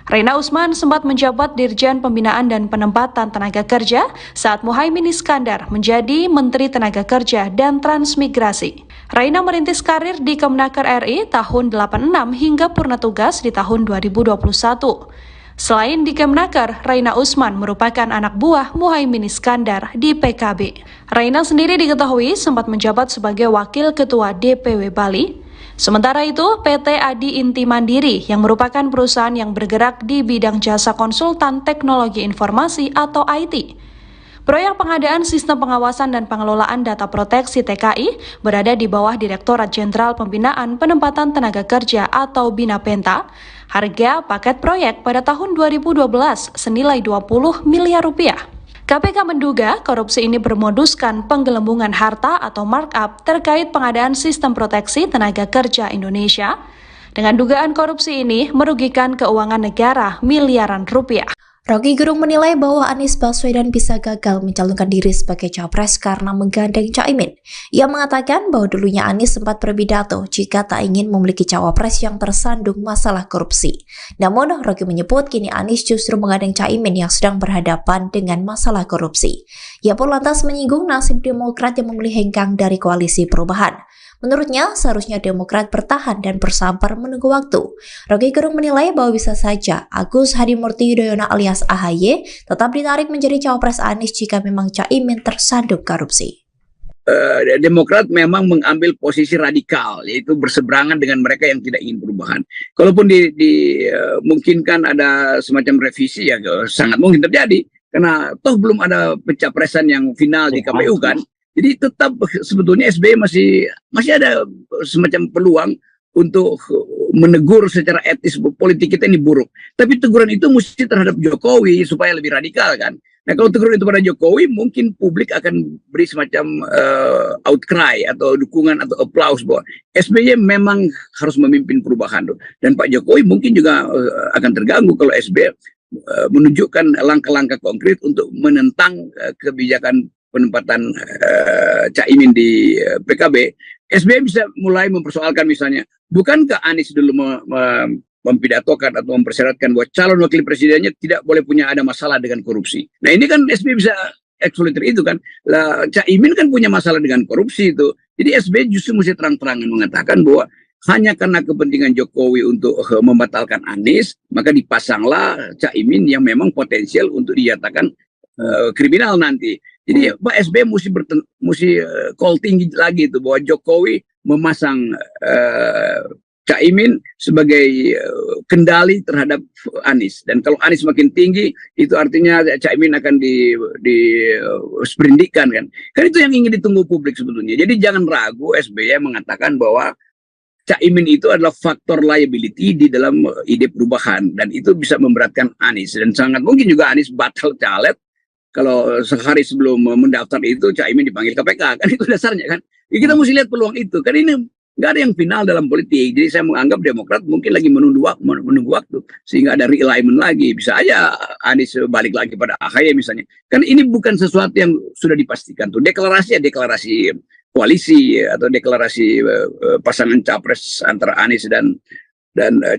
Reina Usman sempat menjabat Dirjen Pembinaan dan Penempatan Tenaga Kerja saat Muhaimin Iskandar menjadi Menteri Tenaga Kerja dan Transmigrasi. Reina merintis karir di Kemenaker RI tahun 86 hingga purna tugas di tahun 2021. Selain di Kemenaker, Reina Usman merupakan anak buah Muhaimin Iskandar di PKB. Reina sendiri diketahui sempat menjabat sebagai Wakil Ketua DPW Bali. Sementara itu, PT Adi Inti Mandiri yang merupakan perusahaan yang bergerak di bidang jasa konsultan teknologi informasi atau IT. Proyek pengadaan sistem pengawasan dan pengelolaan data proteksi TKI berada di bawah Direktorat Jenderal Pembinaan Penempatan Tenaga Kerja atau BINAPENTA. Harga paket proyek pada tahun 2012 senilai 20 miliar rupiah. KPK menduga korupsi ini bermoduskan penggelembungan harta atau markup terkait pengadaan sistem proteksi tenaga kerja Indonesia. Dengan dugaan korupsi ini merugikan keuangan negara miliaran rupiah. Rocky Gerung menilai bahwa Anies Baswedan bisa gagal mencalonkan diri sebagai capres karena menggandeng Caimin. Ia mengatakan bahwa dulunya Anies sempat berpidato jika tak ingin memiliki cawapres yang tersandung masalah korupsi. Namun, Rocky menyebut kini Anies justru menggandeng Caimin yang sedang berhadapan dengan masalah korupsi. Ia pun lantas menyinggung nasib Demokrat yang memilih hengkang dari koalisi perubahan. Menurutnya, seharusnya Demokrat bertahan dan bersabar menunggu waktu. Rocky Gerung menilai bahwa bisa saja Agus Harimurti Yudhoyono alias AHY tetap ditarik menjadi cawapres Anies jika memang Caimin tersandung korupsi. Demokrat memang mengambil posisi radikal, yaitu berseberangan dengan mereka yang tidak ingin perubahan. Kalaupun dimungkinkan ada semacam revisi, ya sangat mungkin terjadi. Karena toh belum ada pencapresan yang final di KPU kan. Jadi tetap sebetulnya SBY masih ada semacam peluang untuk menegur secara etis politik kita ini buruk. Tapi teguran itu mesti terhadap Jokowi supaya lebih radikal kan. Nah kalau teguran itu pada Jokowi mungkin publik akan beri semacam outcry atau dukungan atau applause bahwa SBY memang harus memimpin perubahan. Dan Pak Jokowi mungkin juga akan terganggu kalau SBY menunjukkan langkah-langkah konkret untuk menentang kebijakan penempatan Caimin di PKB. SBY bisa mulai mempersoalkan misalnya, bukankah Anies dulu mempidatokan atau mempersyaratkan bahwa calon wakil presidennya tidak boleh ada masalah dengan korupsi. Nah ini kan SBY bisa eksploiter itu kan. Lah Caimin kan punya masalah dengan korupsi itu. Jadi SBY justru mesti terang-terangan mengatakan bahwa hanya karena kepentingan Jokowi untuk membatalkan Anies, maka dipasanglah Caimin yang memang potensial untuk dinyatakan kriminal nanti. Jadi Pak SBY mesti call tinggi lagi itu bahwa Jokowi memasang Caimin sebagai kendali terhadap Anies. Dan kalau Anies makin tinggi, itu artinya Caimin akan disperindikan kan. Kan itu yang ingin ditunggu publik sebetulnya. Jadi jangan ragu SBY mengatakan bahwa Caimin itu adalah faktor liability di dalam ide perubahan. Dan itu bisa memberatkan Anies. Dan sangat mungkin juga Anies batal caleg kalau sehari sebelum mendaftar itu Caimin dipanggil KPK, kan itu dasarnya kan. Ya, kita mesti lihat peluang itu, kan ini nggak ada yang final dalam politik. Jadi saya menganggap Demokrat mungkin lagi menunggu waktu sehingga ada realignment lagi. Bisa aja Anies balik lagi pada AHY misalnya. Kan ini bukan sesuatu yang sudah dipastikan tuh. Deklarasi koalisi atau deklarasi pasangan capres antara Anies dan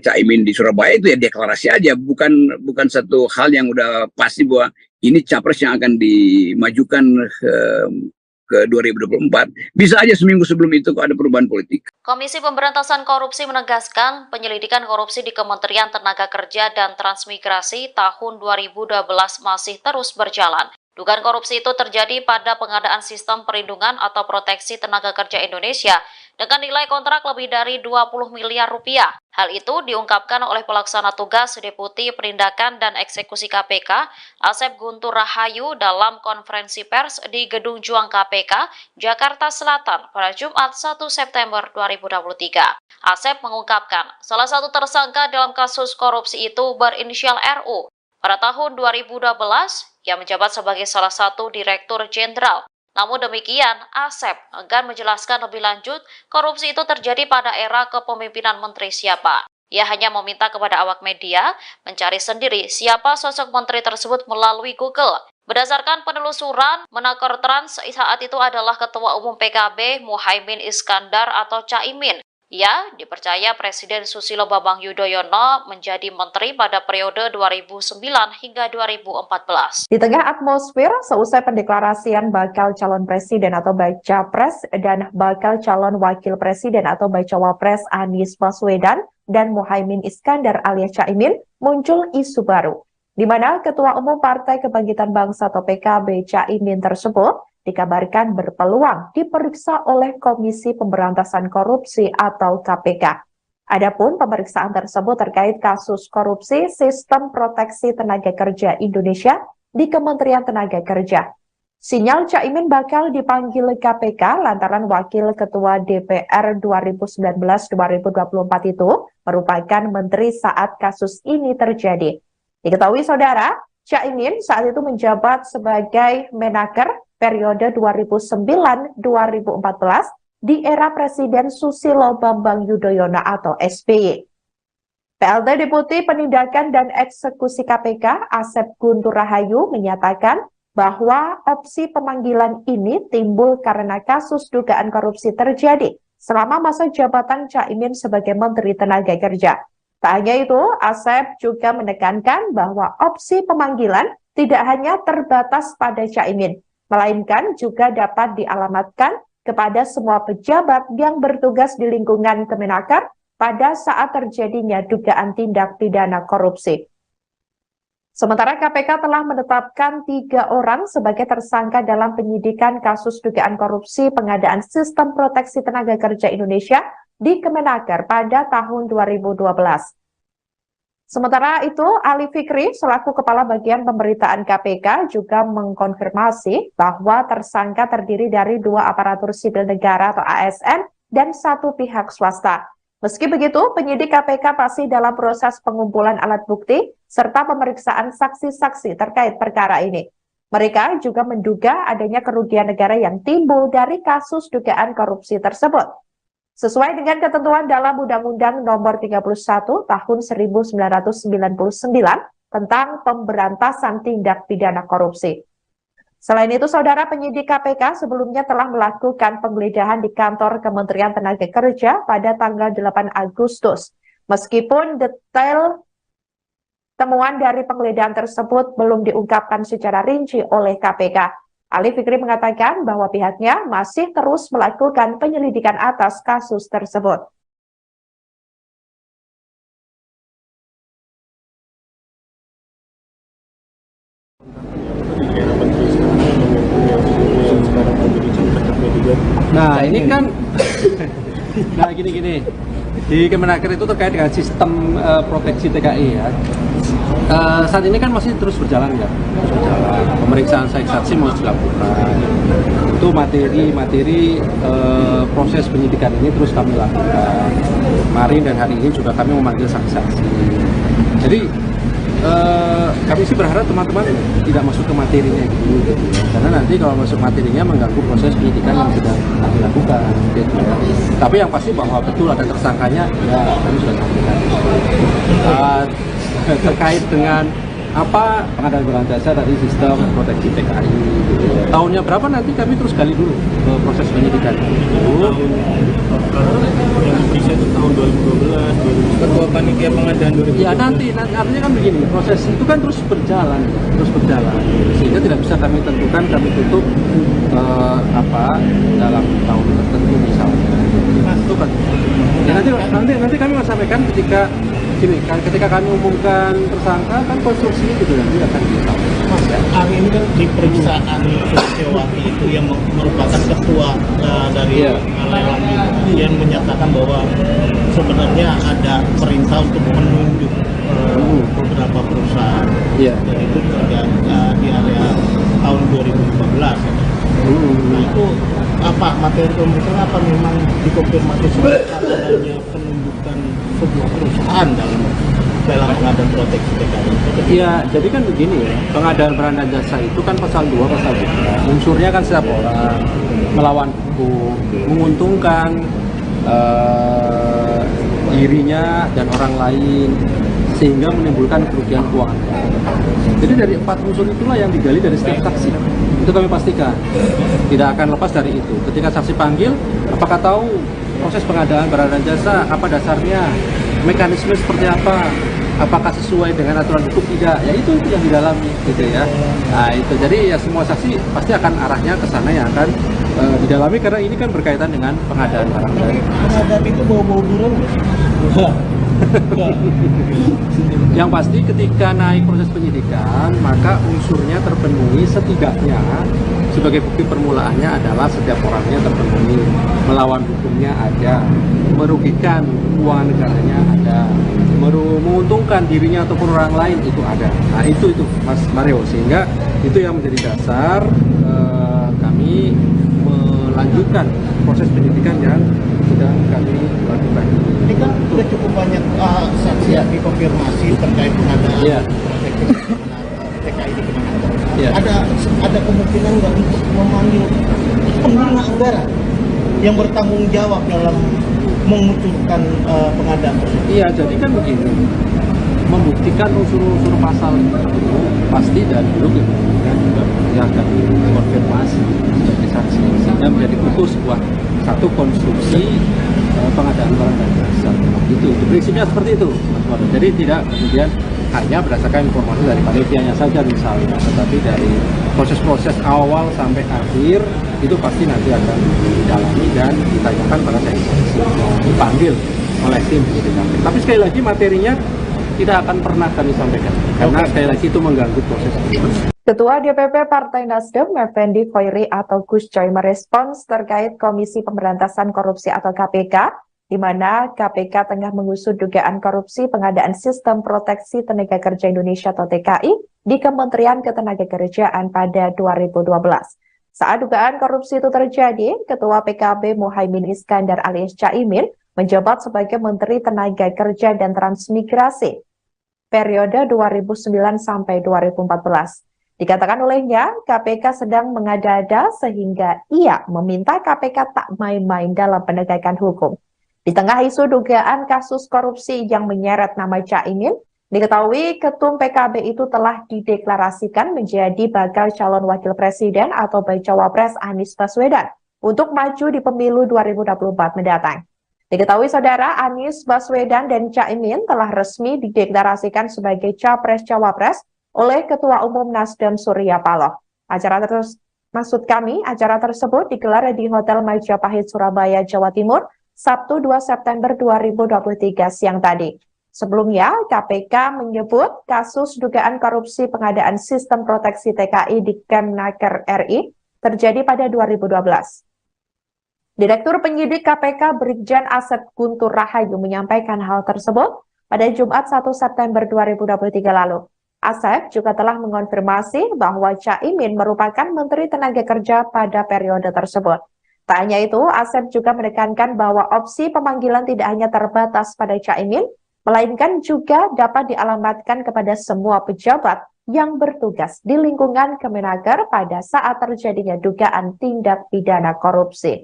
Caimin di Surabaya itu ya deklarasi aja, bukan satu hal yang udah pasti bahwa ini capres yang akan dimajukan ke 2024. Bisa aja seminggu sebelum itu ada perubahan politik. Komisi Pemberantasan Korupsi menegaskan penyelidikan korupsi di Kementerian Tenaga Kerja dan Transmigrasi tahun 2012 masih terus berjalan. Dugaan korupsi itu terjadi pada pengadaan sistem perlindungan atau proteksi tenaga kerja Indonesia dengan nilai kontrak lebih dari 20 miliar rupiah. Hal itu diungkapkan oleh pelaksana tugas Deputi Penindakan dan Eksekusi KPK, Asep Guntur Rahayu dalam konferensi pers di Gedung Juang KPK, Jakarta Selatan pada Jumat 1 September 2023. Asep mengungkapkan, salah satu tersangka dalam kasus korupsi itu berinisial RU. Pada tahun 2012, ia menjabat sebagai salah satu Direktur Jenderal. Namun demikian, Asep enggan menjelaskan lebih lanjut korupsi itu terjadi pada era kepemimpinan menteri siapa. Ia hanya meminta kepada awak media mencari sendiri siapa sosok menteri tersebut melalui Google. Berdasarkan penelusuran, Menakor Trans saat itu adalah Ketua Umum PKB Muhaimin Iskandar atau Caimin Ia dipercaya Presiden Susilo Bambang Yudhoyono menjadi menteri pada periode 2009 hingga 2014. Di tengah atmosfer seusai pendeklarasian bakal calon presiden atau baca pres dan bakal calon wakil presiden atau bacawa pres Anies Baswedan dan Muhaimin Iskandar alias Caimin, muncul isu baru, di mana Ketua Umum Partai Kebangkitan Bangsa atau PKB Caimin tersebut dikabarkan berpeluang diperiksa oleh Komisi Pemberantasan Korupsi atau KPK. Adapun pemeriksaan tersebut terkait kasus korupsi Sistem Proteksi Tenaga Kerja Indonesia di Kementerian Tenaga Kerja. Sinyal Caimin bakal dipanggil KPK lantaran Wakil Ketua DPR 2019-2024 itu merupakan menteri saat kasus ini terjadi. Diketahui saudara, Caimin saat itu menjabat sebagai Menaker periode 2009-2014 di era Presiden Susilo Bambang Yudhoyono atau SBY. PLT Deputi Penindakan dan Eksekusi KPK Asep Guntur Rahayu menyatakan bahwa opsi pemanggilan ini timbul karena kasus dugaan korupsi terjadi selama masa jabatan Caimin sebagai Menteri Tenaga Kerja. Tak hanya itu, Asep juga menekankan bahwa opsi pemanggilan tidak hanya terbatas pada Caimin, melainkan juga dapat dialamatkan kepada semua pejabat yang bertugas di lingkungan Kemenaker pada saat terjadinya dugaan tindak pidana korupsi. Sementara KPK telah menetapkan 3 orang sebagai tersangka dalam penyidikan kasus dugaan korupsi pengadaan Sistem Proteksi Tenaga Kerja Indonesia di Kemenaker pada tahun 2012. Sementara itu, Ali Fikri selaku Kepala Bagian Pemberitaan KPK juga mengkonfirmasi bahwa tersangka terdiri dari 2 aparatur sipil negara atau ASN dan 1 pihak swasta. Meski begitu, penyidik KPK masih dalam proses pengumpulan alat bukti serta pemeriksaan saksi-saksi terkait perkara ini. Mereka juga menduga adanya kerugian negara yang timbul dari kasus dugaan korupsi tersebut. Sesuai dengan ketentuan dalam Undang-Undang Nomor 31 Tahun 1999 tentang pemberantasan tindak pidana korupsi. Selain itu, saudara, penyidik KPK sebelumnya telah melakukan penggeledahan di kantor Kementerian Tenaga Kerja pada tanggal 8 Agustus. Meskipun detail temuan dari penggeledahan tersebut belum diungkapkan secara rinci oleh KPK. Ali Fikri mengatakan bahwa pihaknya masih terus melakukan penyelidikan atas kasus tersebut. Nah ini kan, nah gini, di Kemenaker itu terkait dengan sistem proteksi TKI ya. Saat ini kan masih terus berjalan ya, pemeriksaan saksi masih dilakukan. Itu materi proses penyidikan ini terus kami lakukan. Kemarin dan hari ini juga kami memanggil saksi-saksi. Jadi kami sih berharap teman-teman tidak masuk ke materinya gitu ya. Karena nanti kalau masuk materinya mengganggu proses penyidikan yang sudah kami lakukan gitu ya. Tapi yang pasti bahwa betul ada tersangkanya ya kami sudah sampaikan. Terkait dengan apa pengadaan barang jasa dari sistem proteksi TKI gitu ya. Tahunnya berapa nanti kami terus gali dulu proses penyidikan itu. Yang bisa itu tahun 2012, Ketua Panitia Pengadaan 2012. Ya nanti artinya kan begini, proses itu kan terus berjalan, sehingga tidak bisa kami tentukan kami tutup dalam tahun tertentu misalnya. Nah, itu kan. Ya nanti kami akan sampaikan ketika kami umumkan tersangka kan konstruksinya gitu nanti akan kita. Mas, hari ini kan di periksaan Suciwati itu yang merupakan ketua dari lelang yang menyatakan bahwa sebenarnya ada perintah untuk menunjuk beberapa perusahaan dan itu terjadi di area tahun 2015. Nah itu apa materi pemeriksaan apa memang dikonfirmasi sebagai adanya penunjukan sebuah perusahaan dalam pengadaan proteksi TKI? Iya, jadi kan begini ya, pengadaan barang dan jasa itu kan pasal 2, pasal 3. Unsurnya kan setiap orang melawan hukum, menguntungkan dirinya dan orang lain sehingga menimbulkan kerugian keuangan. Jadi dari 4 unsur itulah yang digali dari setiap saksi. Itu kami pastikan tidak akan lepas dari itu. Ketika saksi panggil, apakah tahu proses pengadaan barang dan jasa, apa dasarnya, mekanisme seperti apa, apakah sesuai dengan aturan hukum tidak, ya itu yang didalami gitu ya. Nah itu, jadi ya semua saksi pasti akan arahnya ke sana yang akan didalami, karena ini kan berkaitan dengan pengadaan barang. Pengadaan itu bau-bau burung. Yang pasti ketika naik proses penyidikan, maka unsurnya terpenuhi setidaknya sebagai bukti permulaannya adalah setiap orangnya terpenuhi, melawan hukumnya ada, merugikan keuangan negaranya ada, menguntungkan dirinya ataupun orang lain itu ada. Nah itu Mas Mario, sehingga itu yang menjadi dasar kami melanjutkan proses penyidikan yang sedang kami lakukan. Ini kan sudah cukup banyak saksi yang dikonfirmasi terkait pengadaan TKI di Kemenaker. Ada kemungkinan nggak untuk memanggil pengguna anggaran yang bertanggung jawab dalam mengucurkan pengadaan tersebut? Iya, jadi kan begini, membuktikan unsur-unsur pasal itu pasti dari dulu kemudian juga akan dikonfirmasi sebagai saksi, sehingga menjadi utuh sebuah satu konstruksi pengadaan barang dan jasa. Itu prinsipnya seperti itu, Mas Waduh. Jadi tidak kemudian hanya berdasarkan informasi dari panitianya saja misalnya, tetapi dari proses-proses awal sampai akhir itu pasti nanti akan didalami dan ditanyakan pada saksi, dipanggil oleh tim penyidikan. Tapi sekali lagi materinya tidak akan pernah kami sampaikan, karena sekali lagi itu mengganggu proses. Ketua DPP Partai Nasdem, Effendi Khoiri atau Gus Coy merespons terkait Komisi Pemberantasan Korupsi atau KPK, di mana KPK tengah mengusut dugaan korupsi pengadaan Sistem Proteksi Tenaga Kerja Indonesia atau TKI di Kementerian Ketenagakerjaan pada 2012. Saat dugaan korupsi itu terjadi, Ketua PKB Muhaimin Iskandar alias Caimin menjabat sebagai Menteri Tenaga Kerja dan Transmigrasi periode 2009 sampai 2014. Dikatakan olehnya, KPK sedang mengada-ada sehingga ia meminta KPK tak main-main dalam penegakan hukum. Di tengah isu dugaan kasus korupsi yang menyeret nama Caimin, diketahui Ketum PKB itu telah dideklarasikan menjadi bakal calon wakil presiden atau bacawa pres Anies Baswedan untuk maju di pemilu 2024 mendatang. Diketahui saudara, Anies Baswedan dan Caimin telah resmi dideklarasikan sebagai capres-cawapres oleh Ketua Umum Nasdem Surya Paloh. Acara tersebut digelar di Hotel Majapahit, Surabaya, Jawa Timur, Sabtu 2 September 2023 siang tadi. Sebelumnya, KPK menyebut kasus dugaan korupsi pengadaan Sistem Proteksi TKI di Kemenaker RI terjadi pada 2012. Direktur Penyidik KPK Brigjen Asep Guntur Rahayu menyampaikan hal tersebut pada Jumat 1 September 2023 lalu. Asep juga telah mengonfirmasi bahwa Caimin merupakan Menteri Tenaga Kerja pada periode tersebut. Tak hanya itu, Asep juga menekankan bahwa opsi pemanggilan tidak hanya terbatas pada Caimin, melainkan juga dapat dialamatkan kepada semua pejabat yang bertugas di lingkungan Kemenaker pada saat terjadinya dugaan tindak pidana korupsi.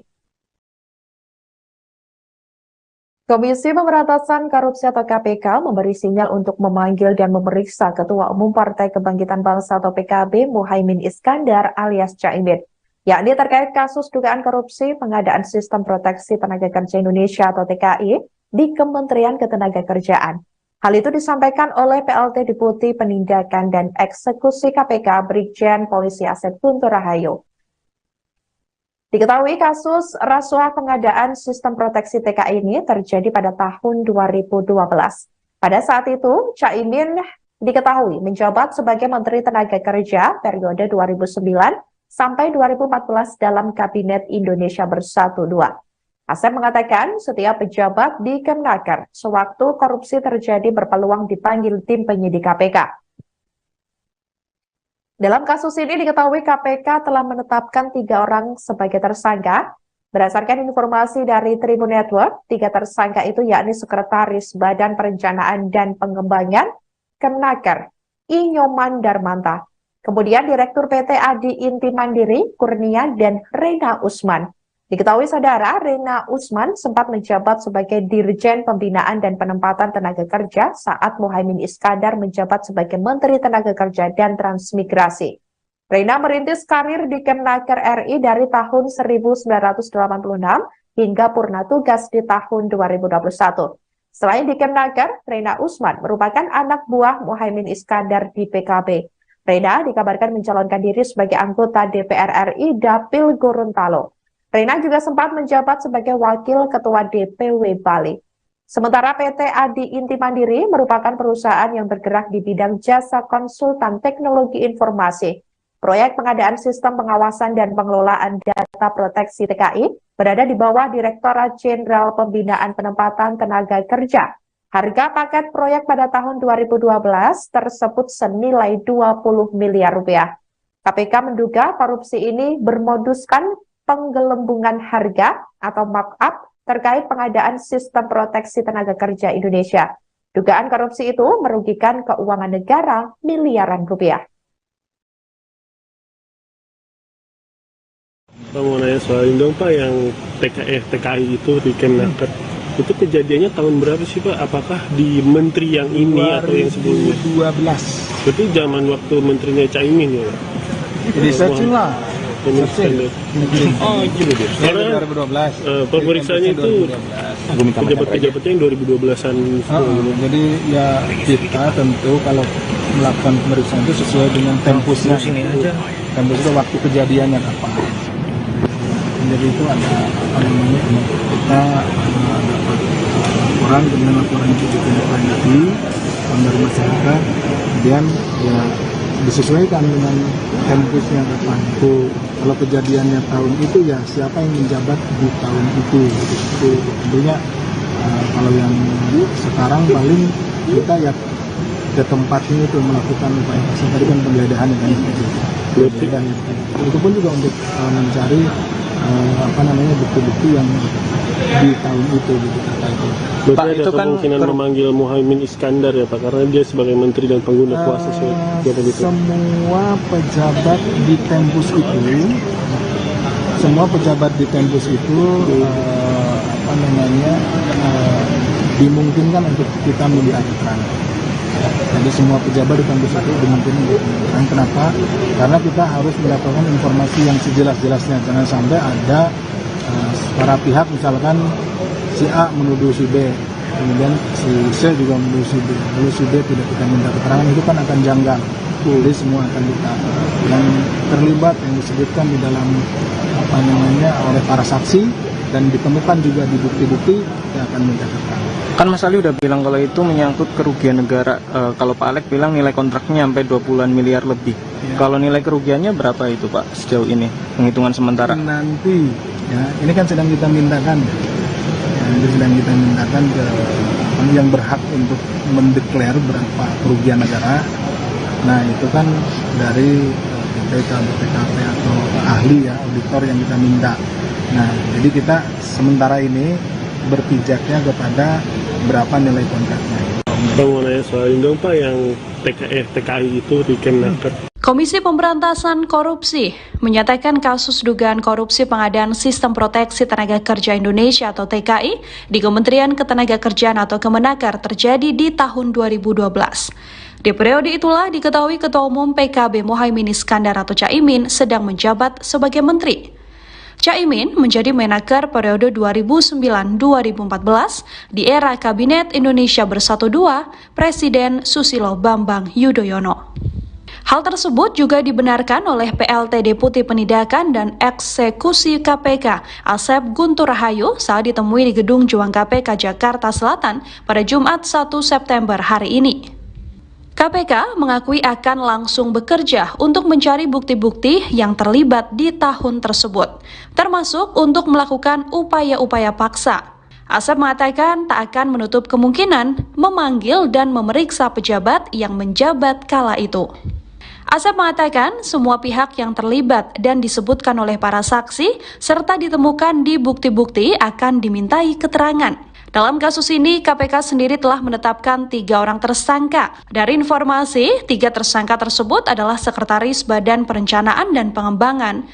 Komisi Pemberantasan Korupsi atau KPK memberi sinyal untuk memanggil dan memeriksa Ketua Umum Partai Kebangkitan Bangsa atau PKB Muhaimin Iskandar alias Caimin, yakni terkait kasus dugaan korupsi pengadaan Sistem Proteksi Tenaga Kerja Indonesia atau TKI di Kementerian Ketenagakerjaan. Hal itu disampaikan oleh PLT Deputi Penindakan dan Eksekusi KPK Brigjen Polisi Asep Guntur Rahayu. Diketahui kasus rasuah pengadaan Sistem Proteksi TKI ini terjadi pada tahun 2012. Pada saat itu, Caimin diketahui menjabat sebagai Menteri Tenaga Kerja periode 2009 sampai 2014 dalam Kabinet Indonesia Bersatu II. Asep mengatakan setiap pejabat di Kemenaker sewaktu korupsi terjadi berpeluang dipanggil tim penyidik KPK. Dalam kasus ini diketahui KPK telah menetapkan 3 orang sebagai tersangka. Berdasarkan informasi dari Tribun Network, 3 tersangka itu yakni Sekretaris Badan Perencanaan dan Pengembangan Kemenaker, I. Nyoman Darmanta. Kemudian Direktur PT Adi Inti Mandiri, Kurnia, dan Rena Usman. Diketahui saudara, Rena Usman sempat menjabat sebagai Dirjen Pembinaan dan Penempatan Tenaga Kerja saat Muhaimin Iskandar menjabat sebagai Menteri Tenaga Kerja dan Transmigrasi. Rena merintis karir di Kemenaker RI dari tahun 1986 hingga purna tugas di tahun 2021. Selain di Kemnaker, Reina Usman merupakan anak buah Muhaimin Iskandar di PKB. Reina dikabarkan mencalonkan diri sebagai anggota DPR RI Dapil Gorontalo. Reina juga sempat menjabat sebagai wakil ketua DPW Bali. Sementara PT Adi Inti Mandiri merupakan perusahaan yang bergerak di bidang jasa konsultan teknologi informasi. Proyek pengadaan sistem pengawasan dan pengelolaan data proteksi TKI berada di bawah Direktorat Jenderal Pembinaan Penempatan Tenaga Kerja. Harga paket proyek pada tahun 2012 tersebut senilai 20 miliar rupiah. KPK menduga korupsi ini bermoduskan penggelembungan harga atau markup terkait pengadaan sistem proteksi tenaga kerja Indonesia. Dugaan korupsi itu merugikan keuangan negara miliaran rupiah. Pak mau nanya soal ini dong Pak, yang TKI itu di Kemnaker. Itu kejadiannya tahun berapa sih Pak? Apakah di menteri yang ini atau yang sebelumnya? 2012. Itu zaman waktu menterinya Caimin ya Pak? Jadi searching lah. Oh gitu deh. Karena 2012. pemeriksaannya itu pejabat-pejabatnya yang 2012-an. Jadi ya kita tentu kalau melakukan pemeriksaan itu sesuai dengan tempusnya. Tempus itu waktu kejadiannya kapan. Jadi itu ada kita laporan dengan laporan itu ditindaklanjuti dari masyarakat, kemudian ya disesuaikan dengan tempusnya kapan. Kalau kejadiannya tahun itu ya siapa yang menjabat di tahun itu. Tentunya kalau yang sekarang paling kita ya ke tempatnya itu melakukan upaya tadi kan penggeledahan kan itu pun juga untuk mencari bukti-bukti yang di tahun itu gitu. Berarti ada kemungkinan memanggil Muhaimin Iskandar ya Pak, karena dia sebagai menteri dan pengguna kuasa semua pejabat di tempus itu dimungkinkan untuk kita minta keterangan. Jadi semua pejabat di kampus itu dimungkinkan. Kenapa? Karena kita harus mendapatkan informasi yang sejelas-jelasnya. Jangan sampai ada para pihak misalkan si A menuduh si B, kemudian si C juga menuduh si B, lalu si D tidak kita minta keterangan, itu kan akan janggal. Jadi semua akan kita yang terlibat yang disebutkan di dalam oleh para saksi dan ditemukan juga di bukti-bukti yang akan minta keterangan. Kan Mas Ali udah bilang kalau itu menyangkut kerugian negara. Kalau Pak Alek bilang nilai kontraknya sampai 20-an miliar lebih. Ya. Kalau nilai kerugiannya berapa itu Pak sejauh ini penghitungan sementara? Nanti ya ini kan sedang kita mintakan. Ke yang berhak untuk mendeklar berapa kerugian negara. Nah itu kan dari BPKP atau ahli ya, auditor yang kita minta. Nah jadi kita sementara ini berpijaknya kepada berapa nilai kontraknya. Pak mau nanya soal ini dong Pak, yang TKI itu di Kemnaker. Komisi Pemberantasan Korupsi menyatakan kasus dugaan korupsi pengadaan Sistem Proteksi Tenaga Kerja Indonesia atau TKI di Kementerian Ketenagakerjaan atau Kemenaker terjadi di tahun 2012. Di periode itulah diketahui Ketua Umum PKB Muhaimin Iskandar atau Caimin sedang menjabat sebagai menteri. Caimin menjadi Menaker periode 2009-2014 di era Kabinet Indonesia Bersatu 2 Presiden Susilo Bambang Yudhoyono. Hal tersebut juga dibenarkan oleh PLT Deputi Penindakan dan Eksekusi KPK Asep Guntur Rahayu saat ditemui di Gedung Juang KPK Jakarta Selatan pada Jumat 1 September hari ini. KPK mengakui akan langsung bekerja untuk mencari bukti-bukti yang terlibat di tahun tersebut, termasuk untuk melakukan upaya-upaya paksa. Asep mengatakan tak akan menutup kemungkinan memanggil dan memeriksa pejabat yang menjabat kala itu. Asep mengatakan semua pihak yang terlibat dan disebutkan oleh para saksi serta ditemukan di bukti-bukti akan dimintai keterangan. Dalam kasus ini, KPK sendiri telah menetapkan 3 orang tersangka. Dari informasi, 3 tersangka tersebut adalah Sekretaris Badan Perencanaan dan Pengembangan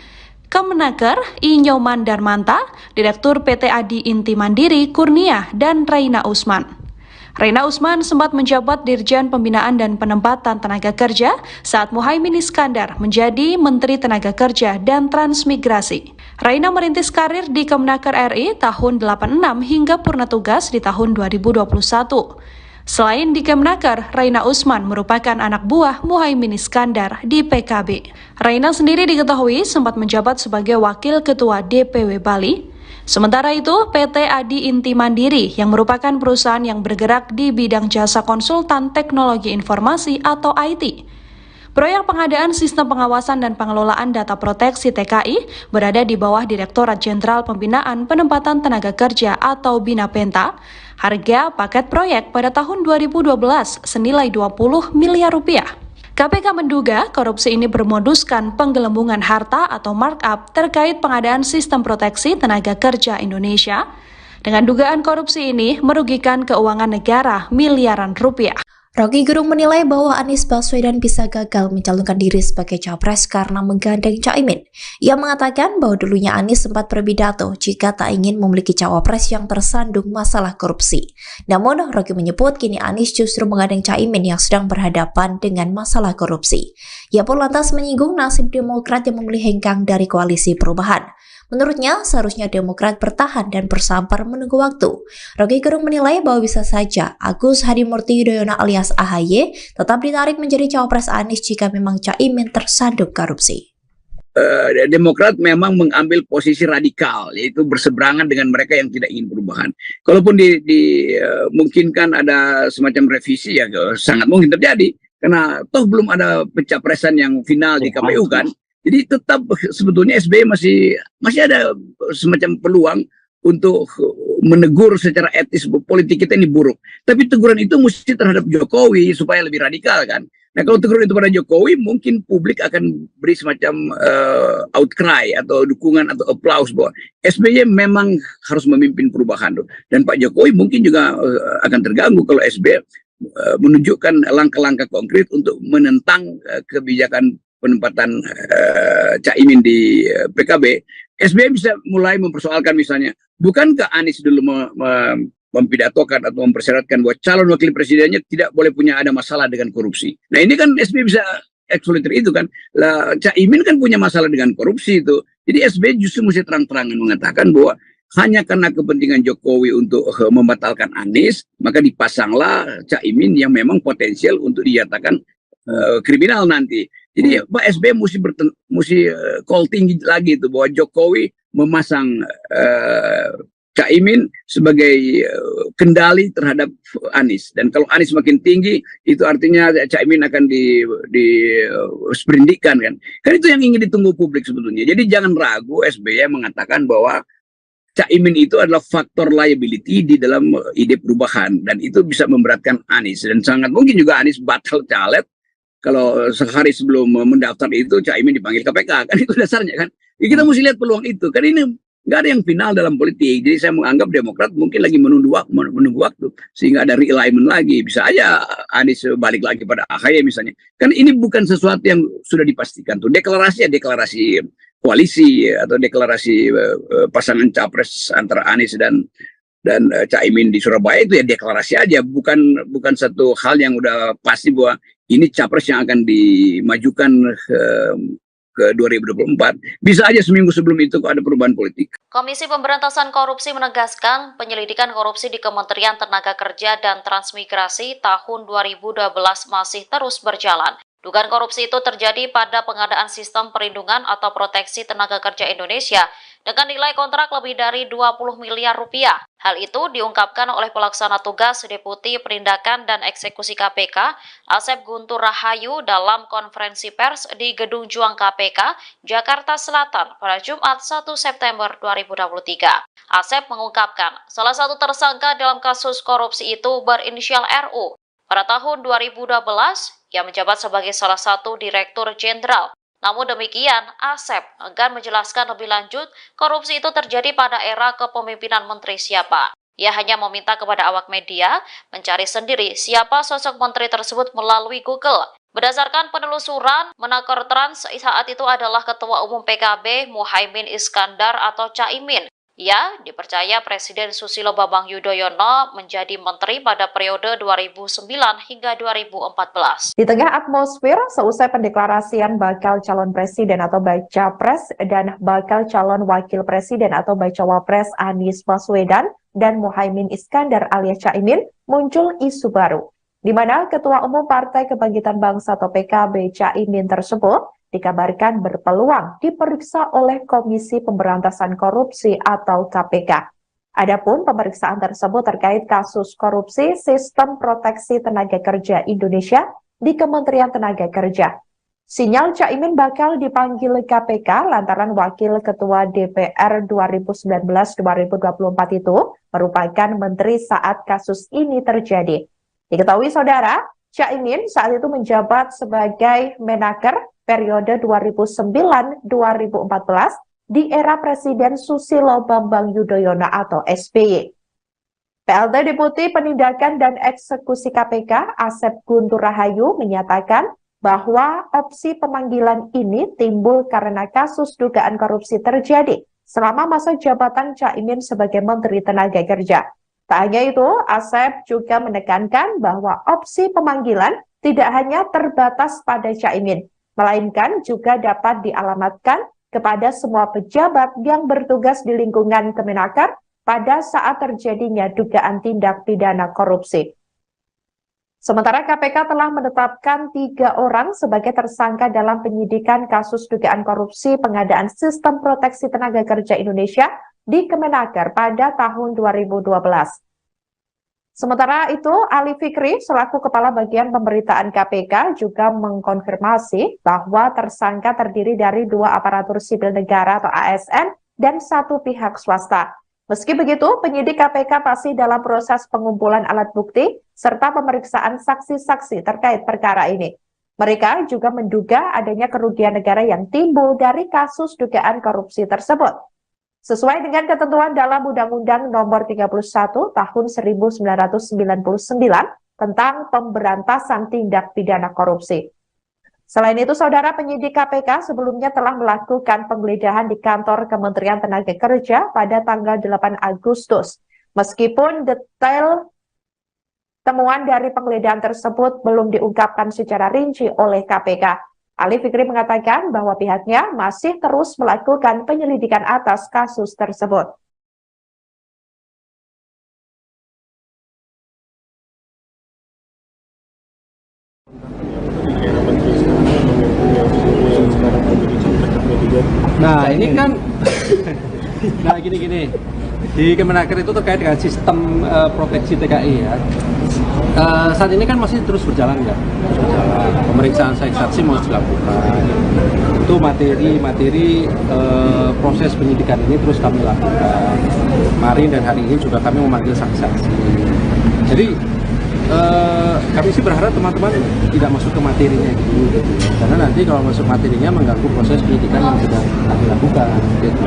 Kemenaker Inyoman Darmanta, Direktur PT Adi Inti Mandiri Kurnia, dan Reina Usman. Reina Usman sempat menjabat Dirjen Pembinaan dan Penempatan Tenaga Kerja saat Muhaimin Iskandar menjadi Menteri Tenaga Kerja dan Transmigrasi. Raina merintis karir di Kemenaker RI tahun 86 hingga purna tugas di tahun 2021. Selain di Kemenaker, Raina Usman merupakan anak buah Muhaimin Iskandar di PKB. Raina sendiri diketahui sempat menjabat sebagai Wakil Ketua DPW Bali. Sementara itu, PT Adi Inti Mandiri yang merupakan perusahaan yang bergerak di bidang jasa konsultan teknologi informasi atau IT. Proyek pengadaan sistem pengawasan dan pengelolaan data proteksi TKI berada di bawah Direktorat Jenderal Pembinaan Penempatan Tenaga Kerja atau BINAPENTA. Harga paket proyek pada tahun 2012 senilai 20 miliar rupiah. KPK menduga korupsi ini bermoduskan penggelembungan harta atau markup terkait pengadaan sistem proteksi tenaga kerja Indonesia. Dengan dugaan korupsi ini merugikan keuangan negara miliaran rupiah. Rocky Gerung menilai bahwa Anies Baswedan bisa gagal mencalonkan diri sebagai capres karena menggandeng Caimin. Ia mengatakan bahwa dulunya Anies sempat berpidato jika tak ingin memiliki cawapres yang tersandung masalah korupsi. Namun, Rocky menyebut kini Anies justru menggandeng Caimin yang sedang berhadapan dengan masalah korupsi. Ia pun lantas menyinggung nasib Demokrat yang memilih hengkang dari koalisi perubahan. Menurutnya, seharusnya Demokrat bertahan dan bersabar menunggu waktu. Rocky Gerung menilai bahwa bisa saja Agus Hadimurti Yudhoyono alias AHY tetap ditarik menjadi cawapres Anies jika memang Caimin tersandung korupsi. Demokrat memang mengambil posisi radikal, yaitu berseberangan dengan mereka yang tidak ingin perubahan. Kalaupun dimungkinkan ada semacam revisi, ya sangat mungkin terjadi. Karena toh belum ada pencapresan yang final di KPU kan. Jadi tetap sebetulnya SBY masih ada semacam peluang untuk menegur secara etis politik kita ini buruk. Tapi teguran itu mesti terhadap Jokowi supaya lebih radikal kan. Nah kalau teguran itu pada Jokowi mungkin publik akan beri semacam outcry atau dukungan atau applause bahwa SBY memang harus memimpin perubahan. Dan Pak Jokowi mungkin juga akan terganggu kalau SBY menunjukkan langkah-langkah konkret untuk menentang kebijakan penempatan Caimin di PKB. SBY bisa mulai mempersoalkan misalnya, bukankah Anies dulu mempidatokan atau mempersyaratkan bahwa calon wakil presidennya tidak boleh punya ada masalah dengan korupsi. Nah ini kan SBY bisa eksploiter itu kan. Lah Caimin kan punya masalah dengan korupsi itu. Jadi SBY justru mesti terang-terangan mengatakan bahwa hanya karena kepentingan Jokowi untuk membatalkan Anies, maka dipasanglah Caimin yang memang potensial untuk dinyatakan kriminal nanti. Jadi Pak SBY mesti call tinggi lagi itu bahwa Jokowi memasang Caimin sebagai kendali terhadap Anies. Dan kalau Anies makin tinggi, itu artinya Caimin akan disperindikan kan. Kan itu yang ingin ditunggu publik sebetulnya. Jadi jangan ragu SBY mengatakan bahwa Caimin itu adalah faktor liability di dalam ide perubahan. Dan itu bisa memberatkan Anies. Dan sangat mungkin juga Anies batal caleg kalau sehari sebelum mendaftar itu Caimin dipanggil KPK. Kan itu dasarnya kan. Ya, kita mesti lihat peluang itu. Kan ini nggak ada yang final dalam politik. Jadi saya menganggap Demokrat mungkin lagi menunggu waktu. Sehingga ada realignment lagi. Bisa aja Anies balik lagi pada AHY misalnya. Kan ini bukan sesuatu yang sudah dipastikan. Tuh deklarasi koalisi atau deklarasi pasangan capres antara Anies dan Caimin di Surabaya itu ya deklarasi aja, bukan satu hal yang udah pasti bahwa ini capres yang akan dimajukan ke 2024. Bisa aja seminggu sebelum itu kok ada perubahan politik. Komisi Pemberantasan Korupsi menegaskan penyelidikan korupsi di Kementerian Tenaga Kerja dan Transmigrasi tahun 2012 masih terus berjalan. Dugaan korupsi itu terjadi pada pengadaan sistem perlindungan atau proteksi tenaga kerja Indonesia dengan nilai kontrak lebih dari 20 miliar rupiah. Hal itu diungkapkan oleh pelaksana tugas Deputi Penindakan dan Eksekusi KPK, Asep Guntur Rahayu dalam konferensi pers di Gedung Juang KPK, Jakarta Selatan pada Jumat 1 September 2023. Asep mengungkapkan, salah satu tersangka dalam kasus korupsi itu berinisial RU. Pada tahun 2012, ia menjabat sebagai salah satu Direktur Jenderal. Namun demikian, Asep enggan menjelaskan lebih lanjut korupsi itu terjadi pada era kepemimpinan menteri siapa. Ia hanya meminta kepada awak media mencari sendiri siapa sosok menteri tersebut melalui Google. Berdasarkan penelusuran, Menakor Trans saat itu adalah Ketua Umum PKB Muhaimin Iskandar atau Caimin. Ia dipercaya Presiden Susilo Bambang Yudhoyono menjadi menteri pada periode 2009 hingga 2014. Di tengah atmosfer seusai pendeklarasian bakal calon presiden atau baca pres dan bakal calon wakil presiden atau bacawa pres Anies Baswedan dan Muhaimin Iskandar alias Caimin, muncul isu baru, di mana Ketua Umum Partai Kebangkitan Bangsa atau PKB Caimin tersebut dikabarkan berpeluang diperiksa oleh Komisi Pemberantasan Korupsi atau KPK. Adapun pemeriksaan tersebut terkait kasus korupsi Sistem Proteksi Tenaga Kerja Indonesia di Kementerian Tenaga Kerja. Sinyal Caimin bakal dipanggil KPK lantaran Wakil Ketua DPR 2019-2024 itu merupakan menteri saat kasus ini terjadi. Diketahui saudara, Caimin saat itu menjabat sebagai Menaker periode 2009-2014 di era Presiden Susilo Bambang Yudhoyono atau SBY. PLT Deputi Penindakan dan Eksekusi KPK Asep Guntur Rahayu menyatakan bahwa opsi pemanggilan ini timbul karena kasus dugaan korupsi terjadi selama masa jabatan Caimin sebagai Menteri Tenaga Kerja. Tak hanya itu, Asep juga menekankan bahwa opsi pemanggilan tidak hanya terbatas pada Caimin, melainkan juga dapat dialamatkan kepada semua pejabat yang bertugas di lingkungan Kemenaker pada saat terjadinya dugaan tindak pidana korupsi. Sementara KPK telah menetapkan 3 orang sebagai tersangka dalam penyidikan kasus dugaan korupsi pengadaan Sistem Proteksi Tenaga Kerja Indonesia di Kemenaker pada tahun 2012. Sementara itu, Ali Fikri selaku Kepala Bagian Pemberitaan KPK juga mengkonfirmasi bahwa tersangka terdiri dari 2 aparatur sipil negara atau ASN dan 1 pihak swasta. Meski begitu, penyidik KPK masih dalam proses pengumpulan alat bukti serta pemeriksaan saksi-saksi terkait perkara ini. Mereka juga menduga adanya kerugian negara yang timbul dari kasus dugaan korupsi tersebut. Sesuai dengan ketentuan dalam Undang-Undang Nomor 31 Tahun 1999 tentang pemberantasan tindak pidana korupsi. Selain itu, saudara, penyidik KPK sebelumnya telah melakukan penggeledahan di kantor Kementerian Tenaga Kerja pada tanggal 8 Agustus. Meskipun detail temuan dari penggeledahan tersebut belum diungkapkan secara rinci oleh KPK. Ali Fikri mengatakan bahwa pihaknya masih terus melakukan penyelidikan atas kasus tersebut. Nah ini kan, nah gini, di Kemenaker itu terkait dengan sistem proteksi TKI ya. Saat ini kan masih terus berjalan ya, pemeriksaan saksi masih dilakukan. Itu materi proses penyidikan ini terus kami lakukan. Kemarin dan hari ini juga kami memanggil saksi-saksi. Jadi kami sih berharap teman-teman tidak masuk ke materinya gitu. Karena nanti kalau masuk materinya mengganggu proses penyidikan yang sedang kami lakukan gitu.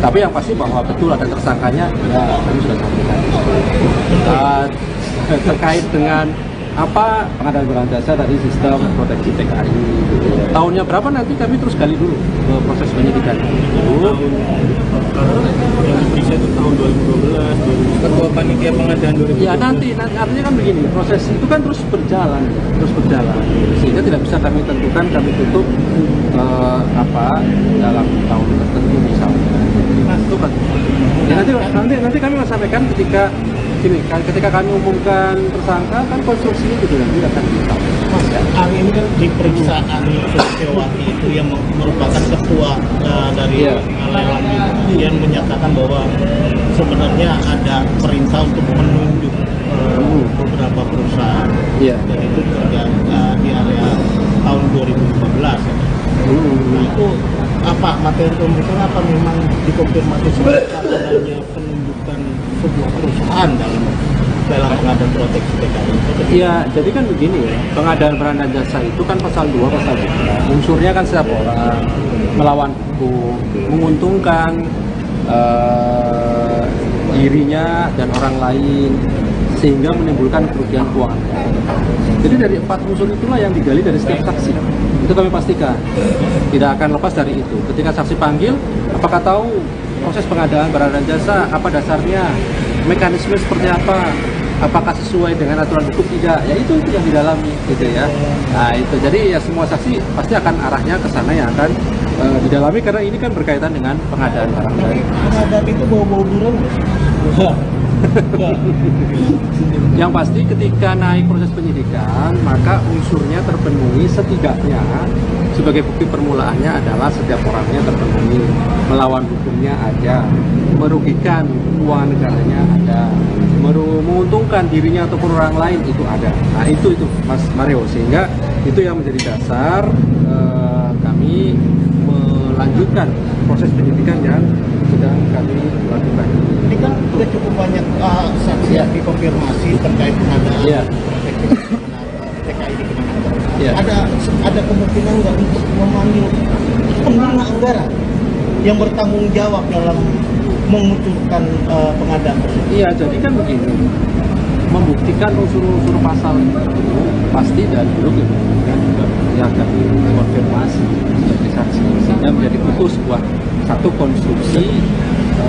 Tapi yang pasti bahwa betul ada tersangkanya, ya kami sudah sampaikan. Terkait dengan apa pengadaan barang jasa tadi sistem proteksi TKI gitu. Tahunnya berapa nanti kami terus gali dulu ke proses penyidikan dulu. Yang bisa itu tahun 2012, Ketua Panitia Pengadaan 2012. Ya nanti artinya kan begini, proses itu kan terus berjalan, sehingga tidak bisa kami tentukan, kami tutup dalam tahun tertentu misalnya. Itu kan. Ya nanti kami akan sampaikan ketika kami umumkan tersangka, kan konstruksinya juga nanti akan disampaikan. Mas, hari ini kan diperiksa Anies Baswedan itu yang merupakan ketua dari lelang yang menyatakan bahwa sebenarnya ada perintah untuk menunjuk beberapa perusahaan dan itu juga di area tahun 2015 ya. Nah itu apa materi pemeriksaan, apa memang dikonfirmasi sebagai adanya penunjukan sebuah perusahaan dalam pengadaan proteksi TKI? Iya, jadi kan begini ya, pengadaan barang dan jasa itu kan pasal 2, pasal 3. Unsurnya kan setiap orang melawan hukum, menguntungkan dirinya dan orang lain, sehingga menimbulkan kerugian keuangan. Jadi dari 4 unsur itulah yang digali dari setiap saksi. Itu kami pastikan tidak akan lepas dari itu. Ketika saksi panggil, apakah tahu proses pengadaan barang dan jasa, apa dasarnya, mekanisme seperti apa, apakah sesuai dengan aturan hukum tidak, ya itu yang didalami gitu ya. Nah itu, jadi ya semua saksi pasti akan arahnya ke sana yang akan didalami, karena ini kan berkaitan dengan pengadaan barang. Pengadaan itu bau-bau durung? Yang pasti ketika naik proses penyidikan, maka unsurnya terpenuhi setidaknya, sebagai bukti permulaannya adalah setiap orangnya terpenuhi, melawan hukumnya ada, merugikan keuangan negaranya ada, menguntungkan dirinya ataupun orang lain itu ada. Nah itu Mas Mario, sehingga itu yang menjadi dasar kami melanjutkan proses penyidikan yang sedang kami lakukan. Ini kan sudah cukup banyak saksi yang dikonfirmasi terkait pengadaan TKI di Kemenaker. Ada kemungkinan nggak untuk memanggil pengguna anggaran yang bertanggung jawab dalam mengucurkan pengadaan tersebut? Iya, jadi kan begini, membuktikan unsur-unsur pasal itu pasti dari dulu kan juga akan dikonfirmasi sebagai saksi, sehingga menjadi utuh sebuah satu konstruksi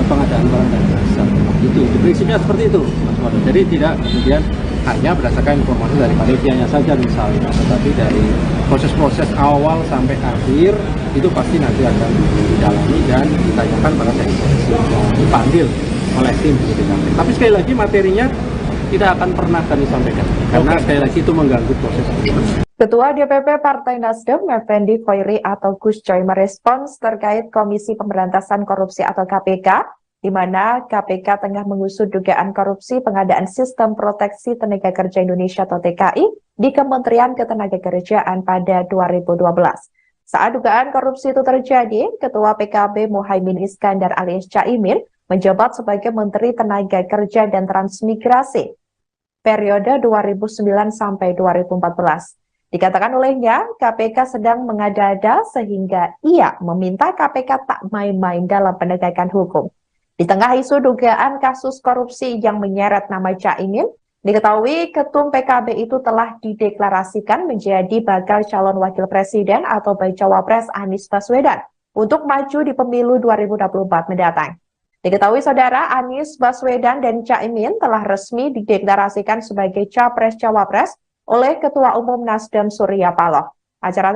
pengadaan barang dan jasa. Itu prinsipnya seperti itu, Mas Wado. Jadi tidak kemudian hanya berdasarkan informasi dari panitianya saja misalnya, tetapi dari proses-proses awal sampai akhir itu pasti nanti akan didalami dan ditanyakan pada saksi yang dipanggil oleh tim penyidikan. Tapi sekali lagi materinya tidak akan pernah kami sampaikan, karena sekali lagi itu mengganggu proses penyidikan. Ketua DPP Partai Nasdem, Effendi Khoiri atau Gus Coy, merespons terkait Komisi Pemberantasan Korupsi atau KPK, di mana KPK tengah mengusut dugaan korupsi pengadaan Sistem Proteksi Tenaga Kerja Indonesia atau TKI di Kementerian Ketenagakerjaan pada 2012. Saat dugaan korupsi itu terjadi, Ketua PKB Muhaimin Iskandar alias Caimin menjabat sebagai Menteri Tenaga Kerja dan Transmigrasi periode 2009 sampai 2014. Dikatakan olehnya, KPK sedang mengada-ada sehingga ia meminta KPK tak main-main dalam penegakan hukum. Di tengah isu dugaan kasus korupsi yang menyeret nama Caimin, diketahui Ketum PKB itu telah dideklarasikan menjadi bakal calon wakil presiden atau bacawa pres Anies Baswedan untuk maju di pemilu 2024 mendatang. Diketahui saudara, Anies Baswedan dan Caimin telah resmi dideklarasikan sebagai capres-cawapres oleh Ketua Umum Nasdem Surya Paloh. Acara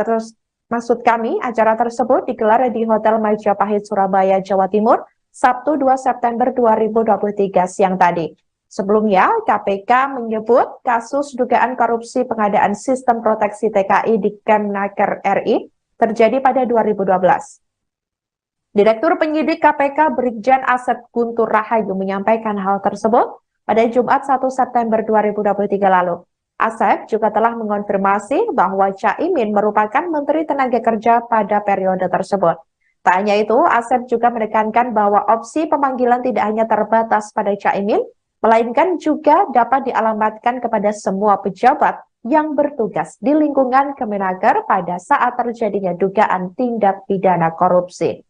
tersebut digelar di Hotel Majapahit, Surabaya, Jawa Timur, Sabtu 2 September 2023 siang tadi. Sebelumnya, KPK menyebut kasus dugaan korupsi pengadaan Sistem Proteksi TKI di Kemenaker RI terjadi pada 2012. Direktur Penyidik KPK Brigjen Asep Guntur Rahayu menyampaikan hal tersebut pada Jumat 1 September 2023 lalu. Asep juga telah mengonfirmasi bahwa Caimin merupakan Menteri Tenaga Kerja pada periode tersebut. Tak hanya itu, Asep juga menekankan bahwa opsi pemanggilan tidak hanya terbatas pada Caimin, melainkan juga dapat dialamatkan kepada semua pejabat yang bertugas di lingkungan Kemenaker pada saat terjadinya dugaan tindak pidana korupsi.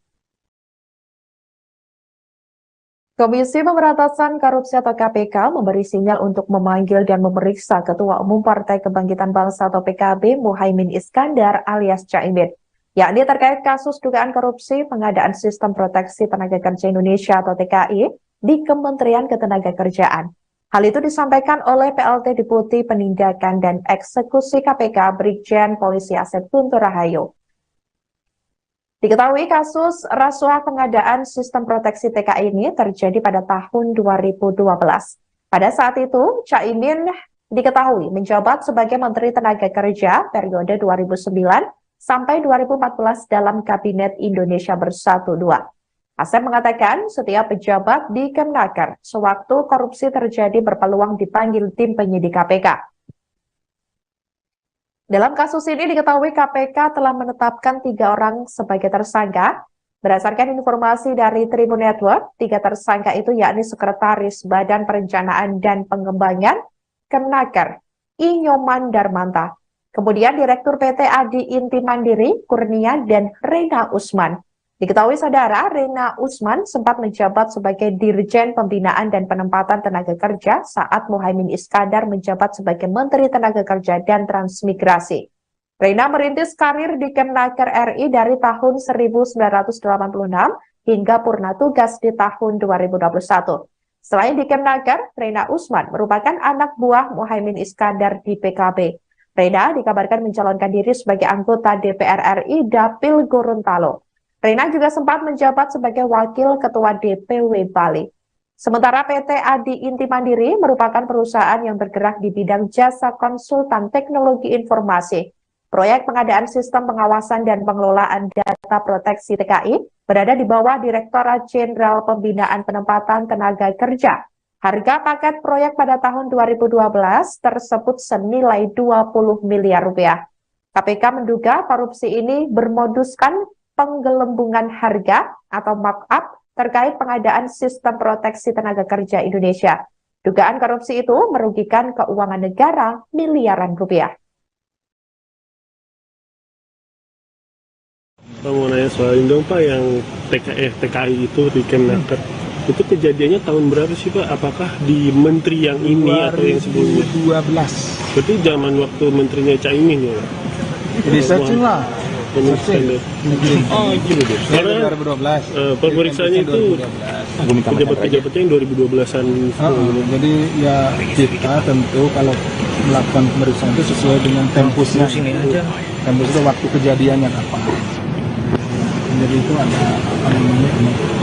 Komisi Pemberantasan Korupsi atau KPK memberi sinyal untuk memanggil dan memeriksa Ketua Umum Partai Kebangkitan Bangsa atau PKB Muhaimin Iskandar alias Caimin, yakni terkait kasus dugaan korupsi pengadaan Sistem Proteksi Tenaga Kerja Indonesia atau TKI di Kementerian Ketenagakerjaan. Hal itu disampaikan oleh PLT Deputi Penindakan dan Eksekusi KPK Brigjen Polisi Asep Guntur Rahayu. Diketahui kasus rasuah pengadaan Sistem Proteksi TKI ini terjadi pada tahun 2012. Pada saat itu, Caimin diketahui menjabat sebagai Menteri Tenaga Kerja periode 2009 sampai 2014 dalam Kabinet Indonesia Bersatu II. Asep mengatakan setiap pejabat di Kemenaker sewaktu korupsi terjadi berpeluang dipanggil tim penyidik KPK. Dalam kasus ini diketahui KPK telah menetapkan 3 orang sebagai tersangka. Berdasarkan informasi dari Tribun Network, 3 tersangka itu yakni Sekretaris Badan Perencanaan dan Pengembangan Kemenaker, Inyoman Darmanta. Kemudian Direktur PT Adi Inti Mandiri, Kurnia, dan Rena Usman. Diketahui saudara, Rena Usman sempat menjabat sebagai Dirjen Pembinaan dan Penempatan Tenaga Kerja saat Muhaimin Iskandar menjabat sebagai Menteri Tenaga Kerja dan Transmigrasi. Rena merintis karir di Kemenaker RI dari tahun 1986 hingga purna tugas di tahun 2021. Selain di Kemnaker, Reina Usman merupakan anak buah Muhaimin Iskandar di PKB. Reina dikabarkan mencalonkan diri sebagai anggota DPR RI Dapil Gorontalo. Reina juga sempat menjabat sebagai Wakil Ketua DPW Bali. Sementara PT Adi Inti Mandiri merupakan perusahaan yang bergerak di bidang jasa konsultan teknologi informasi. Proyek pengadaan sistem pengawasan dan pengelolaan data proteksi TKI berada di bawah Direktorat Jenderal Pembinaan Penempatan Tenaga Kerja. Harga paket proyek pada tahun 2012 tersebut senilai 20 miliar rupiah. KPK menduga korupsi ini bermoduskan penggelembungan harga atau markup terkait pengadaan sistem proteksi tenaga kerja Indonesia. Dugaan korupsi itu merugikan keuangan negara miliaran rupiah. Pak mau nanya soal ini dong Pak, yang TKI itu di Kemnaker. Itu kejadiannya tahun berapa sih Pak? Apakah di menteri yang ini atau yang sebelumnya? 2012. Berarti zaman waktu menterinya Caimin ya? Researching lah. Oh gitu deh. Karena 2012. pemeriksaannya itu pejabat-pejabatnya yang 2012-an. Jadi ya kita tentu kalau melakukan pemeriksaan itu sesuai dengan tempusnya. Tempus itu waktu kejadiannya kapan. Jadi itu ada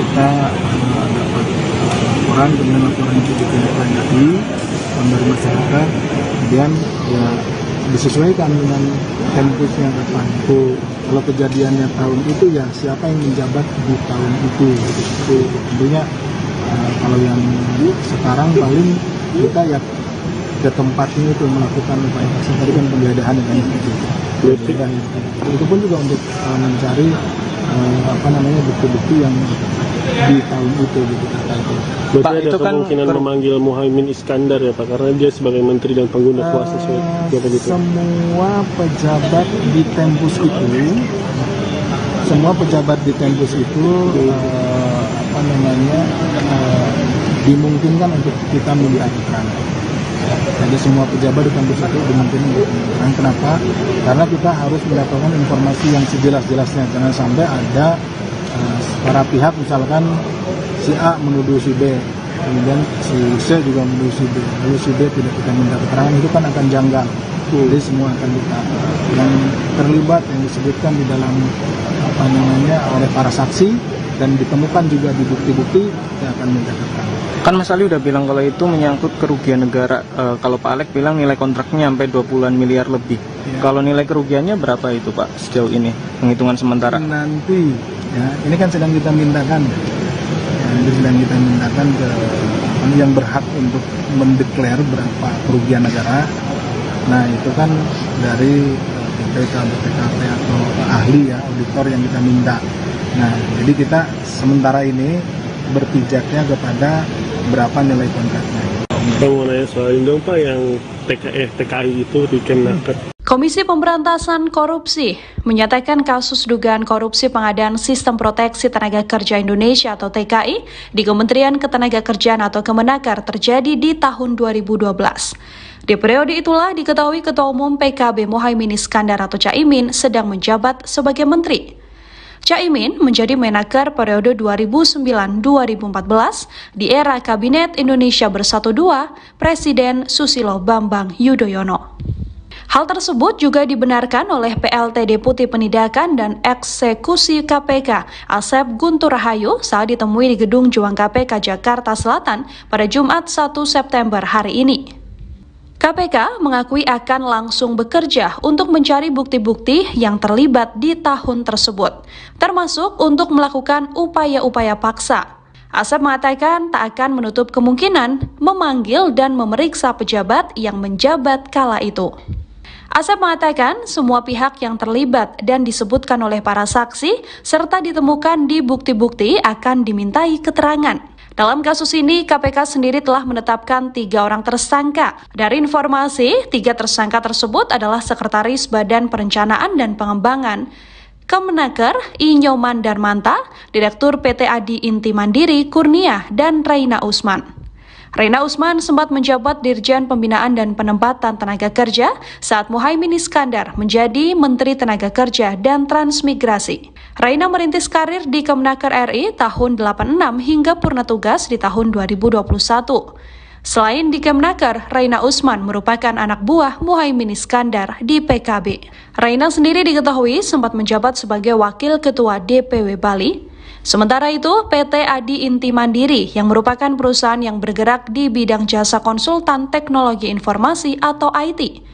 kita dapat laporan, kemudian laporan itu ditindaklanjuti dari masyarakat, kemudian ya disesuaikan dengan tempusnya kapan. Kalau kejadiannya tahun itu ya siapa yang menjabat di tahun itu. Itu tentunya kalau yang sekarang paling kita ya ke tempatnya itu melakukan upaya paksa, tadi kan penggeledahan dan itu pun juga untuk mencari bukti-bukti yang di tahun itu gitu. Berarti ada itu kemungkinan kan memanggil Muhaimin Iskandar ya Pak, karena dia sebagai menteri dan pengguna kuasa gitu. Semua pejabat di tempus itu, dimungkinkan untuk kita minta keterangan. Jadi semua pejabat di kampus itu dimungkinkan untuk keterangan. Kenapa? Karena kita harus mendapatkan informasi yang sejelas-jelasnya. Jangan sampai ada para pihak, misalkan si A menuduh si B, kemudian si C juga menuduh si B, lalu si B tidak kita minta keterangan, itu kan akan janggal. Jadi semua akan kita yang terlibat, yang disebutkan di dalam oleh para saksi dan ditemukan juga di bukti-bukti, kita akan minta keterangan. Kan Mas Ali udah bilang kalau itu menyangkut kerugian negara. Kalau Pak Alek bilang nilai kontraknya sampai 20-an miliar lebih. Ya. Kalau nilai kerugiannya berapa itu Pak sejauh ini, penghitungan sementara? Nanti, ya ini kan sedang kita mintakan. Sedang kita mintakan ke yang berhak untuk mendeklar berapa kerugian negara. Nah itu kan dari BPKP atau ahli ya, auditor yang kita minta. Nah jadi kita sementara ini berpijaknya kepada berapa nilai kontraknya. Pak mau nanya soal ini dong Pak, yang TKI itu di Kemnaker. Komisi Pemberantasan Korupsi menyatakan kasus dugaan korupsi pengadaan Sistem Proteksi Tenaga Kerja Indonesia atau TKI di Kementerian Ketenagakerjaan atau Kemenaker terjadi di tahun 2012. Di periode itulah diketahui Ketua Umum PKB Muhaimin Iskandar atau Caimin sedang menjabat sebagai menteri. Caimin menjadi Menaker periode 2009-2014 di era Kabinet Indonesia Bersatu II Presiden Susilo Bambang Yudhoyono. Hal tersebut juga dibenarkan oleh PLT Deputi Penindakan dan Eksekusi KPK Asep Guntur Rahayu saat ditemui di Gedung Juang KPK Jakarta Selatan pada Jumat 1 September hari ini. KPK mengakui akan langsung bekerja untuk mencari bukti-bukti yang terlibat di tahun tersebut, termasuk untuk melakukan upaya-upaya paksa. Asep mengatakan tak akan menutup kemungkinan memanggil dan memeriksa pejabat yang menjabat kala itu. Asep mengatakan semua pihak yang terlibat dan disebutkan oleh para saksi serta ditemukan di bukti-bukti akan dimintai keterangan. Dalam kasus ini, KPK sendiri telah menetapkan 3 orang tersangka. Dari informasi, 3 tersangka tersebut adalah Sekretaris Badan Perencanaan dan Pengembangan Kemenaker Inyoman Darmanta, Direktur PT Adi Inti Mandiri Kurnia, dan Reina Usman. Reina Usman sempat menjabat Dirjen Pembinaan dan Penempatan Tenaga Kerja saat Muhaimin Iskandar menjadi Menteri Tenaga Kerja dan Transmigrasi. Raina merintis karir di Kemenaker RI tahun 86 hingga purna tugas di tahun 2021. Selain di Kemenaker, Raina Usman merupakan anak buah Muhaimin Iskandar di PKB. Raina sendiri diketahui sempat menjabat sebagai Wakil Ketua DPW Bali. Sementara itu, PT Adi Inti Mandiri yang merupakan perusahaan yang bergerak di bidang jasa konsultan teknologi informasi atau IT.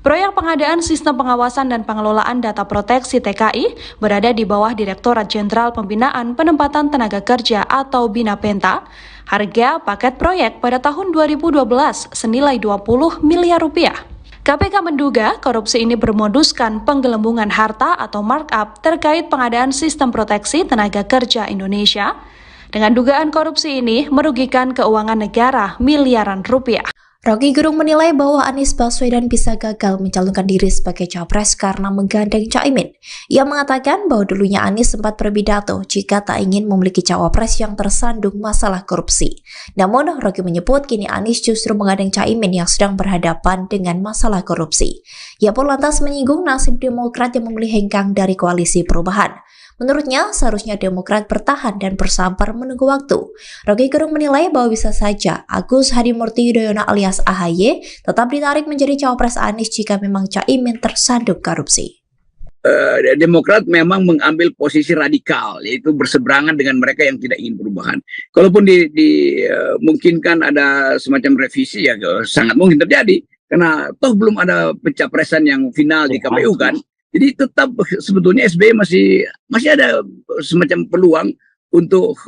Proyek pengadaan sistem pengawasan dan pengelolaan data proteksi TKI berada di bawah Direktorat Jenderal Pembinaan Penempatan Tenaga Kerja atau BINAPENTA. Harga paket proyek pada tahun 2012 senilai 20 miliar rupiah. KPK menduga korupsi ini bermoduskan penggelembungan harta atau markup terkait pengadaan sistem proteksi tenaga kerja Indonesia. Dengan dugaan korupsi ini merugikan keuangan negara miliaran rupiah. Rocky Gerung menilai bahwa Anies Baswedan bisa gagal mencalonkan diri sebagai capres karena menggandeng Caimin. Ia mengatakan bahwa dulunya Anies sempat berpidato jika tak ingin memiliki cawapres yang tersandung masalah korupsi. Namun, Rocky menyebut kini Anies justru menggandeng Caimin yang sedang berhadapan dengan masalah korupsi. Ia pun lantas menyinggung nasib Demokrat yang memilih hengkang dari koalisi perubahan. Menurutnya, seharusnya Demokrat bertahan dan bersabar menunggu waktu. Rocky Gerung menilai bahwa bisa saja Agus Hadimurti Yudhoyono alias AHY tetap ditarik menjadi cawapres Anies jika memang Caimin tersandung korupsi. Demokrat memang mengambil posisi radikal, yaitu berseberangan dengan mereka yang tidak ingin perubahan. Kalaupun dimungkinkan ada semacam revisi, ya sangat mungkin terjadi. Karena toh belum ada pencapresan yang final di KPU kan. Jadi tetap sebetulnya SBY masih ada semacam peluang untuk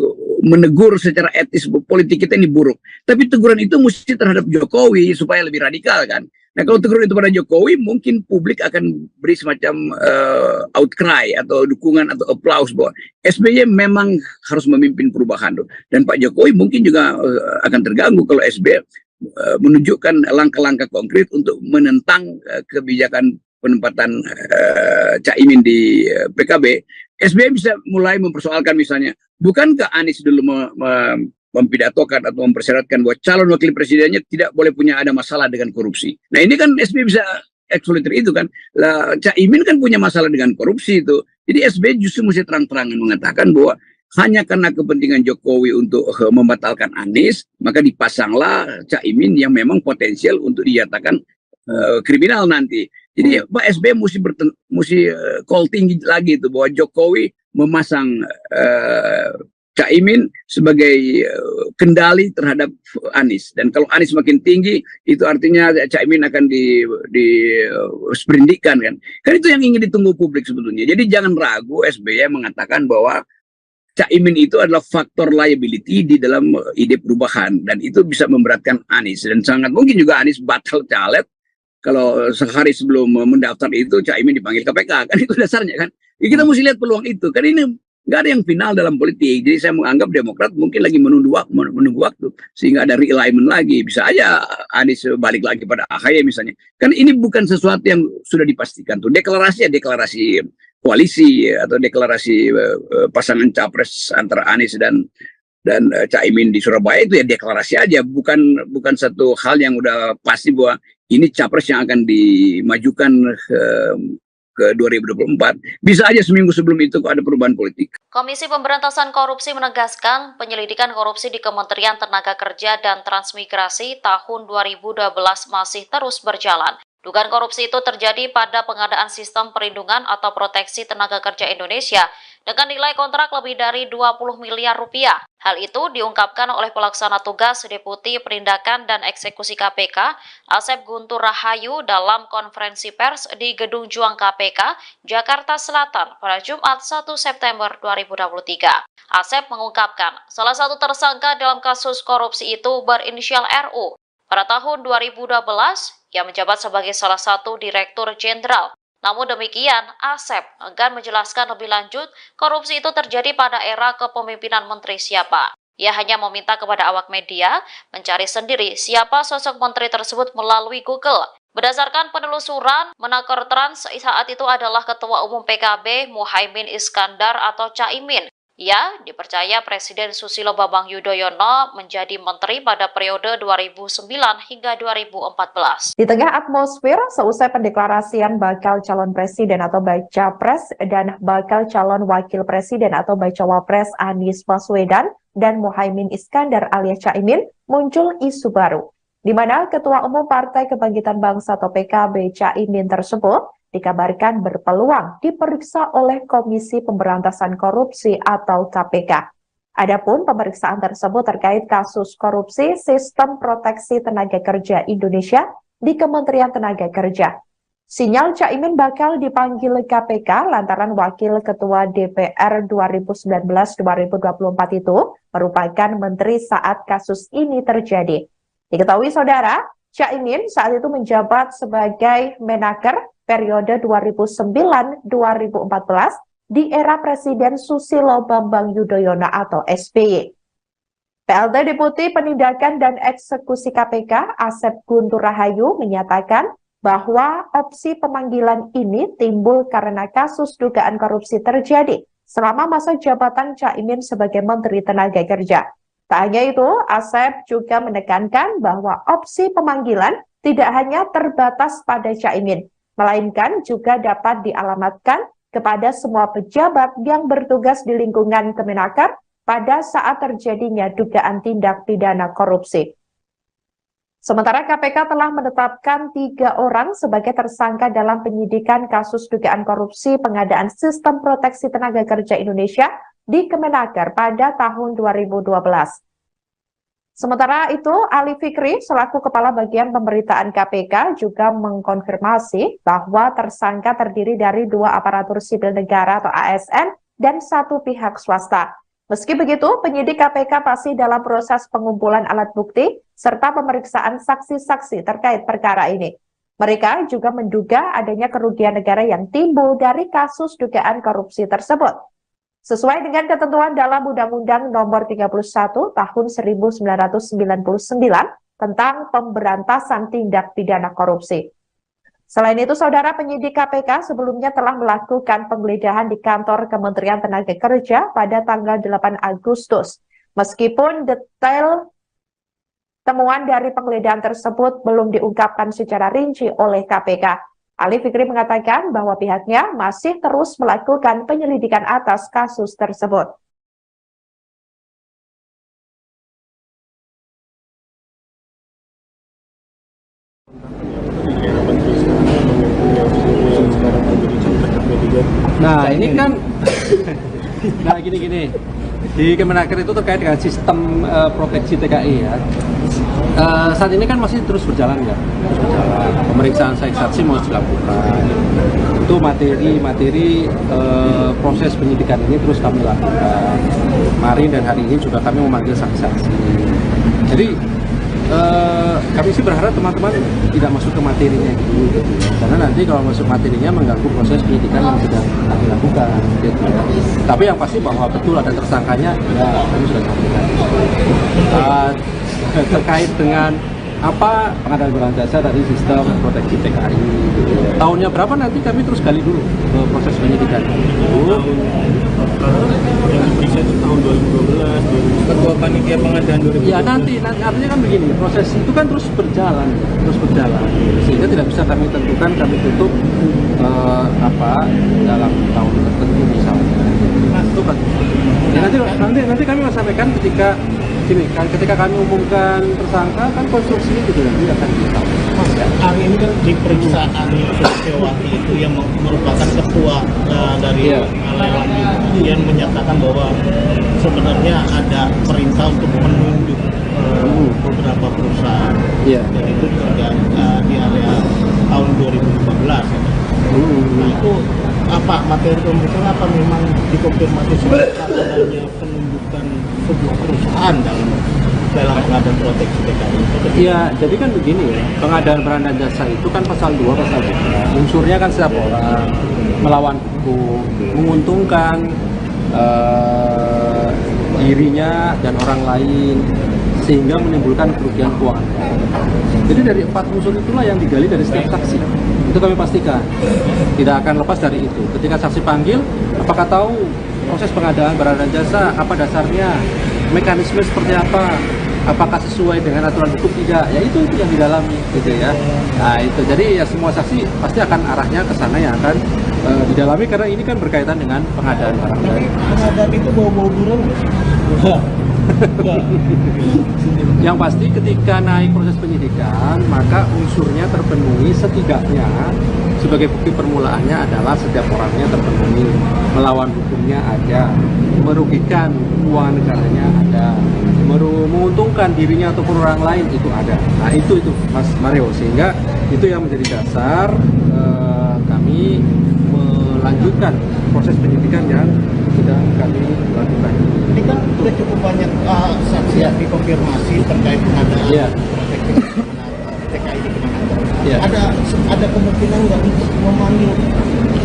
menegur secara etis politik kita ini buruk. Tapi teguran itu mesti terhadap Jokowi supaya lebih radikal kan. Nah kalau teguran itu pada Jokowi mungkin publik akan beri semacam outcry atau dukungan atau applause bahwa SBY memang harus memimpin perubahan. Dan Pak Jokowi mungkin juga akan terganggu kalau SBY menunjukkan langkah-langkah konkret untuk menentang kebijakan penempatan Caimin di PKB. SBY bisa mulai mempersoalkan misalnya, bukankah Anies dulu mempidatokan atau mempersyaratkan bahwa calon wakil presidennya tidak boleh punya ada masalah dengan korupsi. Nah ini kan SBY bisa eksploiter itu kan. Lah Caimin kan punya masalah dengan korupsi itu. Jadi SBY justru mesti terang-terangan mengatakan bahwa hanya karena kepentingan Jokowi untuk membatalkan Anies, maka dipasanglah Caimin yang memang potensial untuk dinyatakan kriminal nanti. Jadi Pak SBY mesti call tinggi lagi itu bahwa Jokowi memasang Caimin sebagai kendali terhadap Anies. Dan kalau Anies makin tinggi, itu artinya Caimin akan disperindikan kan. Kan itu yang ingin ditunggu publik sebetulnya. Jadi jangan ragu SBY mengatakan bahwa Caimin itu adalah faktor liability di dalam ide perubahan. Dan itu bisa memberatkan Anies. Dan sangat mungkin juga Anies batal caleg kalau sehari sebelum mendaftar itu Caimin dipanggil KPK. Kan itu dasarnya kan. Ya, kita mesti lihat peluang itu. Kan ini nggak ada yang final dalam politik. Jadi saya menganggap Demokrat mungkin lagi menunggu waktu. Sehingga ada realignment lagi. Bisa aja Anies balik lagi pada AHY misalnya. Kan ini bukan sesuatu yang sudah dipastikan. Tuh deklarasi koalisi atau deklarasi pasangan capres antara Anies dan Caimin di Surabaya itu ya deklarasi aja. Bukan satu hal yang udah pasti bahwa ini capres yang akan dimajukan ke 2024. Bisa aja seminggu sebelum itu kok ada perubahan politik. Komisi Pemberantasan Korupsi menegaskan penyelidikan korupsi di Kementerian Tenaga Kerja dan Transmigrasi tahun 2012 masih terus berjalan. Dugaan korupsi itu terjadi pada pengadaan sistem perlindungan atau proteksi tenaga kerja Indonesia dengan nilai kontrak lebih dari 20 miliar rupiah. Hal itu diungkapkan oleh pelaksana tugas Deputi Penindakan dan Eksekusi KPK, Asep Guntur Rahayu dalam konferensi pers di Gedung Juang KPK, Jakarta Selatan pada Jumat 1 September 2023. Asep mengungkapkan, salah satu tersangka dalam kasus korupsi itu berinisial RU. Pada tahun 2012, ia menjabat sebagai salah satu Direktur Jenderal. Namun demikian, Asep enggan menjelaskan lebih lanjut korupsi itu terjadi pada era kepemimpinan menteri siapa. Ia hanya meminta kepada awak media mencari sendiri siapa sosok menteri tersebut melalui Google. Berdasarkan penelusuran, Menakor Trans saat itu adalah Ketua Umum PKB Muhaimin Iskandar atau Caimin. Ia dipercaya Presiden Susilo Bambang Yudhoyono menjadi menteri pada periode 2009 hingga 2014. Di tengah atmosfer seusai pendeklarasian bakal calon presiden atau baca pres dan bakal calon wakil presiden atau bacawa pres Anies Baswedan dan Muhaimin Iskandar alias Caimin, muncul isu baru, di mana Ketua Umum Partai Kebangkitan Bangsa atau PKB Caimin tersebut dikabarkan berpeluang diperiksa oleh Komisi Pemberantasan Korupsi atau KPK. Adapun pemeriksaan tersebut terkait kasus korupsi Sistem Proteksi Tenaga Kerja Indonesia di Kementerian Tenaga Kerja. Sinyal Caimin bakal dipanggil KPK lantaran Wakil Ketua DPR 2019-2024 itu merupakan menteri saat kasus ini terjadi. Diketahui saudara, Caimin saat itu menjabat sebagai Menaker periode 2009-2014 di era Presiden Susilo Bambang Yudhoyono atau SBY. PLT Deputi Penindakan dan Eksekusi KPK Asep Guntur Rahayu menyatakan bahwa opsi pemanggilan ini timbul karena kasus dugaan korupsi terjadi selama masa jabatan Caimin sebagai Menteri Tenaga Kerja. Tak hanya itu, Asep juga menekankan bahwa opsi pemanggilan tidak hanya terbatas pada Caimin, melainkan juga dapat dialamatkan kepada semua pejabat yang bertugas di lingkungan Kemenaker pada saat terjadinya dugaan tindak pidana korupsi. Sementara KPK telah menetapkan 3 orang sebagai tersangka dalam penyidikan kasus dugaan korupsi pengadaan Sistem Proteksi Tenaga Kerja Indonesia di Kemenaker pada tahun 2012. Sementara itu, Ali Fikri selaku Kepala Bagian Pemberitaan KPK juga mengkonfirmasi bahwa tersangka terdiri dari 2 aparatur sipil negara atau ASN dan 1 pihak swasta. Meski begitu, penyidik KPK masih dalam proses pengumpulan alat bukti serta pemeriksaan saksi-saksi terkait perkara ini. Mereka juga menduga adanya kerugian negara yang timbul dari kasus dugaan korupsi tersebut. Sesuai dengan ketentuan dalam Undang-Undang Nomor 31 Tahun 1999 tentang Pemberantasan Tindak Pidana Korupsi. Selain itu, saudara, penyidik KPK sebelumnya telah melakukan penggeledahan di kantor Kementerian Tenaga Kerja pada tanggal 8 Agustus. Meskipun detail temuan dari penggeledahan tersebut belum diungkapkan secara rinci oleh KPK. Ali Fikri mengatakan bahwa pihaknya masih terus melakukan penyelidikan atas kasus tersebut. Nah ini kan, nah gini, di Kemenaker itu terkait dengan sistem proteksi TKI ya. Saat ini kan masih terus berjalan ya, pemeriksaan saksi mau dilakukan. Itu materi proses penyidikan ini terus kami lakukan. Kemarin dan hari ini juga kami memanggil saksi-saksi. Jadi kami sih berharap teman-teman tidak masuk ke materinya dulu, gitu. Karena nanti kalau masuk materinya mengganggu proses penyidikan yang sedang kami lakukan, gitu. Tapi yang pasti bahwa betul ada tersangkanya, ya kami sudah sampaikan. Terkait dengan apa pengadaan barang jasa dari sistem proteksi TKI, gitu. Tahunnya berapa nanti kami terus gali dulu proses penyidikan itu. Yang diperiksa itu tahun 2012, Ketua Panitia Pengadaan 2012. Ya nanti artinya kan begini, proses itu kan terus berjalan, sehingga tidak bisa kami tentukan, kami tutup dalam tahun tertentu misalnya. Itu kan. Ya, nanti kami akan sampaikan ketika kami umumkan tersangka, kan konstruksinya juga nanti akan disampaikan. Mas, hari ini kan diperiksa Anies Baswedan itu yang merupakan ketua dari lelang yang menyatakan bahwa sebenarnya ada perintah untuk menunjuk beberapa perusahaan, dan itu juga di area tahun 2015. Nah itu apa materi pemeriksaan, apa memang dikonfirmasi soal adanya penunjukan sebuah perusahaan dalam pengadaan proteksi TKI? Iya, jadi kan begini ya, pengadaan barang dan jasa itu kan pasal 2, pasal 3. Unsurnya kan setiap orang melawan hukum, menguntungkan dirinya dan orang lain, sehingga menimbulkan kerugian keuangan. Jadi dari 4 unsur itulah yang digali dari setiap saksi. Itu kami pastikan. Tidak akan lepas dari itu. Ketika saksi panggil, apakah tahu proses pengadaan barang dan jasa, apa dasarnya, mekanisme seperti apa, apakah sesuai dengan aturan hukum tidak, ya itu yang didalami gitu ya. Nah itu, jadi ya semua saksi pasti akan arahnya ke sana yang akan didalami, karena ini kan berkaitan dengan pengadaan barang. Pengadaan itu bau-bau buron? Yang pasti ketika naik proses penyidikan, maka unsurnya terpenuhi setidaknya. Sebagai bukti permulaannya adalah setiap orangnya terpenuhi, melawan hukumnya ada, merugikan keuangan negaranya ada, menguntungkan dirinya ataupun orang lain itu ada. Nah itu Mas Mario, sehingga itu yang menjadi dasar kami melanjutkan proses penyidikan yang sudah kami lakukan. Ini kan sudah cukup banyak saksi yang dikonfirmasi terkait pengadaan proteksi TKI di Kemenaker. Ada kemungkinan nggak untuk memanggil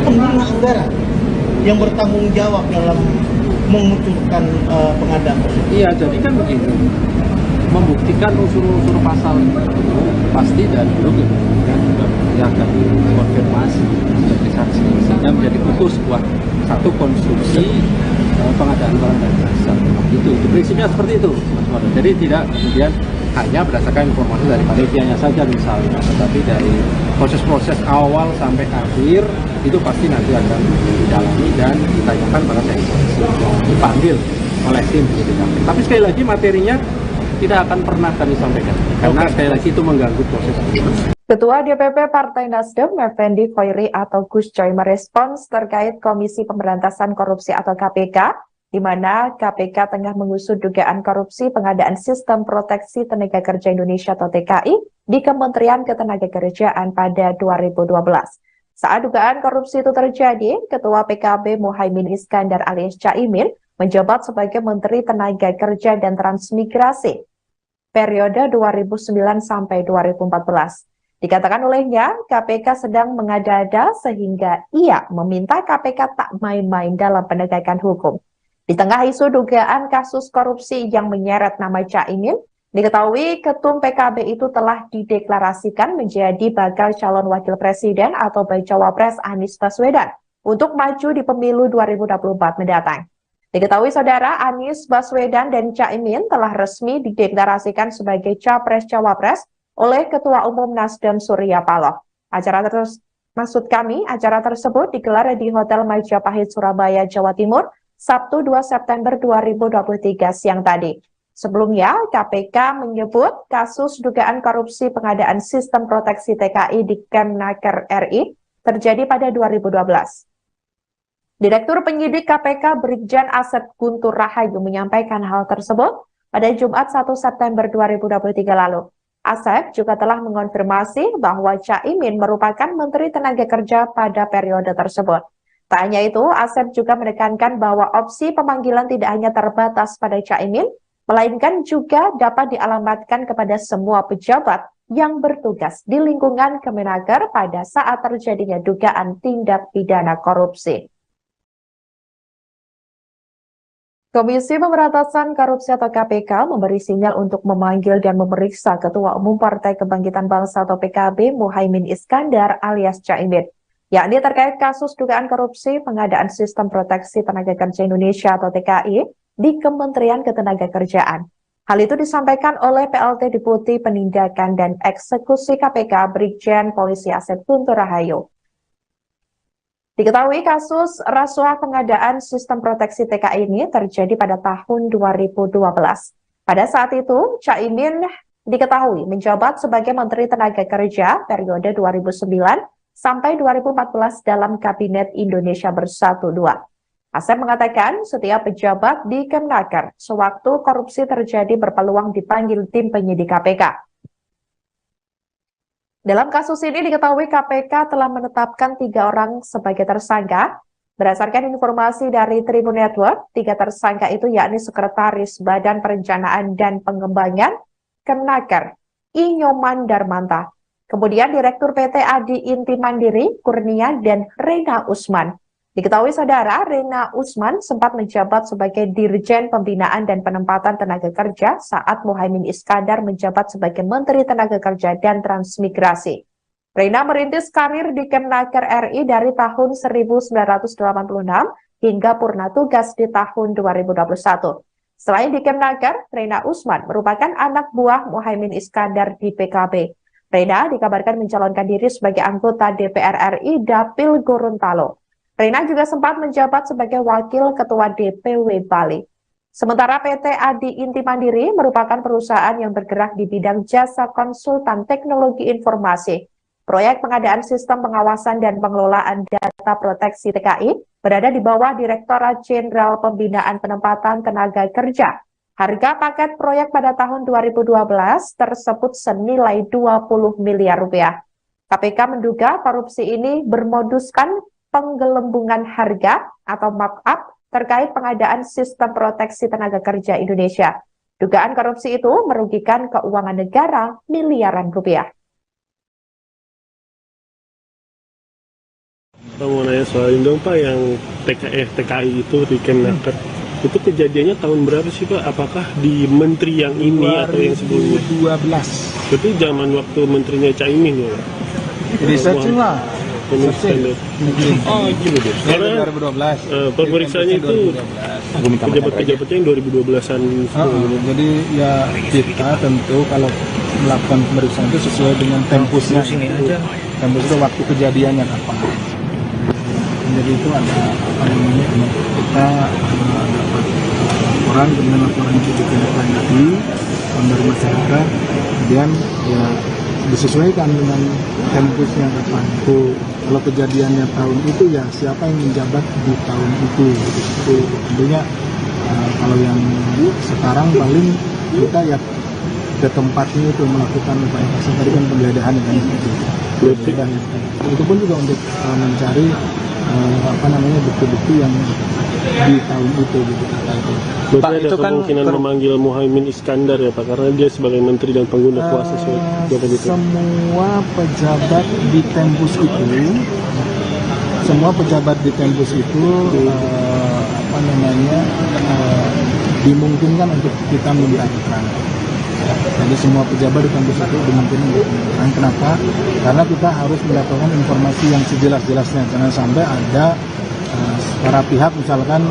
pengguna anggaran yang bertanggung jawab dalam mengucurkan pengadaan tersebut? Iya, jadi kan begini, membuktikan unsur-unsur pasal itu pasti dari dulu kemudian juga akan konfirmasi sebagai saksi, sehingga menjadi utuh sebuah satu konstruksi pengadaan barang dan jasa. Itu prinsipnya seperti itu, Mas Wado. Jadi tidak kemudian hanya berdasarkan informasi dari panitianya saja misalnya, tetapi dari proses-proses awal sampai akhir itu pasti nanti akan didalami dan ditanyakan pada saksi yang dipanggil oleh tim penyidikan. Tapi sekali lagi materinya tidak akan pernah kami sampaikan, karena sekali lagi itu mengganggu proses itu. Ketua DPP Partai Nasdem, Effendi Khoiri atau Gus Coy merespons terkait Komisi Pemberantasan Korupsi atau KPK, di mana KPK tengah mengusut dugaan korupsi pengadaan Sistem Proteksi Tenaga Kerja Indonesia atau TKI di Kementerian Ketenagakerjaan pada 2012. Saat dugaan korupsi itu terjadi, Ketua PKB Muhaimin Iskandar alias Caimin menjabat sebagai Menteri Tenaga Kerja dan Transmigrasi periode 2009 sampai 2014. Dikatakan olehnya, KPK sedang mengada-ada sehingga ia meminta KPK tak main-main dalam penegakan hukum. Di tengah isu dugaan kasus korupsi yang menyeret nama Caimin, diketahui Ketum PKB itu telah dideklarasikan menjadi bakal calon wakil presiden atau bacawa pres Anies Baswedan untuk maju di pemilu 2024 mendatang. Diketahui saudara, Anies Baswedan dan Caimin telah resmi dideklarasikan sebagai capres-cawapres oleh Ketua Umum Nasdem Surya Paloh. Acara tersebut digelar di Hotel Majapahit, Surabaya, Jawa Timur, Sabtu 2 September 2023 siang tadi. Sebelumnya, KPK menyebut kasus dugaan korupsi pengadaan Sistem Proteksi TKI di Kemenaker RI terjadi pada 2012. Direktur Penyidik KPK Brigjen Asep Guntur Rahayu menyampaikan hal tersebut pada Jumat 1 September 2023 lalu. Asep juga telah mengonfirmasi bahwa Caimin merupakan Menteri Tenaga Kerja pada periode tersebut. Tak hanya itu, Asep juga menekankan bahwa opsi pemanggilan tidak hanya terbatas pada Caimin, melainkan juga dapat dialamatkan kepada semua pejabat yang bertugas di lingkungan Kemenaker pada saat terjadinya dugaan tindak pidana korupsi. Komisi Pemberantasan Korupsi atau KPK memberi sinyal untuk memanggil dan memeriksa Ketua Umum Partai Kebangkitan Bangsa atau PKB Muhaimin Iskandar alias Caimin, yakni terkait kasus dugaan korupsi pengadaan Sistem Proteksi Tenaga Kerja Indonesia atau TKI di Kementerian Ketenagakerjaan. Hal itu disampaikan oleh PLT Deputi Penindakan dan Eksekusi KPK Brigjen Polisi Asep Guntur Rahayu. Diketahui kasus rasuah pengadaan Sistem Proteksi TKI ini terjadi pada tahun 2012. Pada saat itu, Caimin diketahui menjabat sebagai Menteri Tenaga Kerja periode 2009 sampai 2014 dalam Kabinet Indonesia Bersatu II. Asep mengatakan setiap pejabat di Kemenaker sewaktu korupsi terjadi berpeluang dipanggil tim penyidik KPK. Dalam kasus ini diketahui KPK telah menetapkan 3 orang sebagai tersangka. Berdasarkan informasi dari Tribun Network, 3 tersangka itu yakni Sekretaris Badan Perencanaan dan Pengembangan Kemenaker, Inyoman Darmanta. Kemudian Direktur PT Adi Inti Mandiri, Kurnia, dan Rena Usman. Diketahui saudara, Rena Usman sempat menjabat sebagai Dirjen Pembinaan dan Penempatan Tenaga Kerja saat Muhaimin Iskandar menjabat sebagai Menteri Tenaga Kerja dan Transmigrasi. Reina merintis karir di Kemnaker RI dari tahun 1986 hingga purna tugas di tahun 2021. Selain di Kemnaker, Reina Usman merupakan anak buah Muhaimin Iskandar di PKB. Reina dikabarkan mencalonkan diri sebagai anggota DPR RI Dapil Gorontalo. Reina juga sempat menjabat sebagai wakil ketua DPW Bali. Sementara PT Adi Inti Mandiri merupakan perusahaan yang bergerak di bidang jasa konsultan teknologi informasi. Proyek pengadaan sistem pengawasan dan pengelolaan data proteksi TKI berada di bawah Direktorat Jenderal Pembinaan Penempatan Tenaga Kerja. Harga paket proyek pada tahun 2012 tersebut senilai 20 miliar rupiah. KPK menduga korupsi ini bermoduskan penggelembungan harga atau markup terkait pengadaan sistem proteksi tenaga kerja Indonesia. Dugaan korupsi itu merugikan keuangan negara miliaran rupiah. Pak mau nanya soal ini dong Pak, yang TKI itu di Kemnaker. Itu kejadiannya tahun berapa sih Pak? Apakah di menteri yang ini atau yang sebelumnya? 2012. Itu zaman waktu menterinya Caimin ya? Riset cuma. Oh gitu deh. Karena 2012. pemeriksaannya itu pejabat-pejabatnya yang 2012-an. Jadi ya kita tentu kalau melakukan pemeriksaan itu sesuai dengan tempusnya. Tempus itu waktu kejadiannya kapan. Jadi itu ada apa namanya, kita dapat laporan, kemudian laporan itu ditindaklanjuti dari masyarakat, kemudian ya disesuaikan dengan tempusnya kapan. Itu kalau kejadiannya tahun itu ya siapa yang menjabat di tahun itu. Itu tentunya kalau yang sekarang paling kita ya ke tempatnya itu melakukan upaya paksa, tadi kan penggeledahan yang itu pun juga untuk mencari bukti-bukti yang di tahun itu gitu. Berarti ada kemungkinan memanggil Muhaimin Iskandar ya Pak, karena dia sebagai menteri dan pengguna kuasa semua pejabat di tempus itu dimungkinkan untuk kita minta keterangan. Jadi semua pejabat di kampus itu dimungkinkan untuk menyatakan. Kenapa? Karena kita harus mendapatkan informasi yang sejelas-jelasnya. Jangan sampai ada para pihak, misalkan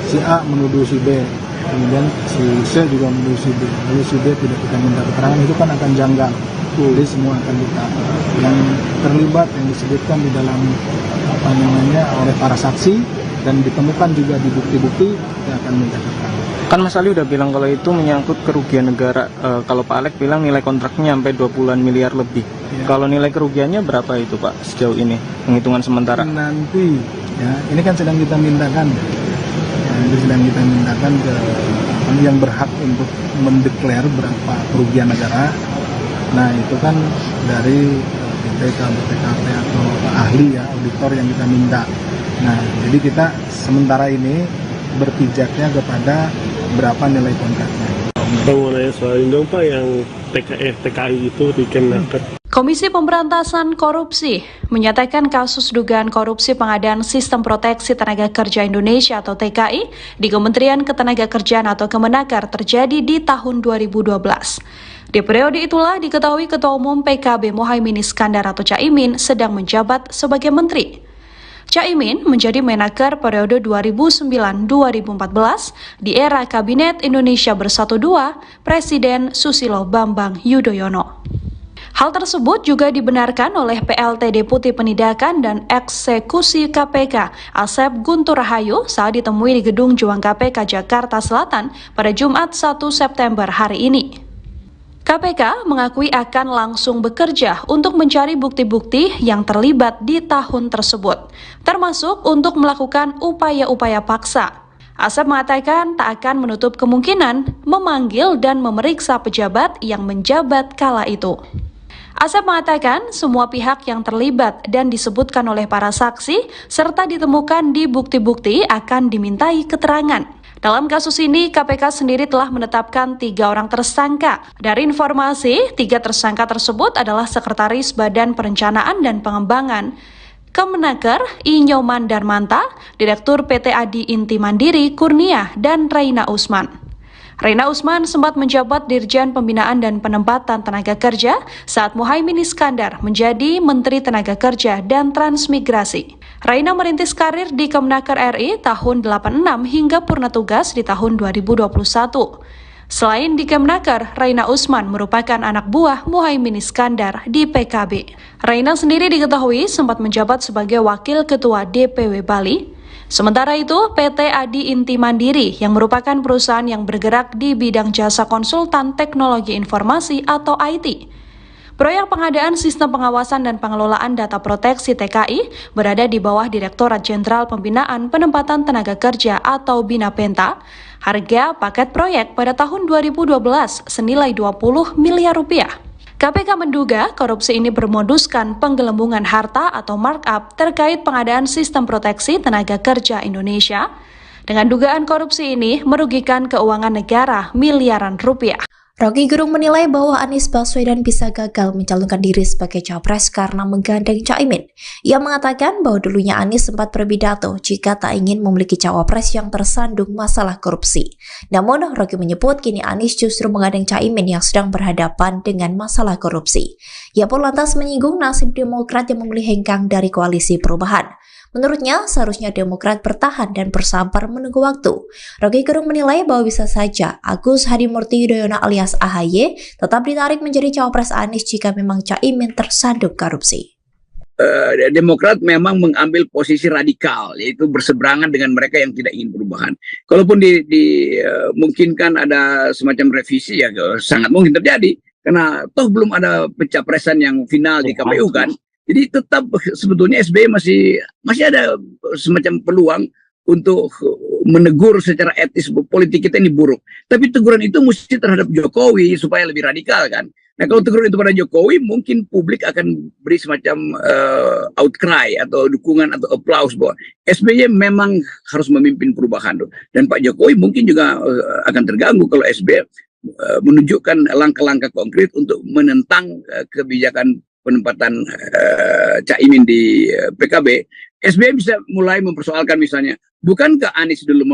si A menuduh si B, kemudian si C juga menuduh si B, lalu si D tidak kita minta keterangan, itu kan akan janggal. Jadi semua akan kita yang terlibat, yang disebutkan di dalam oleh para saksi dan ditemukan juga di bukti-bukti, kita akan minta keterangan. Kan Mas Ali udah bilang kalau itu menyangkut kerugian negara. Kalau Pak Alek bilang nilai kontraknya sampai 20-an miliar lebih. Ya. Kalau nilai kerugiannya berapa itu Pak sejauh ini, penghitungan sementara? Nanti, ya ini kan sedang kita mintakan. Sedang kita mintakan ke yang berhak untuk mendeklar berapa kerugian negara. Nah itu kan dari BPKP atau ahli ya, auditor yang kita minta. Nah jadi kita sementara ini berpijaknya kepada berapa nilai kontraknya. Pak mau nanya soal ini dong Pak, yang TKI itu di Kemnaker. Komisi Pemberantasan Korupsi menyatakan kasus dugaan korupsi pengadaan Sistem Proteksi Tenaga Kerja Indonesia atau TKI di Kementerian Ketenagakerjaan atau Kemenaker terjadi di tahun 2012. Di periode itulah diketahui Ketua Umum PKB Muhaimin Iskandar atau Caimin sedang menjabat sebagai menteri. Caimin menjadi Menaker periode 2009-2014 di era Kabinet Indonesia Bersatu II Presiden Susilo Bambang Yudhoyono. Hal tersebut juga dibenarkan oleh PLT Deputi Penindakan dan Eksekusi KPK Asep Guntur Rahayu saat ditemui di Gedung Juang KPK Jakarta Selatan pada Jumat 1 September hari ini. KPK mengakui akan langsung bekerja untuk mencari bukti-bukti yang terlibat di tahun tersebut, termasuk untuk melakukan upaya-upaya paksa. Asep mengatakan tak akan menutup kemungkinan memanggil dan memeriksa pejabat yang menjabat kala itu. Asep mengatakan semua pihak yang terlibat dan disebutkan oleh para saksi serta ditemukan di bukti-bukti akan dimintai keterangan. Dalam kasus ini, KPK sendiri telah menetapkan 3 orang tersangka. Dari informasi, 3 tersangka tersebut adalah Sekretaris Badan Perencanaan dan Pengembangan Kemenaker Inyoman Darmanta, Direktur PT Adi Inti Mandiri Kurnia, dan Reina Usman. Reina Usman sempat menjabat Dirjen Pembinaan dan Penempatan Tenaga Kerja saat Muhaimin Iskandar menjadi Menteri Tenaga Kerja dan Transmigrasi. Reina merintis karir di Kemenaker RI tahun 86 hingga purna tugas di tahun 2021. Selain di Kemenaker, Reina Usman merupakan anak buah Muhaimin Iskandar di PKB. Reina sendiri diketahui sempat menjabat sebagai Wakil Ketua DPW Bali. Sementara itu, PT Adi Inti Mandiri yang merupakan perusahaan yang bergerak di bidang jasa konsultan teknologi informasi atau IT. Proyek pengadaan sistem pengawasan dan pengelolaan data proteksi TKI berada di bawah Direktorat Jenderal Pembinaan Penempatan Tenaga Kerja atau BINAPENTA. Harga paket proyek pada tahun 2012 senilai 20 miliar rupiah. KPK menduga korupsi ini bermoduskan penggelembungan harta atau markup terkait pengadaan sistem proteksi tenaga kerja Indonesia. Dengan dugaan korupsi ini merugikan keuangan negara miliaran rupiah. Rocky Gerung menilai bahwa Anies Baswedan bisa gagal mencalonkan diri sebagai capres karena menggandeng Caimin. Ia mengatakan bahwa dulunya Anies sempat berpidato jika tak ingin memiliki cawapres yang tersandung masalah korupsi. Namun, Rocky menyebut kini Anies justru menggandeng Caimin yang sedang berhadapan dengan masalah korupsi. Ia pun lantas menyinggung nasib Demokrat yang memilih hengkang dari koalisi perubahan. Menurutnya, seharusnya Demokrat bertahan dan bersabar menunggu waktu. Rocky Gerung menilai bahwa bisa saja Agus Hadimurti Yudhoyono alias AHY tetap ditarik menjadi cawapres Anies jika memang Caimin tersandung korupsi. Demokrat memang mengambil posisi radikal, yaitu berseberangan dengan mereka yang tidak ingin perubahan. Kalaupun dimungkinkan ada semacam revisi, ya sangat mungkin terjadi. Karena toh belum ada pencapresan yang final di KPU kan. Jadi tetap sebetulnya SBY masih ada semacam peluang untuk menegur secara etis politik kita ini buruk. Tapi teguran itu mesti terhadap Jokowi supaya lebih radikal kan. Nah kalau teguran itu pada Jokowi mungkin publik akan beri semacam outcry atau dukungan atau applause bahwa SBY memang harus memimpin perubahan. Dan Pak Jokowi mungkin juga akan terganggu kalau SBY menunjukkan langkah-langkah konkret untuk menentang kebijakan penempatan Caimin di PKB. SBY bisa mulai mempersoalkan misalnya, bukankah Anies dulu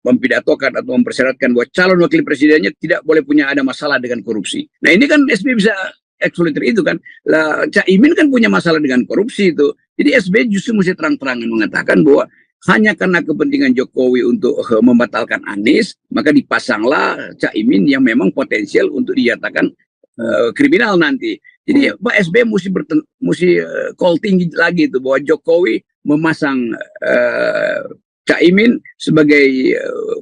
mempidatokan atau mempersyaratkan bahwa calon wakil presidennya tidak boleh punya ada masalah dengan korupsi. Nah ini kan SBY bisa eksploiter itu kan. Lah Caimin kan punya masalah dengan korupsi itu. Jadi SBY justru mesti terang-terangan mengatakan bahwa hanya karena kepentingan Jokowi untuk membatalkan Anies, maka dipasanglah Caimin yang memang potensial untuk dinyatakan kriminal nanti. Jadi Pak SBY mesti call tinggi lagi itu bahwa Jokowi memasang Caimin sebagai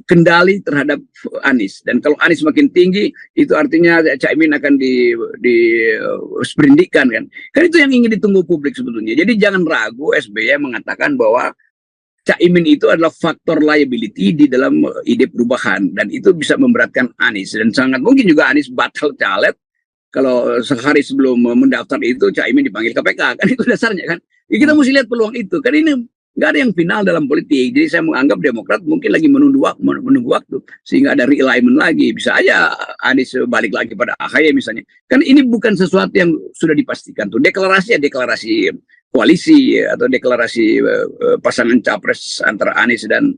kendali terhadap Anies. Dan kalau Anies makin tinggi, itu artinya Caimin akan disperindikan kan. Kan itu yang ingin ditunggu publik sebetulnya. Jadi jangan ragu SBY mengatakan bahwa Caimin itu adalah faktor liability di dalam ide perubahan. Dan itu bisa memberatkan Anies. Dan sangat mungkin juga Anies batal caleg kalau sehari sebelum mendaftar itu Caimin dipanggil KPK. Kan itu dasarnya kan. Ya, kita mesti lihat peluang itu. Kan ini nggak ada yang final dalam politik. Jadi saya menganggap Demokrat mungkin lagi menunggu waktu. Sehingga ada realignment lagi. Bisa aja Anies balik lagi pada AHY misalnya. Kan ini bukan sesuatu yang sudah dipastikan. Tuh deklarasi koalisi atau deklarasi pasangan capres antara Anies dan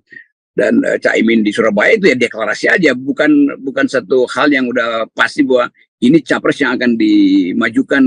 Caimin di Surabaya itu ya deklarasi aja. Bukan satu hal yang udah pasti bahwa ini capres yang akan dimajukan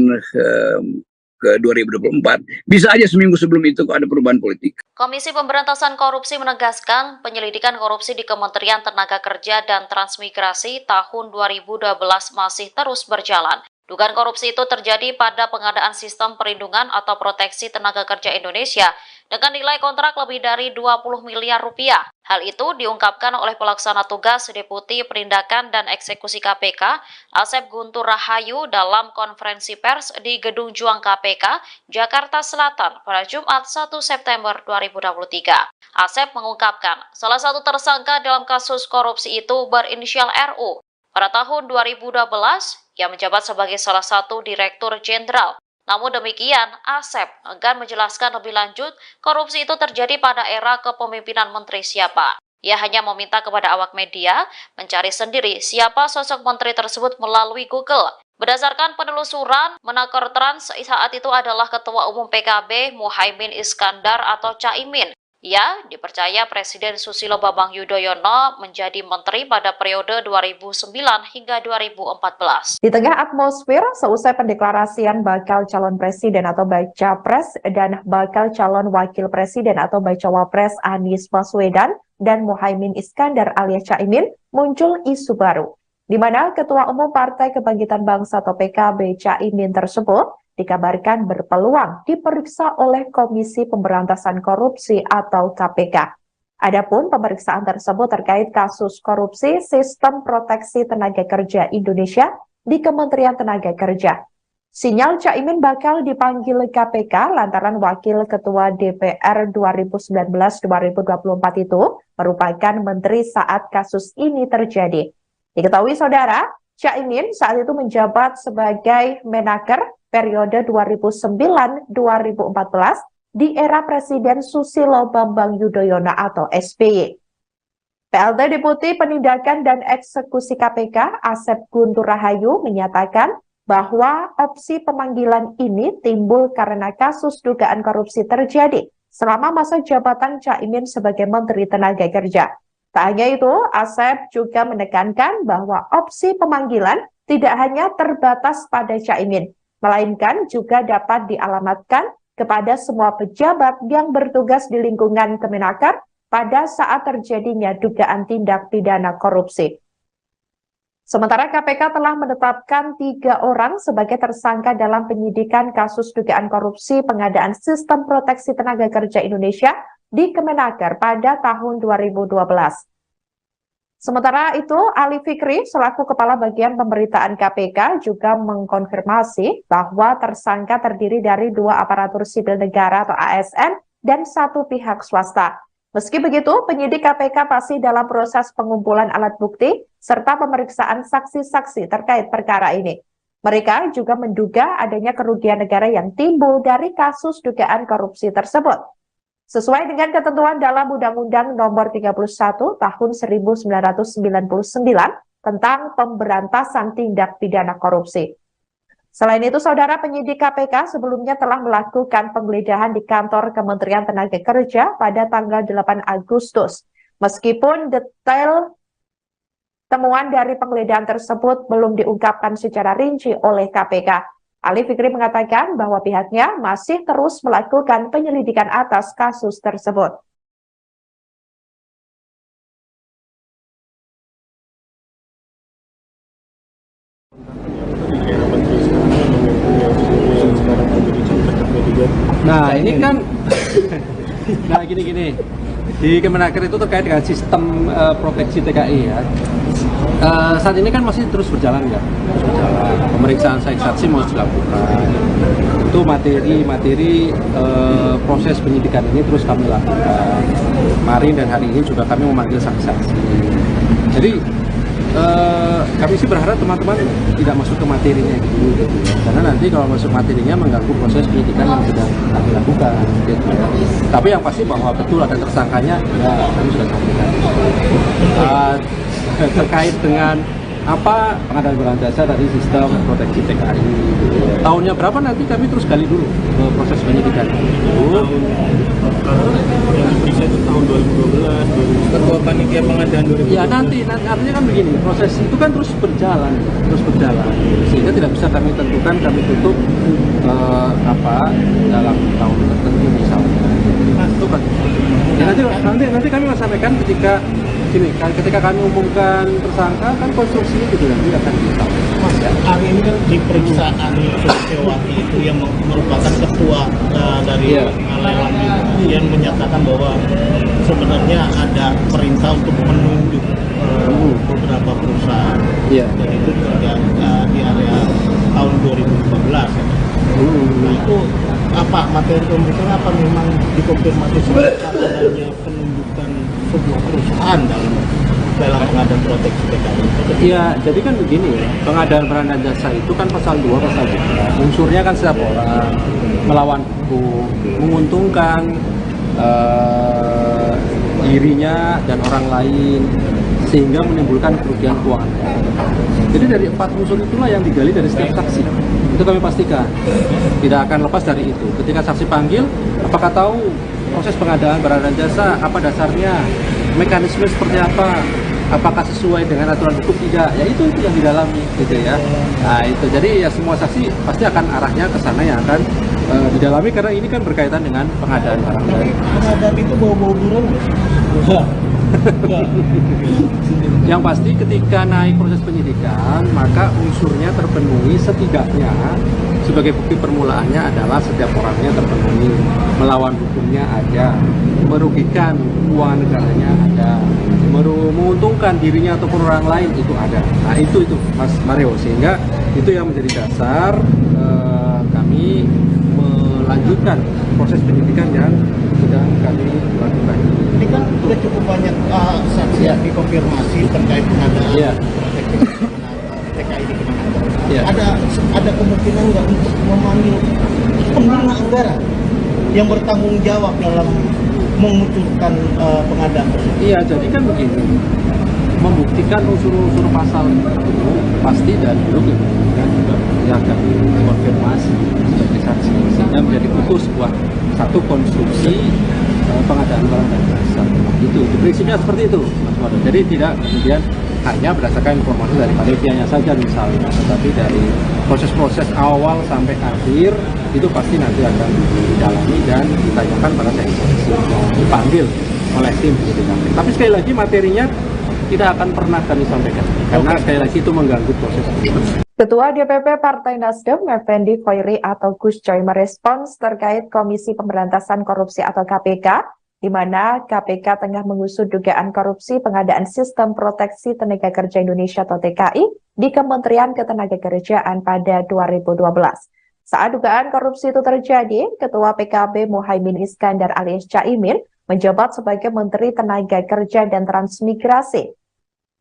ke 2024. Bisa aja seminggu sebelum itu kok ada perubahan politik. Komisi Pemberantasan Korupsi menegaskan penyelidikan korupsi di Kementerian Tenaga Kerja dan Transmigrasi tahun 2012 masih terus berjalan. Dugaan korupsi itu terjadi pada pengadaan sistem perlindungan atau proteksi tenaga kerja Indonesia dengan nilai kontrak lebih dari 20 miliar rupiah. Hal itu diungkapkan oleh pelaksana tugas Deputi Penindakan dan Eksekusi KPK, Asep Guntur Rahayu dalam konferensi pers di Gedung Juang KPK, Jakarta Selatan pada Jumat 1 September 2023. Asep mengungkapkan, salah satu tersangka dalam kasus korupsi itu berinisial RU. Pada tahun 2012, ia menjabat sebagai salah satu Direktur Jenderal. Namun demikian, Asep enggan menjelaskan lebih lanjut korupsi itu terjadi pada era kepemimpinan menteri siapa. Ia hanya meminta kepada awak media mencari sendiri siapa sosok menteri tersebut melalui Google. Berdasarkan penelusuran, Menakor Trans saat itu adalah Ketua Umum PKB Muhaimin Iskandar atau Caimin. Ia dipercaya Presiden Susilo Bambang Yudhoyono menjadi menteri pada periode 2009 hingga 2014. Di tengah atmosfer seusai pendeklarasian bakal calon presiden atau baca pres dan bakal calon wakil presiden atau bacawa pres Anies Baswedan dan Muhaimin Iskandar alias Caimin, muncul isu baru, di mana Ketua Umum Partai Kebangkitan Bangsa atau PKB Caimin tersebut dikabarkan berpeluang diperiksa oleh Komisi Pemberantasan Korupsi atau KPK. Adapun pemeriksaan tersebut terkait kasus korupsi Sistem Proteksi Tenaga Kerja Indonesia di Kementerian Tenaga Kerja. Sinyal Caimin bakal dipanggil KPK lantaran Wakil Ketua DPR 2019-2024 itu merupakan menteri saat kasus ini terjadi. Diketahui saudara, Caimin saat itu menjabat sebagai Menaker periode 2009-2014 di era Presiden Susilo Bambang Yudhoyono atau SBY. PLT Deputi Penindakan dan Eksekusi KPK Asep Guntur Rahayu menyatakan bahwa opsi pemanggilan ini timbul karena kasus dugaan korupsi terjadi selama masa jabatan Caimin sebagai Menteri Tenaga Kerja. Tak hanya itu, Asep juga menekankan bahwa opsi pemanggilan tidak hanya terbatas pada Caimin, melainkan juga dapat dialamatkan kepada semua pejabat yang bertugas di lingkungan Kemenaker pada saat terjadinya dugaan tindak pidana korupsi. Sementara KPK telah menetapkan 3 orang sebagai tersangka dalam penyidikan kasus dugaan korupsi pengadaan Sistem Proteksi Tenaga Kerja Indonesia di Kemenaker pada tahun 2012. Sementara itu, Ali Fikri selaku Kepala Bagian Pemberitaan KPK juga mengkonfirmasi bahwa tersangka terdiri dari 2 aparatur sipil negara atau ASN dan 1 pihak swasta. Meski begitu, penyidik KPK masih dalam proses pengumpulan alat bukti serta pemeriksaan saksi-saksi terkait perkara ini. Mereka juga menduga adanya kerugian negara yang timbul dari kasus dugaan korupsi tersebut. Sesuai dengan ketentuan dalam Undang-Undang Nomor 31 Tahun 1999 tentang Pemberantasan Tindak Pidana Korupsi. Selain itu, saudara, penyidik KPK sebelumnya telah melakukan penggeledahan di kantor Kementerian Tenaga Kerja pada tanggal 8 Agustus. Meskipun detail temuan dari penggeledahan tersebut belum diungkapkan secara rinci oleh KPK. Ali Fikri mengatakan bahwa pihaknya masih terus melakukan penyelidikan atas kasus tersebut. Nah ini kan, nah gini, di Kemenaker itu terkait dengan sistem proteksi TKI ya. Saat ini kan masih terus berjalan ya, pemeriksaan saksi masih dilakukan. Itu materi proses penyidikan ini terus kami lakukan. Kemarin dan hari ini juga kami memanggil saksi-saksi. Jadi kami sih berharap teman-teman tidak masuk ke materinya gitu, karena nanti kalau masuk materinya mengganggu proses penyidikan yang sedang kami lakukan gitu. Tapi yang pasti bahwa betul ada tersangkanya, ya kami sudah sampaikan. Terkait dengan apa pengadaan barang jasa dari sistem proteksi TKI tahunnya berapa nanti kami terus gali dulu proses penyidikan itu. Tahun 2012 ketua panitia pengadaan 2012. Ya nanti artinya kan begini, proses itu kan terus berjalan sehingga tidak bisa kami tentukan kami tutup dalam tahun tertentu misalnya. Itu kan ya, nanti kami akan sampaikan ketika kami umumkan tersangka kan konstruksinya juga nanti akan disampaikan. Mas, hari ini kan diperiksa Anies Baswedan itu yang merupakan ketua dari lelang yang menyatakan bahwa sebenarnya ada perintah untuk menunjuk beberapa perusahaan dan itu juga di area tahun 2015 ya. Nah itu apa materi pemeriksaan, apa memang dikonfirmasi soal adanya penunjukan sebuah perusahaan dalam pengadaan proteksi TKI? Iya, jadi kan begini ya, pengadaan barang dan jasa itu kan pasal 2, pasal 3. Unsurnya kan setiap orang melawan hukum, menguntungkan dirinya dan orang lain sehingga menimbulkan kerugian keuangan. Jadi dari 4 unsur itulah yang digali dari setiap saksi. Itu kami pastikan tidak akan lepas dari itu. Ketika saksi panggil, apakah tahu proses pengadaan barang dan jasa, apa dasarnya, mekanisme seperti apa, apakah sesuai dengan aturan hukum tidak, ya itu yang didalami gitu ya. Nah itu, jadi ya semua saksi pasti akan arahnya ke sana yang akan didalami, karena ini kan berkaitan dengan pengadaan barang. Pengadaan itu bau-bau buron nggak? Yang pasti ketika naik proses penyidikan, maka unsurnya terpenuhi setidaknya. Sebagai bukti permulaannya adalah setiap orangnya terpenuhi, melawan hukumnya ada, merugikan keuangan negaranya ada, menguntungkan dirinya ataupun orang lain itu ada. Nah itu Mas Mario, sehingga itu yang menjadi dasar kami melanjutkan proses penyidikan yang sudah kami lakukan. Ini kan sudah cukup banyak saksi yang dikonfirmasi terkait pengadaan TKI di Kemenaker. Ada kemungkinan nggak untuk memanggil pengguna anggaran yang bertanggung jawab dalam mengucurkan pengadaan tersebut? Iya, jadi kan begini, membuktikan unsur-unsur pasal itu pasti dari dulu kan juga akan konfirmasi sebagai saksi, sehingga menjadi utuh sebuah satu konstruksi pengadaan barang dan jasa. Itu prinsipnya seperti itu, Mas Wado. Jadi tidak kemudian hanya berdasarkan informasi dari panitianya saja misalnya, tetapi dari proses-proses awal sampai akhir itu pasti nanti akan didalami dan ditanyakan pada saksi yang dipanggil oleh tim penyidikan. Tapi sekali lagi materinya tidak akan pernah kami sampaikan, karena sekali lagi itu mengganggu proses penyidikan. Ketua DPP Partai Nasdem, Effendi Khoiri atau Gus Coy, merespons terkait Komisi Pemberantasan Korupsi atau KPK, di mana KPK tengah mengusut dugaan korupsi pengadaan Sistem Proteksi Tenaga Kerja Indonesia atau TKI di Kementerian Ketenagakerjaan pada 2012. Saat dugaan korupsi itu terjadi, Ketua PKB Muhaimin Iskandar alias Caimin menjabat sebagai Menteri Tenaga Kerja dan Transmigrasi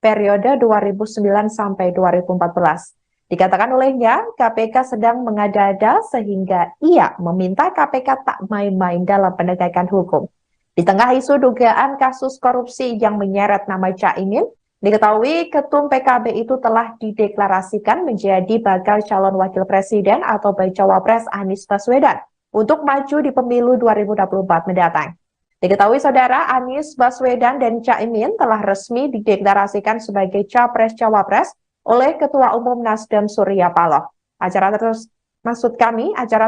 periode 2009 sampai 2014. Dikatakan olehnya, KPK sedang mengada-ada sehingga ia meminta KPK tak main-main dalam penegakan hukum. Di tengah isu dugaan kasus korupsi yang menyeret nama Caimin, diketahui Ketum PKB itu telah dideklarasikan menjadi bakal calon wakil presiden atau bacawa pres Anies Baswedan untuk maju di pemilu 2024 mendatang. Diketahui saudara, Anies Baswedan dan Caimin telah resmi dideklarasikan sebagai capres-cawapres oleh Ketua Umum Nasdem Surya Paloh. Acara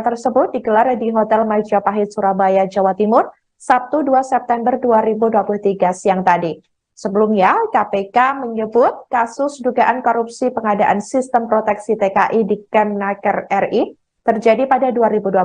tersebut digelar di Hotel Majapahit, Surabaya, Jawa Timur, Sabtu 2 September 2023 siang tadi. Sebelumnya, KPK menyebut kasus dugaan korupsi pengadaan Sistem Proteksi TKI di Kemenaker RI terjadi pada 2012.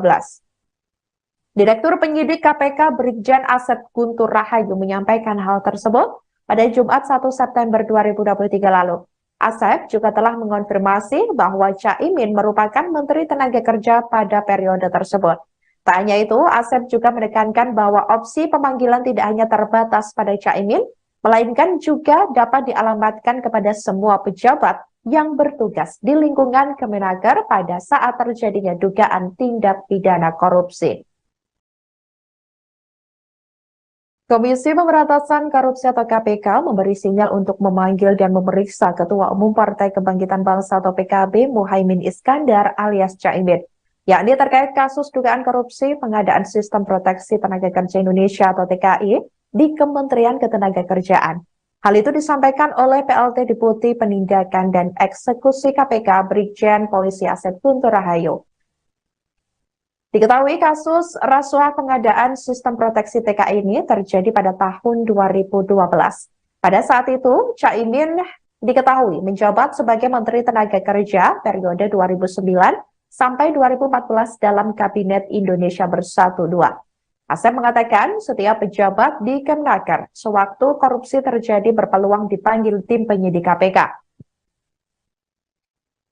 Direktur Penyidik KPK Brigjen Asep Guntur Rahayu menyampaikan hal tersebut pada Jumat 1 September 2023 lalu. Asep juga telah mengonfirmasi bahwa Caimin merupakan Menteri Tenaga Kerja pada periode tersebut. Tak hanya itu, Asep juga menekankan bahwa opsi pemanggilan tidak hanya terbatas pada Caimin, melainkan juga dapat dialamatkan kepada semua pejabat yang bertugas di lingkungan Kemenaker pada saat terjadinya dugaan tindak pidana korupsi. Komisi Pemberantasan Korupsi atau KPK memberi sinyal untuk memanggil dan memeriksa Ketua Umum Partai Kebangkitan Bangsa atau PKB Muhaimin Iskandar alias Caimin, yakni terkait kasus dugaan korupsi pengadaan Sistem Proteksi Tenaga Kerja Indonesia atau TKI di Kementerian Ketenagakerjaan. Hal itu disampaikan oleh PLT Deputi Penindakan dan Eksekusi KPK Brigjen Polisi Asep Guntur Rahayu. Diketahui kasus rasuah pengadaan Sistem Proteksi TKI ini terjadi pada tahun 2012. Pada saat itu, Caimin diketahui menjabat sebagai Menteri Tenaga Kerja periode 2009 sampai 2014 dalam Kabinet Indonesia Bersatu II. Asep mengatakan setiap pejabat di Kemenaker sewaktu korupsi terjadi berpeluang dipanggil tim penyidik KPK.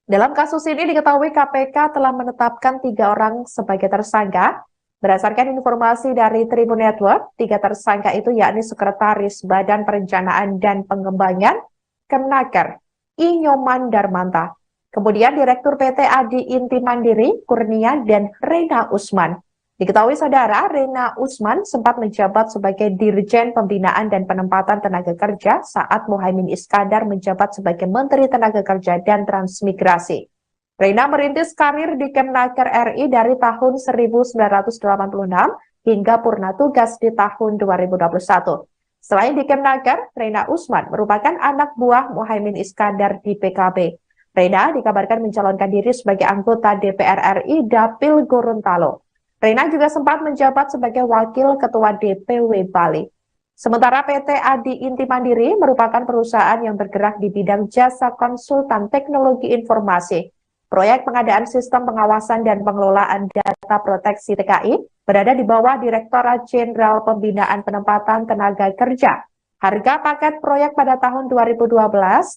Dalam kasus ini diketahui KPK telah menetapkan 3 orang sebagai tersangka. Berdasarkan informasi dari Tribun Network, 3 tersangka itu yakni Sekretaris Badan Perencanaan dan Pengembangan Kemenaker, Inyoman Darmanta. Kemudian Direktur PT Adi Inti Mandiri, Kurnia, dan Rena Usman. Diketahui saudara, Rena Usman sempat menjabat sebagai Dirjen Pembinaan dan Penempatan Tenaga Kerja saat Muhaimin Iskandar menjabat sebagai Menteri Tenaga Kerja dan Transmigrasi. Rena merintis karir di Kemenaker RI dari tahun 1986 hingga purna tugas di tahun 2021. Selain di Kemnaker, Reina Usman merupakan anak buah Muhaimin Iskandar di PKB. Reina dikabarkan mencalonkan diri sebagai anggota DPR RI Dapil Gorontalo. Reina juga sempat menjabat sebagai Wakil Ketua DPW Bali. Sementara PT Adi Inti Mandiri merupakan perusahaan yang bergerak di bidang jasa konsultan teknologi informasi. Proyek pengadaan sistem pengawasan dan pengelolaan data proteksi TKI berada di bawah Direktorat Jenderal Pembinaan Penempatan Tenaga Kerja. Harga paket proyek pada tahun 2012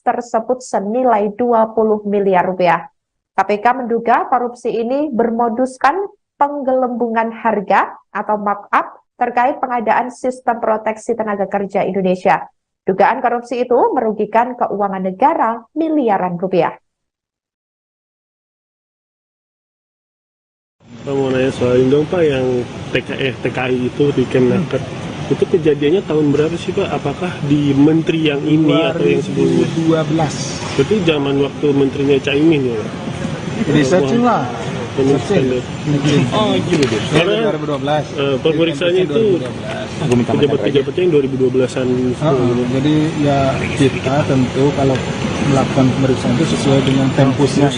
tersebut senilai 20 miliar rupiah. KPK menduga korupsi ini bermoduskan penggelembungan harga atau markup terkait pengadaan sistem proteksi tenaga kerja Indonesia. Dugaan korupsi itu merugikan keuangan negara miliaran rupiah. Pak mau nanya soal ini dong Pak, yang TKI itu di Kemnaker. Itu kejadiannya tahun berapa sih Pak? Apakah di menteri yang ini atau yang sebelumnya? 2012. Berarti zaman waktu menterinya Caimin ya Pak? Researching lah. Oh gitu deh. Karena 2012. pemeriksaannya itu pejabat-pejabatnya yang 2012-an. Jadi ya kita tentu kalau melakukan pemeriksaan itu sesuai dengan tempusnya.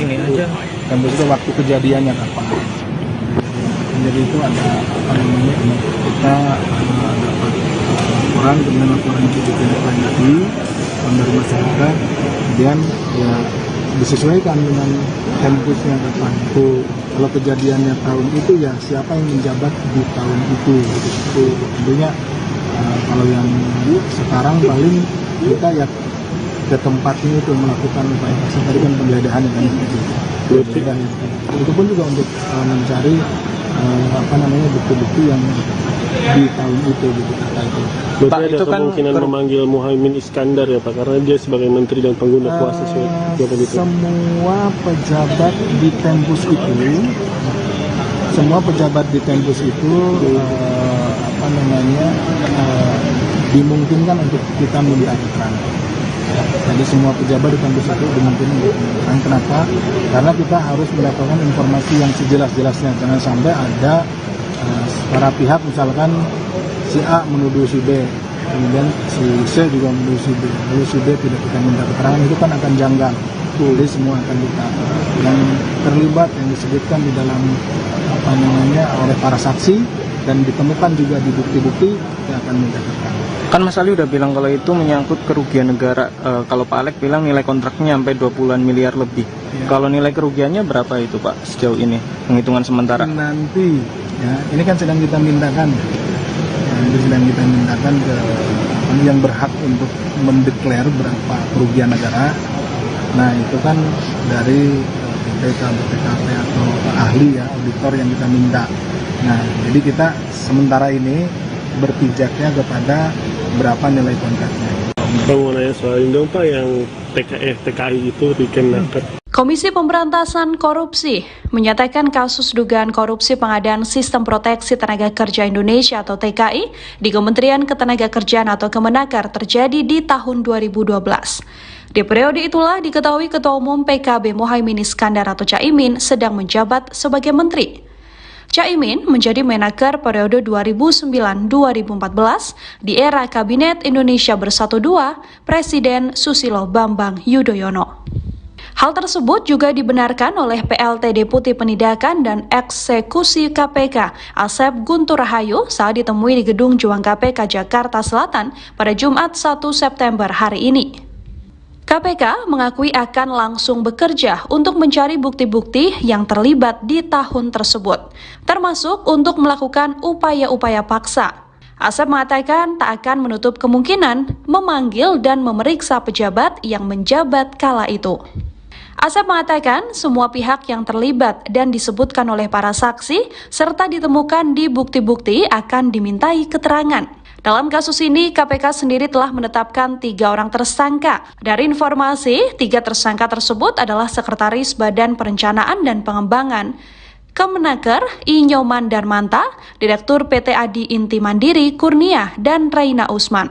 Tempus itu waktu kejadiannya kapan. Jadi itu ada apa namanya, kita dapat laporan, kemudian laporan itu ditindaklanjuti dari masyarakat, kemudian ya disesuaikan dengan tempusnya kapan. Itu kalau kejadiannya tahun itu ya siapa yang menjabat di tahun itu. Itu tentunya kalau yang sekarang paling kita ya ke tempatnya itu melakukan upaya paksa, tadi kan penggeledahan yang itu pun juga untuk mencari apa namanya bukti-bukti yang di tahun itu gitu kata itu. Berarti ada kemungkinan memanggil Muhaimin Iskandar ya Pak, karena dia sebagai menteri dan pengguna kuasa gitu. Semua pejabat di Tempus itu, apa namanya dimungkinkan untuk kita minta keterangan. Jadi semua pejabat di Tempus itu dimungkinkan untuk keterangan. Kenapa? Karena kita harus mendapatkan informasi yang sejelas-jelasnya. Jangan sampai ada para pihak misalkan si A menuduh si B, kemudian si C juga menuduh si B, lalu si B tidak kita minta keterangan, itu kan akan janggal. Jadi semua akan kita yang terlibat, yang disebutkan di dalam apa namanya oleh para saksi dan ditemukan juga di bukti-bukti yang akan minta keterangan. Kan Mas Ali udah bilang kalau itu menyangkut kerugian negara. Kalau Pak Alek bilang nilai kontraknya sampai 20-an miliar lebih. Ya. Kalau nilai kerugiannya berapa itu Pak sejauh ini, penghitungan sementara? Nanti ya, ini kan sedang kita mintakan. Sedang kita mintakan ke yang berhak untuk mendeklar berapa kerugian negara. Nah itu kan dari BPKP atau ahli ya, auditor yang kita minta. Nah jadi kita sementara ini berpijaknya kepada berapa nilai kontraknya. Pak mau nanya soal ini dong Pak, yang TKI itu di Kemnaker. Komisi Pemberantasan Korupsi menyatakan kasus dugaan korupsi pengadaan Sistem Proteksi Tenaga Kerja Indonesia atau TKI di Kementerian Ketenagakerjaan atau Kemenaker terjadi di tahun 2012. Di periode itulah diketahui Ketua Umum PKB Muhaimin Iskandar atau Caimin sedang menjabat sebagai menteri. Caimin menjadi Menaker periode 2009-2014 di era Kabinet Indonesia Bersatu 2 Presiden Susilo Bambang Yudhoyono. Hal tersebut juga dibenarkan oleh PLT Deputi Penindakan dan Eksekusi KPK Asep Guntur Rahayu saat ditemui di Gedung Juang KPK Jakarta Selatan pada Jumat 1 September hari ini. KPK mengakui akan langsung bekerja untuk mencari bukti-bukti yang terlibat di tahun tersebut, termasuk untuk melakukan upaya-upaya paksa. Asep mengatakan tak akan menutup kemungkinan memanggil dan memeriksa pejabat yang menjabat kala itu. Asep mengatakan semua pihak yang terlibat dan disebutkan oleh para saksi serta ditemukan di bukti-bukti akan dimintai keterangan. Dalam kasus ini, KPK sendiri telah menetapkan 3 orang tersangka. Dari informasi, 3 tersangka tersebut adalah Sekretaris Badan Perencanaan dan Pengembangan Kemenaker I. Nyoman Darmanta, Direktur PT Adi Inti Mandiri Kurnia, dan Reina Usman.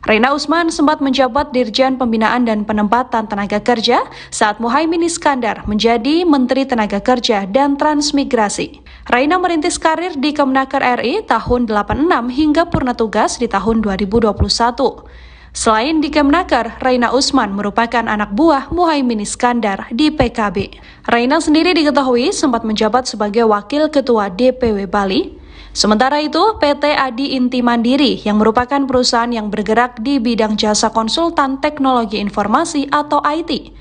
Reina Usman sempat menjabat Dirjen Pembinaan dan Penempatan Tenaga Kerja saat Muhaimin Iskandar menjadi Menteri Tenaga Kerja dan Transmigrasi. Reina merintis karir di Kemenaker RI tahun 86 hingga purna tugas di tahun 2021. Selain di Kemenaker, Reina Usman merupakan anak buah Muhaimin Iskandar di PKB. Reina sendiri diketahui sempat menjabat sebagai Wakil Ketua DPW Bali. Sementara itu, PT Adi Inti Mandiri yang merupakan perusahaan yang bergerak di bidang jasa konsultan teknologi informasi atau IT.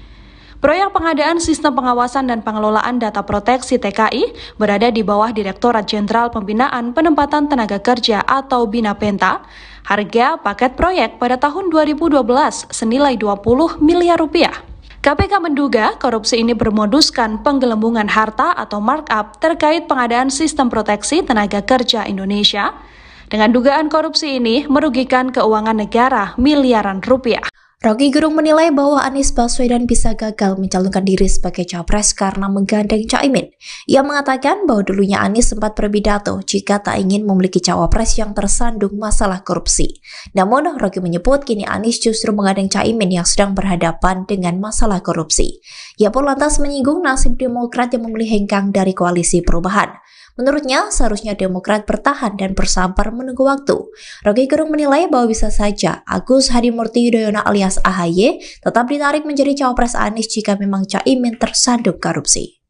Proyek pengadaan sistem pengawasan dan pengelolaan data proteksi TKI berada di bawah Direktorat Jenderal Pembinaan Penempatan Tenaga Kerja atau BINAPENTA. Harga paket proyek pada tahun 2012 senilai 20 miliar rupiah. KPK menduga korupsi ini bermoduskan penggelembungan harta atau markup terkait pengadaan sistem proteksi tenaga kerja Indonesia. Dengan dugaan korupsi ini merugikan keuangan negara miliaran rupiah. Rocky Gerung menilai bahwa Anies Baswedan bisa gagal mencalonkan diri sebagai capres karena menggandeng Caimin. Ia mengatakan bahwa dulunya Anies sempat berpidato jika tak ingin memiliki cawapres yang tersandung masalah korupsi. Namun, Rocky menyebut kini Anies justru menggandeng Caimin yang sedang berhadapan dengan masalah korupsi. Ia pun lantas menyinggung nasib Demokrat yang memilih hengkang dari koalisi perubahan. Menurutnya, seharusnya Demokrat bertahan dan bersabar menunggu waktu. Rocky Gerung menilai bahwa bisa saja Agus Hadimurti Yudhoyono alias AHY tetap ditarik menjadi cawapres Anies jika memang Caimin tersandung korupsi.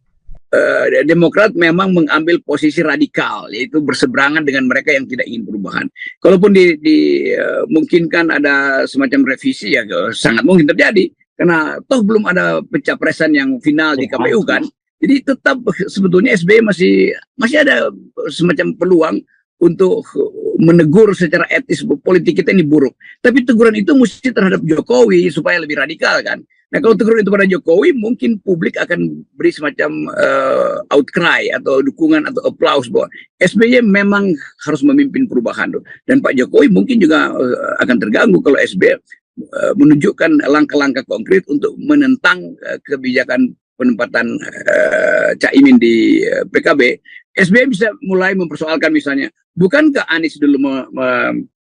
Demokrat memang mengambil posisi radikal, yaitu berseberangan dengan mereka yang tidak ingin perubahan. Kalaupun dimungkinkan ada semacam revisi, ya sangat mungkin terjadi. Karena toh belum ada pencapresan yang final di KPU kan. Jadi tetap sebetulnya SBY masih ada semacam peluang untuk menegur secara etis politik kita ini buruk. Tapi teguran itu mesti terhadap Jokowi supaya lebih radikal kan. Nah kalau teguran itu pada Jokowi mungkin publik akan beri semacam outcry atau dukungan atau applause bahwa SBY memang harus memimpin perubahan. Dan Pak Jokowi mungkin juga akan terganggu kalau SBY menunjukkan langkah-langkah konkret untuk menentang kebijakan penempatan Caimin di PKB. SBY bisa mulai mempersoalkan misalnya, bukankah Anies dulu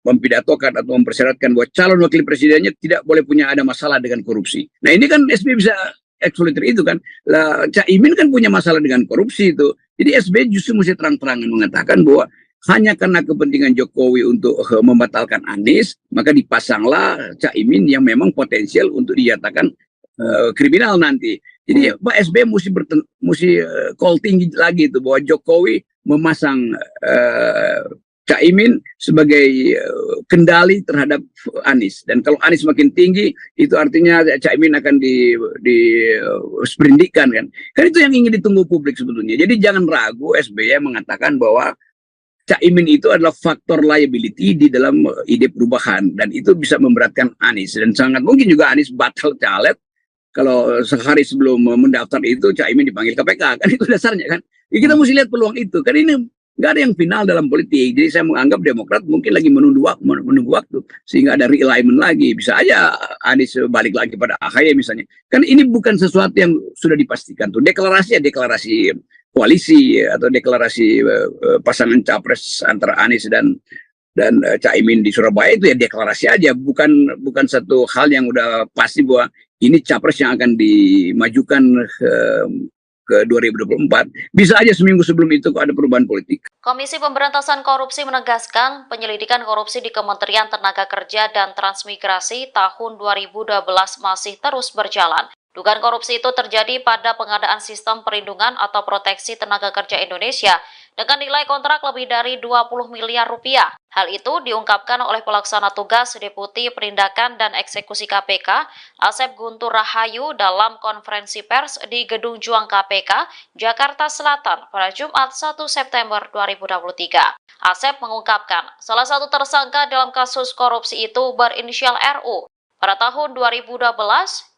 mempidatokan atau mempersyaratkan bahwa calon wakil presidennya tidak boleh punya ada masalah dengan korupsi. Nah ini kan SBY bisa eksploiter itu kan. Lah, Caimin kan punya masalah dengan korupsi itu. Jadi SBY justru mesti terang-terangan mengatakan bahwa hanya karena kepentingan Jokowi untuk membatalkan Anies, maka dipasanglah Caimin yang memang potensial untuk dinyatakan kriminal nanti. Jadi Pak SBY mesti call tinggi lagi itu bahwa Jokowi memasang Caimin sebagai kendali terhadap Anies. Dan kalau Anies makin tinggi, itu artinya Caimin akan disperindikan kan. Kan itu yang ingin ditunggu publik sebetulnya. Jadi jangan ragu SBY mengatakan bahwa Caimin itu adalah faktor liability di dalam ide perubahan. Dan itu bisa memberatkan Anies. Dan sangat mungkin juga Anies batal caleg kalau sehari sebelum mendaftar itu Caimin dipanggil KPK. Kan itu dasarnya kan. Ya, kita mesti lihat peluang itu. Kan ini nggak ada yang final dalam politik. Jadi saya menganggap Demokrat mungkin lagi menunggu waktu. Sehingga ada realignment lagi. Bisa aja Anies balik lagi pada AHY misalnya. Kan ini bukan sesuatu yang sudah dipastikan. Tuh deklarasi koalisi atau deklarasi pasangan capres antara Anies dan Caimin di Surabaya itu ya deklarasi aja. Bukan satu hal yang udah pasti bahwa ini capres yang akan dimajukan ke 2024. Bisa aja seminggu sebelum itu kok ada perubahan politik. Komisi Pemberantasan Korupsi menegaskan penyelidikan korupsi di Kementerian Tenaga Kerja dan Transmigrasi tahun 2012 masih terus berjalan. Dugaan korupsi itu terjadi pada pengadaan sistem perlindungan atau proteksi tenaga kerja Indonesia dengan nilai kontrak lebih dari 20 miliar rupiah. Hal itu diungkapkan oleh pelaksana tugas Deputi Penindakan dan Eksekusi KPK, Asep Guntur Rahayu dalam konferensi pers di Gedung Juang KPK, Jakarta Selatan pada Jumat 1 September 2023. Asep mengungkapkan, salah satu tersangka dalam kasus korupsi itu berinisial RU. Pada tahun 2012,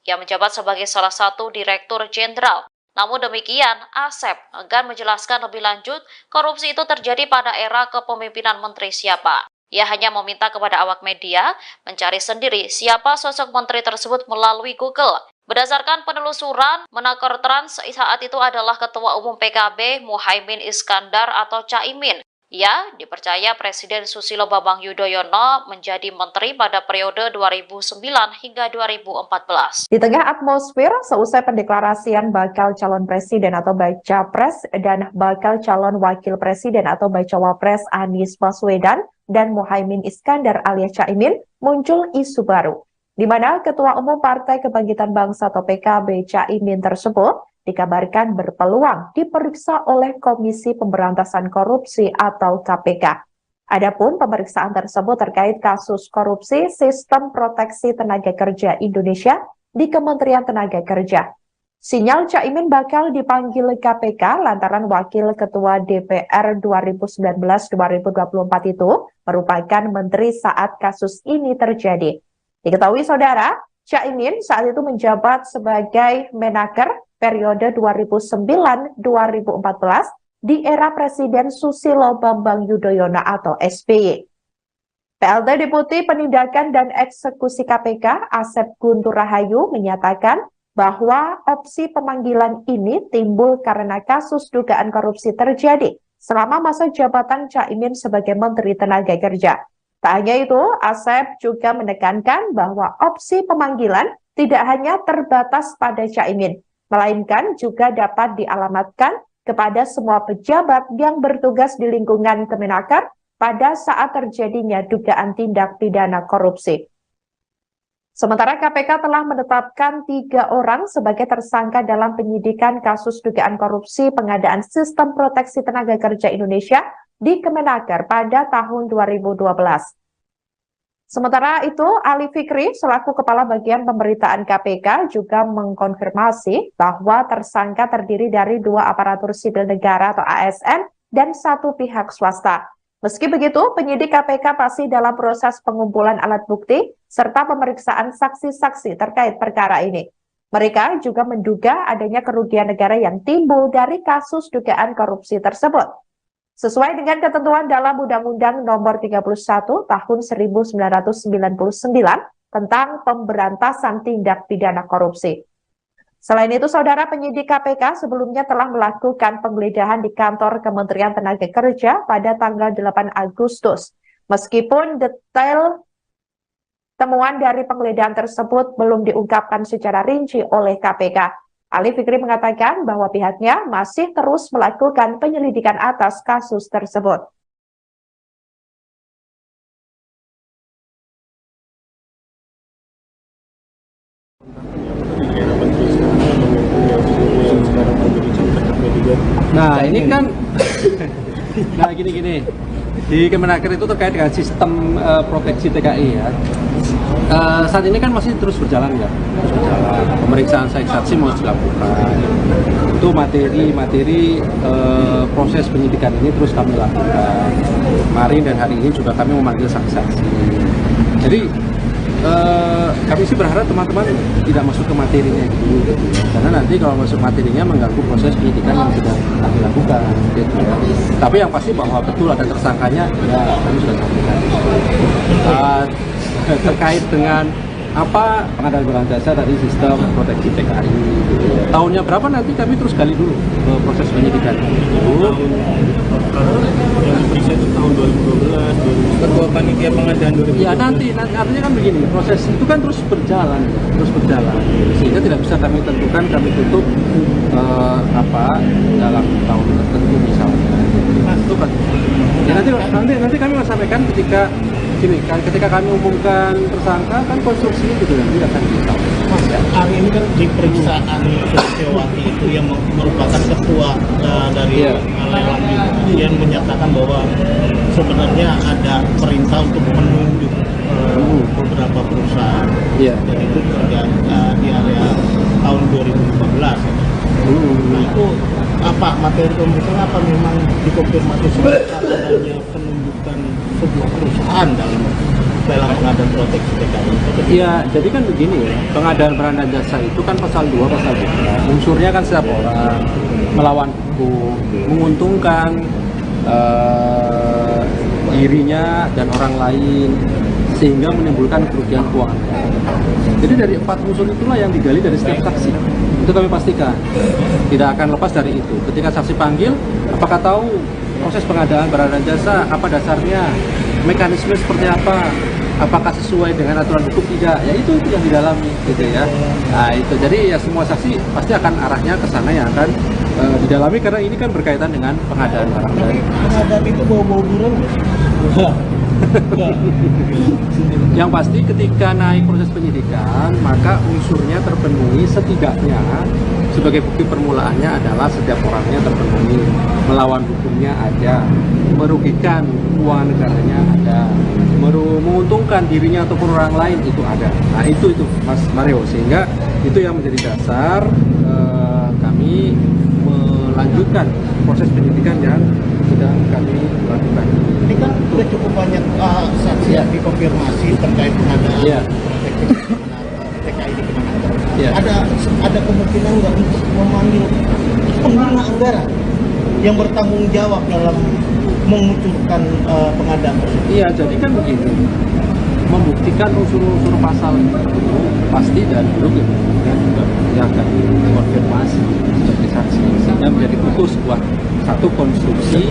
ia menjabat sebagai salah satu Direktur Jenderal. Namun demikian, Asep enggan menjelaskan lebih lanjut korupsi itu terjadi pada era kepemimpinan menteri siapa. Ia hanya meminta kepada awak media mencari sendiri siapa sosok menteri tersebut melalui Google. Berdasarkan penelusuran, Menakor Trans saat itu adalah Ketua Umum PKB Muhaimin Iskandar atau Caimin. Ia dipercaya Presiden Susilo Bambang Yudhoyono menjadi menteri pada periode 2009 hingga 2014. Di tengah atmosfer seusai pendeklarasian bakal calon presiden atau baca pres dan bakal calon wakil presiden atau bacawa pres Anies Baswedan dan Muhaimin Iskandar alias Caimin, muncul isu baru, di mana Ketua Umum Partai Kebangkitan Bangsa atau PKB Caimin tersebut dikabarkan berpeluang diperiksa oleh Komisi Pemberantasan Korupsi atau KPK. Adapun pemeriksaan tersebut terkait kasus korupsi Sistem Proteksi Tenaga Kerja Indonesia di Kementerian Tenaga Kerja. Sinyal Caimin bakal dipanggil KPK lantaran Wakil Ketua DPR 2019-2024 itu merupakan menteri saat kasus ini terjadi. Diketahui saudara, Caimin saat itu menjabat sebagai Menaker periode 2009-2014 di era Presiden Susilo Bambang Yudhoyono atau SBY. PLT Deputi Penindakan dan Eksekusi KPK Asep Guntur Rahayu menyatakan bahwa opsi pemanggilan ini timbul karena kasus dugaan korupsi terjadi selama masa jabatan Caimin sebagai Menteri Tenaga Kerja. Tak hanya itu, Asep juga menekankan bahwa opsi pemanggilan tidak hanya terbatas pada Caimin, melainkan juga dapat dialamatkan kepada semua pejabat yang bertugas di lingkungan Kemenaker pada saat terjadinya dugaan tindak pidana korupsi. Sementara KPK telah menetapkan 3 orang sebagai tersangka dalam penyidikan kasus dugaan korupsi pengadaan Sistem Proteksi Tenaga Kerja Indonesia di Kemenaker pada tahun 2012. Sementara itu, Ali Fikri selaku Kepala Bagian Pemberitaan KPK juga mengkonfirmasi bahwa tersangka terdiri dari 2 aparatur sipil negara atau ASN dan 1 pihak swasta. Meski begitu, penyidik KPK masih dalam proses pengumpulan alat bukti serta pemeriksaan saksi-saksi terkait perkara ini. Mereka juga menduga adanya kerugian negara yang timbul dari kasus dugaan korupsi tersebut. Sesuai dengan ketentuan dalam Undang-Undang Nomor 31 Tahun 1999 tentang Pemberantasan Tindak Pidana Korupsi. Selain itu, saudara, penyidik KPK sebelumnya telah melakukan penggeledahan di kantor Kementerian Tenaga Kerja pada tanggal 8 Agustus. Meskipun detail temuan dari penggeledahan tersebut belum diungkapkan secara rinci oleh KPK. Ali Fikri mengatakan bahwa pihaknya masih terus melakukan penyelidikan atas kasus tersebut. Nah ini kan, nah gini, di Kemenaker itu terkait dengan sistem proteksi TKI ya. Saat ini kan masih terus berjalan ya, pemeriksaan saksi mau dilakukan. Itu materi proses penyidikan ini terus kami lakukan. Kemarin dan hari ini juga kami memanggil saksi-saksi. Jadi kami sih berharap teman-teman tidak masuk ke materinya gitu, karena nanti kalau masuk materinya mengganggu proses penyidikan yang sudah kami lakukan gitu ya. Tapi yang pasti bahwa betul ada tersangkanya ya kami sudah sampaikan. Terkait dengan apa pengadaan barang jasa dari sistem proteksi TKI gitu ya. Tahunnya berapa nanti kami terus gali dulu proses penyidikan itu. Yang diperiksa itu tahun 2012, Ketua Panitia Pengadaan 2012. Ya nanti artinya kan begini, proses itu kan terus berjalan, sehingga tidak bisa kami tentukan, kami tutup dalam tahun tertentu misalnya. Itu kan. Ya nanti kami akan sampaikan ketika kami umumkan tersangka kan konstruksinya juga nanti akan disampaikan. Mas, hari ini kan di periksaan Suciwati itu yang merupakan ketua dari lelang yang menyatakan bahwa sebenarnya ada perintah untuk menunjuk beberapa perusahaan dan itu terjadi di area tahun 2015 ya. Nah itu apa materi pemeriksaan, apa memang dikonfirmasi sebagai adanya penunjukan sebuah perusahaan dalam pengadaan proteksi TKI? Iya, jadi kan begini ya, pengadaan barang dan jasa itu kan pasal 2, pasal 3. Unsurnya kan setiap orang melawan hukum, menguntungkan dirinya dan orang lain, sehingga menimbulkan kerugian keuangan. Jadi dari 4 unsur itulah yang digali dari setiap saksi. Itu kami pastikan tidak akan lepas dari itu. Ketika saksi panggil, apakah tahu proses pengadaan barang dan jasa, apa dasarnya, mekanisme seperti apa, apakah sesuai dengan aturan hukum tidak, ya itu yang didalami gitu ya. Nah itu, jadi ya semua saksi pasti akan arahnya ke sana yang akan didalami, karena ini kan berkaitan dengan pengadaan barang. Pengadaan itu bau-bau buron nggak? Yang pasti ketika naik proses penyidikan, maka unsurnya terpenuhi setidaknya. Sebagai bukti permulaannya adalah setiap orangnya terpenuhi, melawan hukumnya ada, merugikan keuangan negaranya ada, menguntungkan dirinya ataupun orang lain itu ada. Nah itu Mas Mario, sehingga itu yang menjadi dasar kami melanjutkan proses penyidikan yang sedang kami lakukan. Ini kan sudah cukup banyak saksi yang dikonfirmasi terkait pengadaan TKI di Kemenaker. Ada kemungkinan nggak untuk memanggil pengguna anggaran yang bertanggung jawab dalam mengucurkan pengadaan tersebut? Iya, jadi kan begini, membuktikan unsur-unsur pasal itu pasti dan dulu kemudian juga akan dikonfirmasi sebagai saksi, sehingga menjadi utuh sebuah satu konstruksi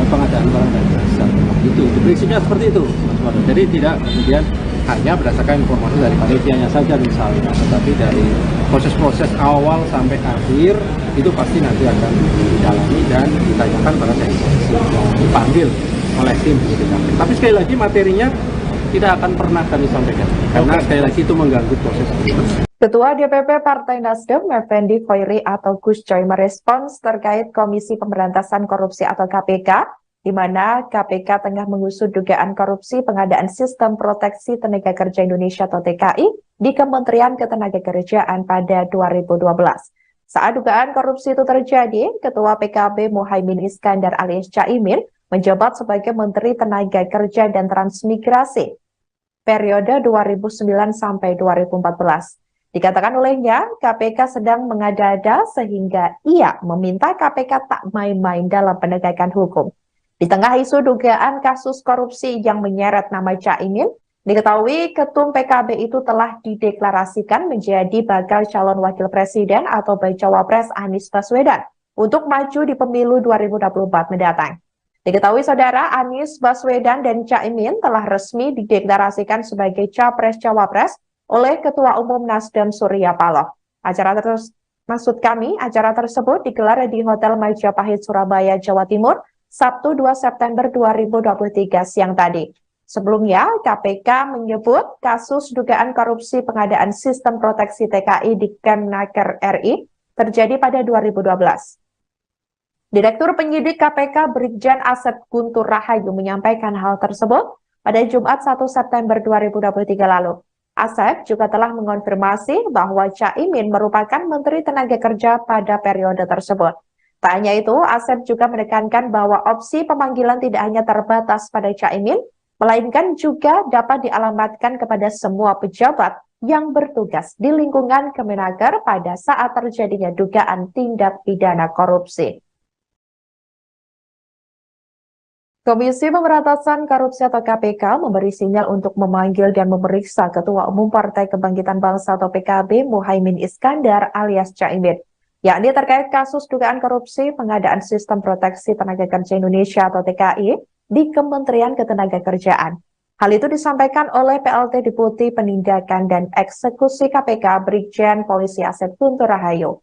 pengadaan barang dan jasa. Itu prinsipnya seperti itu, Mas Wado. Jadi tidak kemudian hanya berdasarkan informasi dari panitianya saja misalnya, tetapi dari proses-proses awal sampai akhir itu pasti nanti akan didalami dan ditanyakan pada saksi yang dipanggil oleh tim penyidik. Tapi sekali lagi materinya tidak akan pernah kami sampaikan, karena sekali lagi itu mengganggu proses penyidikan. Ketua DPP Partai Nasdem, Effendi Khoiri atau Gus Coy, merespons terkait Komisi Pemberantasan Korupsi atau KPK, di mana KPK tengah mengusut dugaan korupsi pengadaan Sistem Proteksi Tenaga Kerja Indonesia atau TKI di Kementerian Ketenagakerjaan pada 2012. Saat dugaan korupsi itu terjadi, Ketua PKB Muhaimin Iskandar alias Caimin menjabat sebagai Menteri Tenaga Kerja dan Transmigrasi periode 2009 sampai 2014. Dikatakan olehnya, KPK sedang mengada-ada sehingga ia meminta KPK tak main-main dalam penegakan hukum. Di tengah isu dugaan kasus korupsi yang menyeret nama Caimin, diketahui Ketum PKB itu telah dideklarasikan menjadi bakal calon wakil presiden atau bacawa pres Anies Baswedan untuk maju di pemilu 2024 mendatang. Diketahui saudara, Anies Baswedan dan Caimin telah resmi dideklarasikan sebagai capres-cawapres oleh Ketua Umum Nasdem Surya Paloh. Acara tersebut digelar di Hotel Majapahit, Surabaya, Jawa Timur, Sabtu 2 September 2023 siang tadi. Sebelumnya, KPK menyebut kasus dugaan korupsi pengadaan Sistem Proteksi TKI di Kemenaker RI terjadi pada 2012. Direktur Penyidik KPK Brigjen Asep Guntur Rahayu menyampaikan hal tersebut pada Jumat 1 September 2023 lalu. Asep juga telah mengonfirmasi bahwa Caimin merupakan Menteri Tenaga Kerja pada periode tersebut. Tak hanya itu, Asep juga menekankan bahwa opsi pemanggilan tidak hanya terbatas pada Caimin, melainkan juga dapat dialamatkan kepada semua pejabat yang bertugas di lingkungan Kemenaker pada saat terjadinya dugaan tindak pidana korupsi. Komisi Pemberantasan Korupsi atau KPK memberi sinyal untuk memanggil dan memeriksa Ketua Umum Partai Kebangkitan Bangsa atau PKB Muhaimin Iskandar alias Caimin, yakni terkait kasus dugaan korupsi pengadaan Sistem Proteksi Tenaga Kerja Indonesia atau TKI di Kementerian Ketenagakerjaan. Hal itu disampaikan oleh PLT Deputi Penindakan dan Eksekusi KPK Brigjen Polisi Asep Guntur Rahayu.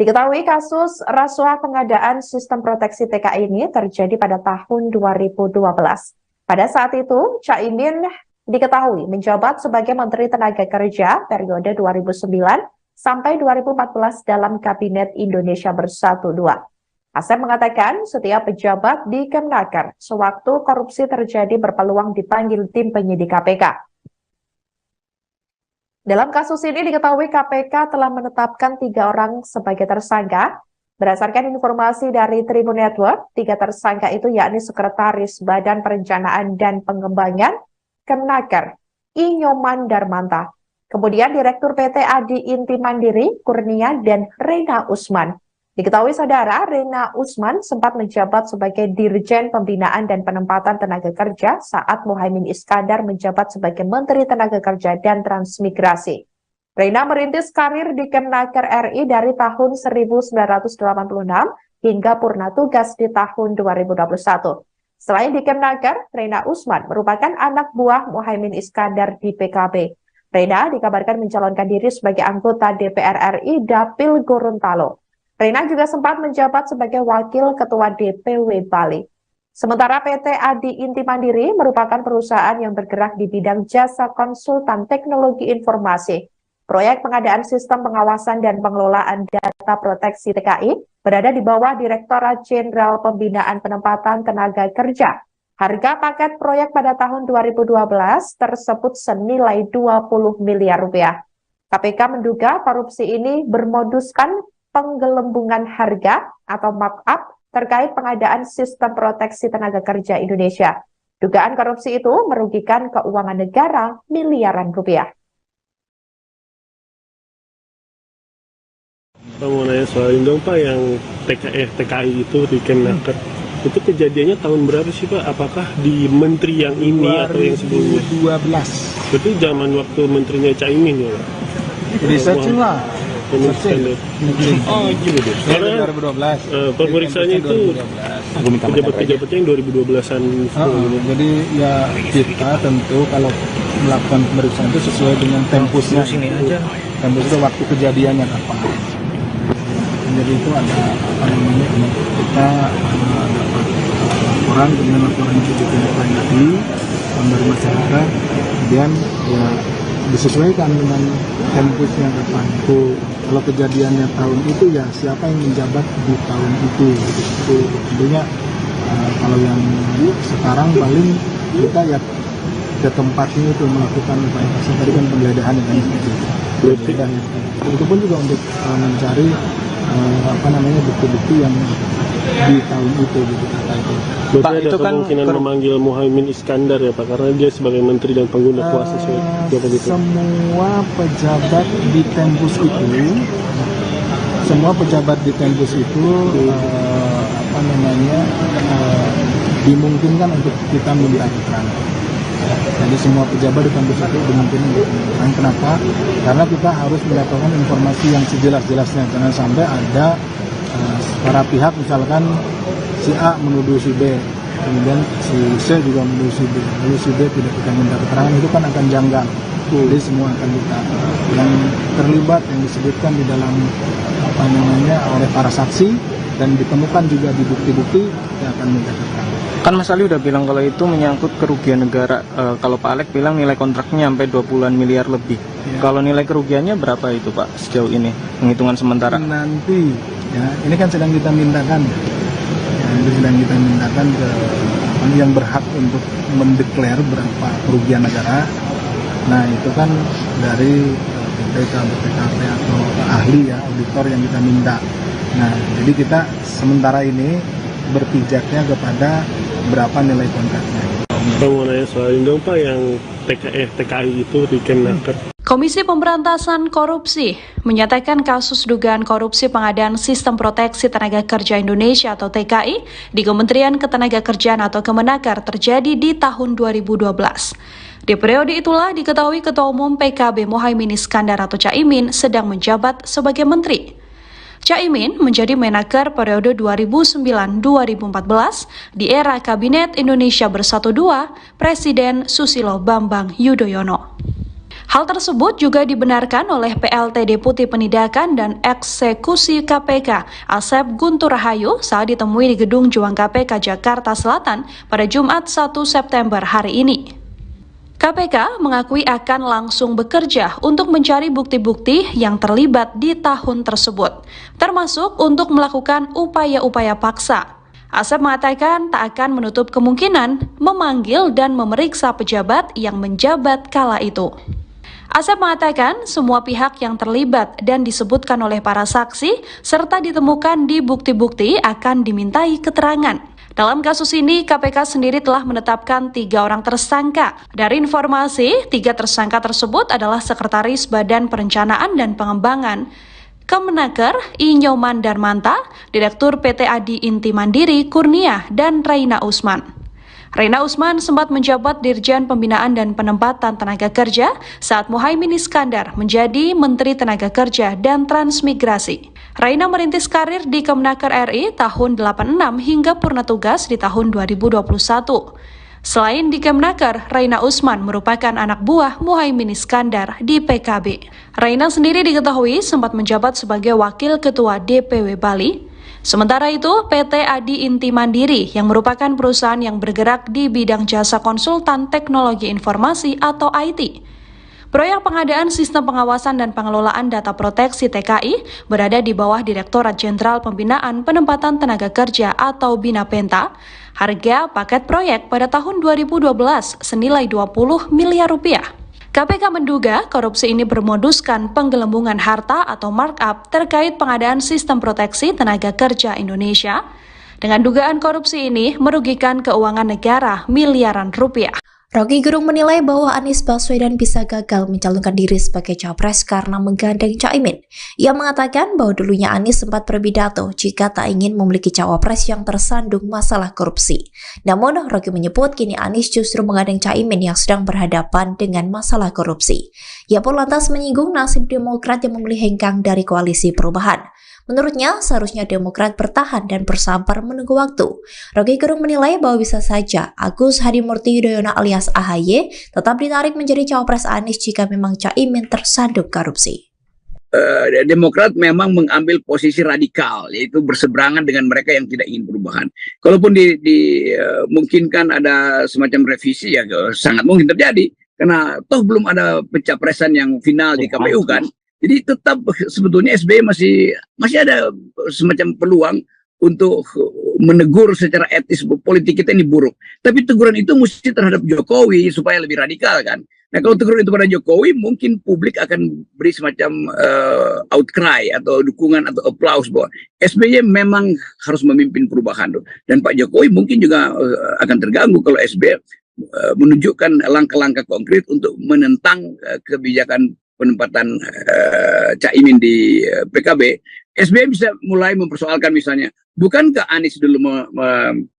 Diketahui kasus rasuah pengadaan Sistem Proteksi TKI ini terjadi pada tahun 2012. Pada saat itu, Caimin diketahui menjabat sebagai Menteri Tenaga Kerja periode 2009 sampai 2014 dalam Kabinet Indonesia Bersatu II. Asep mengatakan setiap pejabat di Kemenaker sewaktu korupsi terjadi berpeluang dipanggil tim penyidik KPK. Dalam kasus ini diketahui KPK telah menetapkan 3 orang sebagai tersangka. Berdasarkan informasi dari Tribun Network, 3 tersangka itu yakni Sekretaris Badan Perencanaan dan Pengembangan Kemenaker, Inyoman Darmanta. Kemudian Direktur PT Adi Inti Mandiri, Kurnia, dan Rena Usman. Diketahui saudara, Rena Usman sempat menjabat sebagai Dirjen Pembinaan dan Penempatan Tenaga Kerja saat Muhaimin Iskandar menjabat sebagai Menteri Tenaga Kerja dan Transmigrasi. Rena merintis karir di Kemenaker RI dari tahun 1986 hingga purna tugas di tahun 2021. Selain di Kemnaker, Reina Usman merupakan anak buah Muhaimin Iskandar di PKB. Reina dikabarkan mencalonkan diri sebagai anggota DPR RI Dapil Gorontalo. Reina juga sempat menjabat sebagai Wakil Ketua DPW Bali. Sementara PT Adi Inti Mandiri merupakan perusahaan yang bergerak di bidang jasa konsultan teknologi informasi. Proyek pengadaan sistem pengawasan dan pengelolaan data proteksi TKI berada di bawah Direktorat Jenderal Pembinaan Penempatan Tenaga Kerja. Harga paket proyek pada tahun 2012 tersebut senilai 20 miliar rupiah. KPK menduga korupsi ini bermoduskan penggelembungan harga atau markup terkait pengadaan sistem proteksi tenaga kerja Indonesia. Dugaan korupsi itu merugikan keuangan negara miliaran rupiah. Pak mau nanya soal ini dong Pak, yang TKI itu di Kemnaker. Itu kejadiannya tahun berapa sih Pak? Apakah di menteri yang ini atau yang sebelumnya? 2012. Berarti zaman waktu menterinya Caimin ya Pak? Researching lah. Oh gitu deh. Karena 2012. pemeriksaannya itu pejabat-pejabatnya yang 2012-an. Jadi ya kita tentu kalau melakukan pemeriksaan itu sesuai dengan tempusnya. Tempus itu waktu kejadiannya kapan. Jadi itu ada apa namanya, kita dapat laporan, kemudian laporan itu ditindaklanjuti dari masyarakat, kemudian ya disesuaikan dengan tempusnya kapan. Itu kalau kejadiannya tahun itu ya siapa yang menjabat di tahun itu. Itu tentunya kalau yang sekarang paling kita ya ke tempatnya itu melakukan upaya paksa, tadi kan penggeledahan yang itu pun juga untuk mencari bukti-bukti yang di tahun itu gitu kata itu. Berarti Pak, ada itu kemungkinan kan memanggil Muhaimin Iskandar ya Pak, karena dia sebagai menteri dan pengguna kuasa gitu. Semua pejabat di Tempus itu, dimungkinkan untuk kita minta keterangan. Jadi semua pejabat di Tempus itu dimungkinkan untuk keterangan. Kenapa? Karena kita harus mendapatkan informasi yang sejelas-jelasnya. Jangan sampai ada para pihak misalkan si A menuduh si B, kemudian si C juga menuduh si B, lalu si B tidak kita minta keterangan, itu kan akan janggal. Jadi semua akan kita yang terlibat, yang disebutkan di dalam oleh para saksi dan ditemukan juga di bukti-bukti yang akan minta keterangan. Kan Mas Ali udah bilang kalau itu menyangkut kerugian negara. Kalau Pak Alek bilang nilai kontraknya sampai 20-an miliar lebih. Ya. Kalau nilai kerugiannya berapa itu Pak sejauh ini, penghitungan sementara? Nanti ya, ini kan sedang kita mintakan. Sedang kita mintakan ke yang berhak untuk mendeklar berapa kerugian negara. Nah itu kan dari BPKP atau ahli ya, auditor yang kita minta. Nah jadi kita sementara ini berpijaknya kepada berapa nilai kontraknya. Pak mau nanya soal ini dong Pak, yang TKI itu di Kemnaker. Komisi Pemberantasan Korupsi menyatakan kasus dugaan korupsi pengadaan Sistem Proteksi Tenaga Kerja Indonesia atau TKI di Kementerian Ketenagakerjaan atau Kemenaker terjadi di tahun 2012. Di periode itulah diketahui Ketua Umum PKB Muhaimin Iskandar atau Caimin sedang menjabat sebagai menteri. Caimin menjadi Menaker periode 2009-2014 di era Kabinet Indonesia Bersatu II Presiden Susilo Bambang Yudhoyono. Hal tersebut juga dibenarkan oleh PLT Deputi Penindakan dan Eksekusi KPK Asep Guntur Rahayu saat ditemui di Gedung Juang KPK Jakarta Selatan pada Jumat 1 September hari ini. KPK mengakui akan langsung bekerja untuk mencari bukti-bukti yang terlibat di tahun tersebut, termasuk untuk melakukan upaya-upaya paksa. Asep mengatakan tak akan menutup kemungkinan memanggil dan memeriksa pejabat yang menjabat kala itu. Asep mengatakan semua pihak yang terlibat dan disebutkan oleh para saksi serta ditemukan di bukti-bukti akan dimintai keterangan. Dalam kasus ini, KPK sendiri telah menetapkan 3 orang tersangka. Dari informasi, 3 tersangka tersebut adalah Sekretaris Badan Perencanaan dan Pengembangan Kemenaker Inyoman Darmanta, Direktur PT Adi Inti Mandiri Kurnia, dan Reina Usman. Reina Usman sempat menjabat Dirjen Pembinaan dan Penempatan Tenaga Kerja saat Muhaimin Iskandar menjadi Menteri Tenaga Kerja dan Transmigrasi. Raina merintis karir di Kemenaker RI tahun 86 hingga purna tugas di tahun 2021. Selain di Kemenaker, Raina Usman merupakan anak buah Muhaimin Iskandar di PKB. Raina sendiri diketahui sempat menjabat sebagai Wakil Ketua DPW Bali. Sementara itu, PT Adi Inti Mandiri yang merupakan perusahaan yang bergerak di bidang jasa konsultan teknologi informasi atau IT. Proyek pengadaan sistem pengawasan dan pengelolaan data proteksi TKI berada di bawah Direktorat Jenderal Pembinaan Penempatan Tenaga Kerja atau BINAPENTA. Harga paket proyek pada tahun 2012 senilai 20 miliar rupiah. KPK menduga korupsi ini bermoduskan penggelembungan harta atau markup terkait pengadaan sistem proteksi tenaga kerja Indonesia. Dengan dugaan korupsi ini merugikan keuangan negara miliaran rupiah. Rocky Gerung menilai bahwa Anies Baswedan bisa gagal mencalonkan diri sebagai capres karena menggandeng Caimin. Ia mengatakan bahwa dulunya Anies sempat berpidato jika tak ingin memiliki cawapres yang tersandung masalah korupsi. Namun, Rocky menyebut kini Anies justru menggandeng Caimin yang sedang berhadapan dengan masalah korupsi. Ia pun lantas menyinggung nasib Demokrat yang memilih hengkang dari koalisi perubahan. Menurutnya, seharusnya Demokrat bertahan dan bersabar menunggu waktu. Rocky Gerung menilai bahwa bisa saja Agus Hadimurti Yudhoyono alias AHY tetap ditarik menjadi cawapres Anies jika memang Caimin tersandung korupsi. Demokrat memang mengambil posisi radikal, yaitu berseberangan dengan mereka yang tidak ingin perubahan. Kalaupun dimungkinkan ada semacam revisi, ya sangat mungkin terjadi. Karena toh belum ada pencapresan yang final di KPU kan. Jadi tetap sebetulnya SBY masih ada semacam peluang untuk menegur secara etis politik kita ini buruk. Tapi teguran itu mesti terhadap Jokowi supaya lebih radikal kan. Nah kalau teguran itu pada Jokowi mungkin publik akan beri semacam outcry atau dukungan atau applause bahwa SBY memang harus memimpin perubahan. Dan Pak Jokowi mungkin juga akan terganggu kalau SBY menunjukkan langkah-langkah konkret untuk menentang kebijakan penempatan Caimin di PKB. SBY bisa mulai mempersoalkan misalnya, bukankah Anies dulu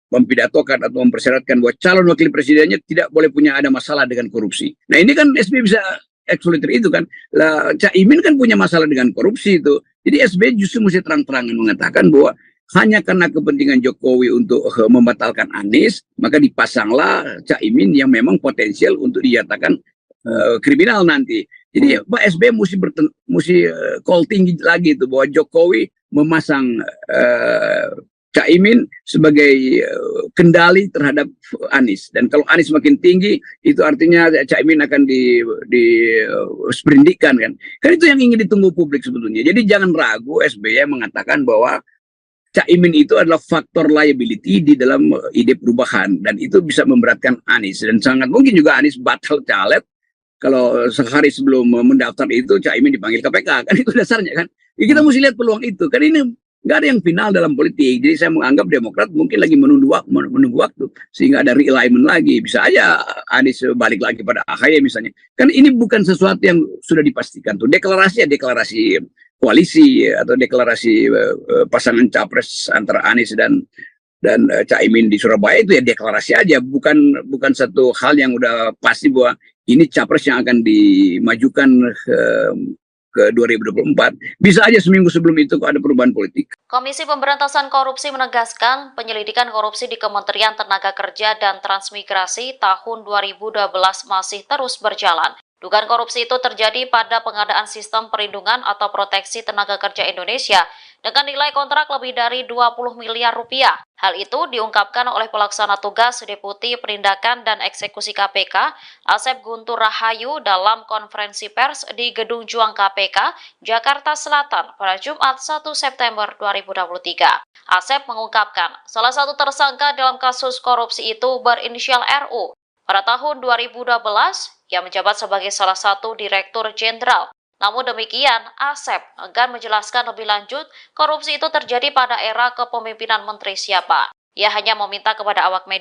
mempidatokan atau mempersyaratkan bahwa calon wakil presidennya tidak boleh punya ada masalah dengan korupsi. Nah ini kan SBY bisa eksploiter itu kan. Lah Caimin kan punya masalah dengan korupsi itu. Jadi SBY justru mesti terang-terangan mengatakan bahwa hanya karena kepentingan Jokowi untuk membatalkan Anies, maka dipasanglah Caimin yang memang potensial untuk dinyatakan kriminal nanti. Jadi Pak SBY mesti call tinggi lagi itu bahwa Jokowi memasang Caimin sebagai kendali terhadap Anies. Dan kalau Anies makin tinggi, itu artinya Caimin akan disprindikan kan. Kan itu yang ingin ditunggu publik sebetulnya. Jadi jangan ragu SBY mengatakan bahwa Caimin itu adalah faktor liability di dalam ide perubahan. Dan itu bisa memberatkan Anies. Dan sangat mungkin juga Anies batal caleg kalau sehari sebelum mendaftar itu Caimin dipanggil KPK. Kan itu dasarnya kan. Ya, kita mesti lihat peluang itu. Kan ini nggak ada yang final dalam politik. Jadi saya menganggap Demokrat mungkin lagi menunggu waktu. Sehingga ada realignment lagi. Bisa aja Anies balik lagi pada AHY misalnya. Kan ini bukan sesuatu yang sudah dipastikan. Tuh deklarasi koalisi atau deklarasi pasangan capres antara Anies dan Caimin di Surabaya itu ya deklarasi aja. Bukan satu hal yang udah pasti bahwa ini capres yang akan dimajukan ke 2024. Bisa aja seminggu sebelum itu kok ada perubahan politik. Komisi Pemberantasan Korupsi menegaskan penyelidikan korupsi di Kementerian Tenaga Kerja dan Transmigrasi tahun 2012 masih terus berjalan. Dugaan korupsi itu terjadi pada pengadaan sistem perlindungan atau proteksi tenaga kerja Indonesia dengan nilai kontrak lebih dari 20 miliar rupiah. Hal itu diungkapkan oleh pelaksana tugas Deputi Penindakan dan Eksekusi KPK, Asep Guntur Rahayu dalam konferensi pers di Gedung Juang KPK, Jakarta Selatan pada Jumat 1 September 2023. Asep mengungkapkan, salah satu tersangka dalam kasus korupsi itu berinisial RU. Pada tahun 2012, ia menjabat sebagai salah satu Direktur Jenderal. Namun demikian, Asep enggan menjelaskan lebih lanjut korupsi itu terjadi pada era kepemimpinan menteri siapa. Ia hanya meminta kepada awak media